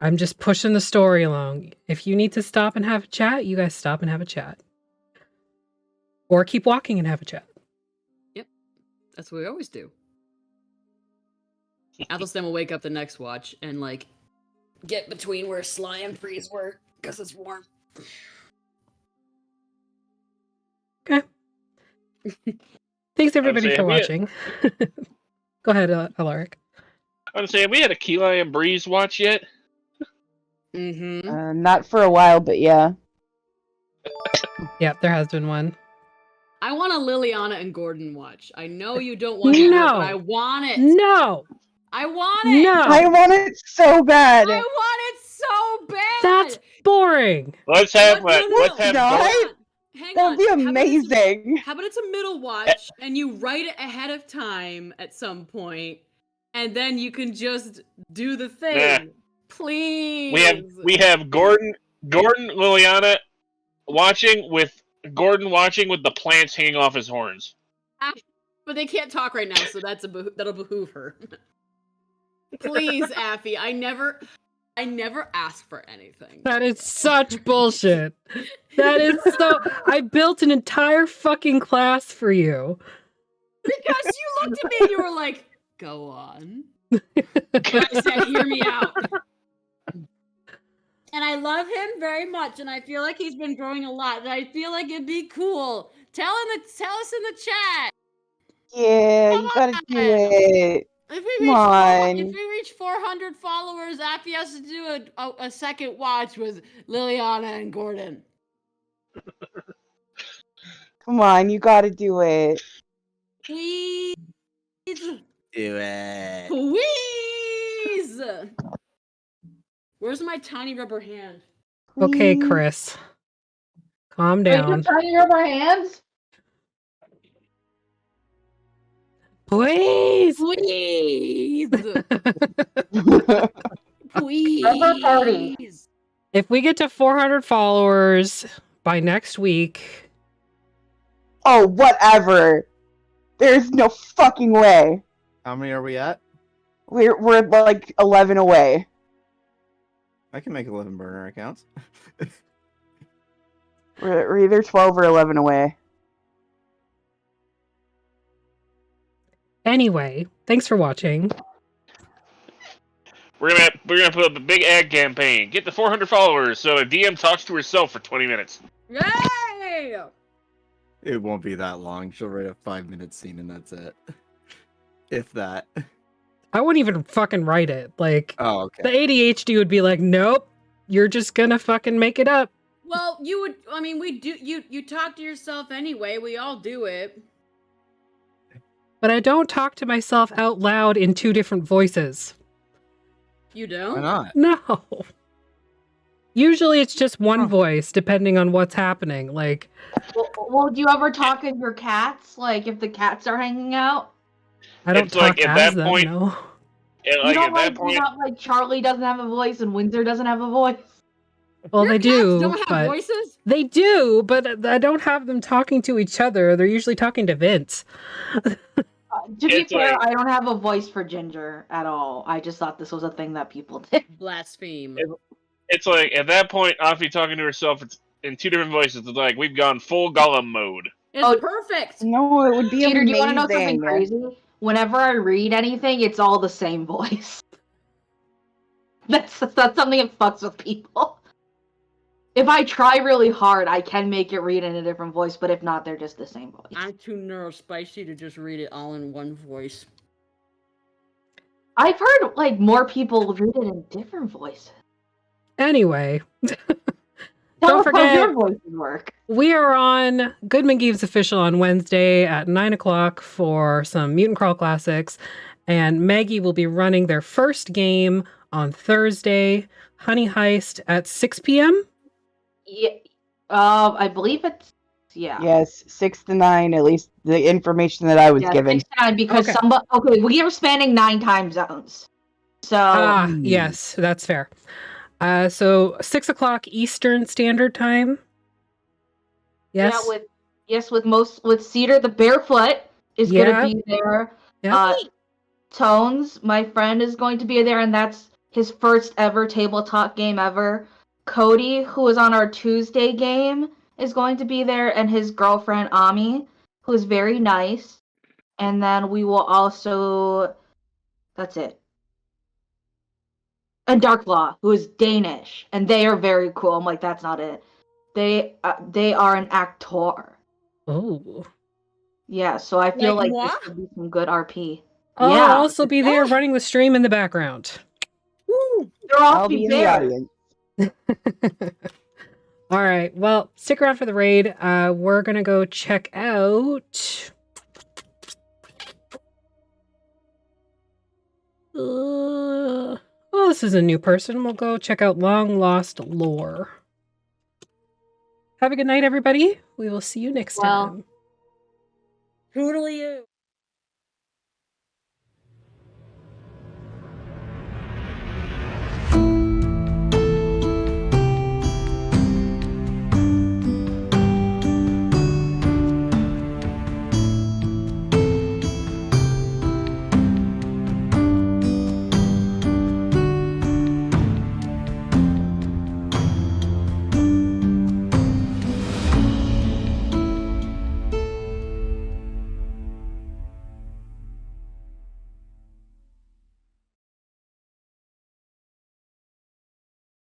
I'm just pushing the story along. If you need to stop and have a chat, you guys stop and have a chat. Or keep walking and have a chat. Yep. That's what we always do. Athelstan will wake up the next watch and, like, get between where Sly and Freeze were, because it's warm. Okay. Thanks everybody for watching. Go ahead, Alaric. I want to say, have we had a Keela and Breeze watch yet? Mm-hmm. Not for a while, but yeah. Yeah, there has been one. I want a Liliana and Gordon watch. I know you don't want to do it, but I want it. No. I want it. No. I want it so bad. I want it so bad. That's boring. Let's have Let's have Not? Hang That'd on. be amazing. How about it's a middle watch and you write it ahead of time at some point, and then you can just do the thing. Nah. Please. We have Gordon Liliana watching with the plants hanging off his horns. But they can't talk right now, so that'll behoove her. Please, Affy. I never ask for anything. That is such bullshit. That is so. I built an entire fucking class for you. Because you looked at me and you were like, go on. And I said, hear me out. And I love him very much, and I feel like he's been growing a lot, and I feel like it'd be cool. Tell us in the chat. Yeah, you gotta do it. If we reach 400 followers, Affy has to do a second watch with Liliana and Gordon. Come on, you gotta do it. Please. Do it. Please. Where's my tiny rubber hand? Okay, Chris. Calm down. Tiny rubber hands? Please. Please. Please. Rubber party. If we get to 400 followers by next week, Oh, whatever. There's no fucking way. How many are we at? We're like 11 away. I can make 11 burner accounts. We're either 12 or 11 away. Anyway, thanks for watching. We're gonna put up a big ad campaign. Get to 400 followers so a DM talks to herself for 20 minutes. Yay! It won't be that long. She'll write a 5-minute scene and that's it. If that. I wouldn't even fucking write it. Like, Oh, okay. the ADHD would be like, nope, you're just gonna fucking make it up. Well, you would. I mean, we do. You talk to yourself anyway. We all do it. But I don't talk to myself out loud in 2 different voices. You Why don't? not? No. Usually it's just one voice, depending on what's happening. Like, Well, do you ever talk to your cats? Like, if the cats are hanging out? I don't It's talk like, at as that them, point- no. And You like don't at that point, not like Charlie doesn't have a voice and Windsor doesn't have a voice. Well, Your they cats do, don't have but voices. they do, but I don't have them talking to each other. They're usually talking to Vince. To be It's fair, like- I don't have a voice for Ginger at all. I just thought this was a thing that people did. Blaspheme. it's like at that point, Afi talking to herself, it's in 2 different voices. It's like we've gone full Gollum mode. It's Oh, perfect. No, it would be Peter, amazing. do you want to know something crazy? Whenever I read anything, it's all the same voice. That's something that fucks with people. If I try really hard, I can make it read in a different voice, but if not, they're just the same voice. I'm too neurospicy to just read it all in one voice. I've heard like more people read it in different voices. Anyway, Tell Don't us how forget- your voices work. we are on Goodman Geeves Official on Wednesday at 9 o'clock for some Mutant Crawl Classics. And Maggie will be running their first game on Thursday, Honey Heist, at 6 p.m. Yeah, I believe it's Yes, 6 to 9, at least the information that I was yeah, given. 6 to 9 because Okay. we are spanning 9 time zones. So Yes, that's fair. So 6 o'clock Eastern Standard Time. Yes. yeah, with Cedar the Barefoot is Yeah. gonna be there. Yeah. Tones, my friend, is going to be there, and that's his first ever tabletop game ever. Cody, who is on our Tuesday game, is going to be there, and his girlfriend Ami, who is very nice. And then we will also, that's it. And Darklaw, who is Danish, and they are very cool. I'm like, that's not it. They are an actor. Oh. Yeah, so I feel Like like moi? this could be some good RP. I'll Yeah. also be there running the stream in the background. Woo! They're all I'll be in the there. audience. All right. Well, stick around for the raid. We're going to go check out... oh, this is a new person. We'll go check out Long Lost Lore. Have a good night, everybody. We will see you next Well- time. Toodaloo.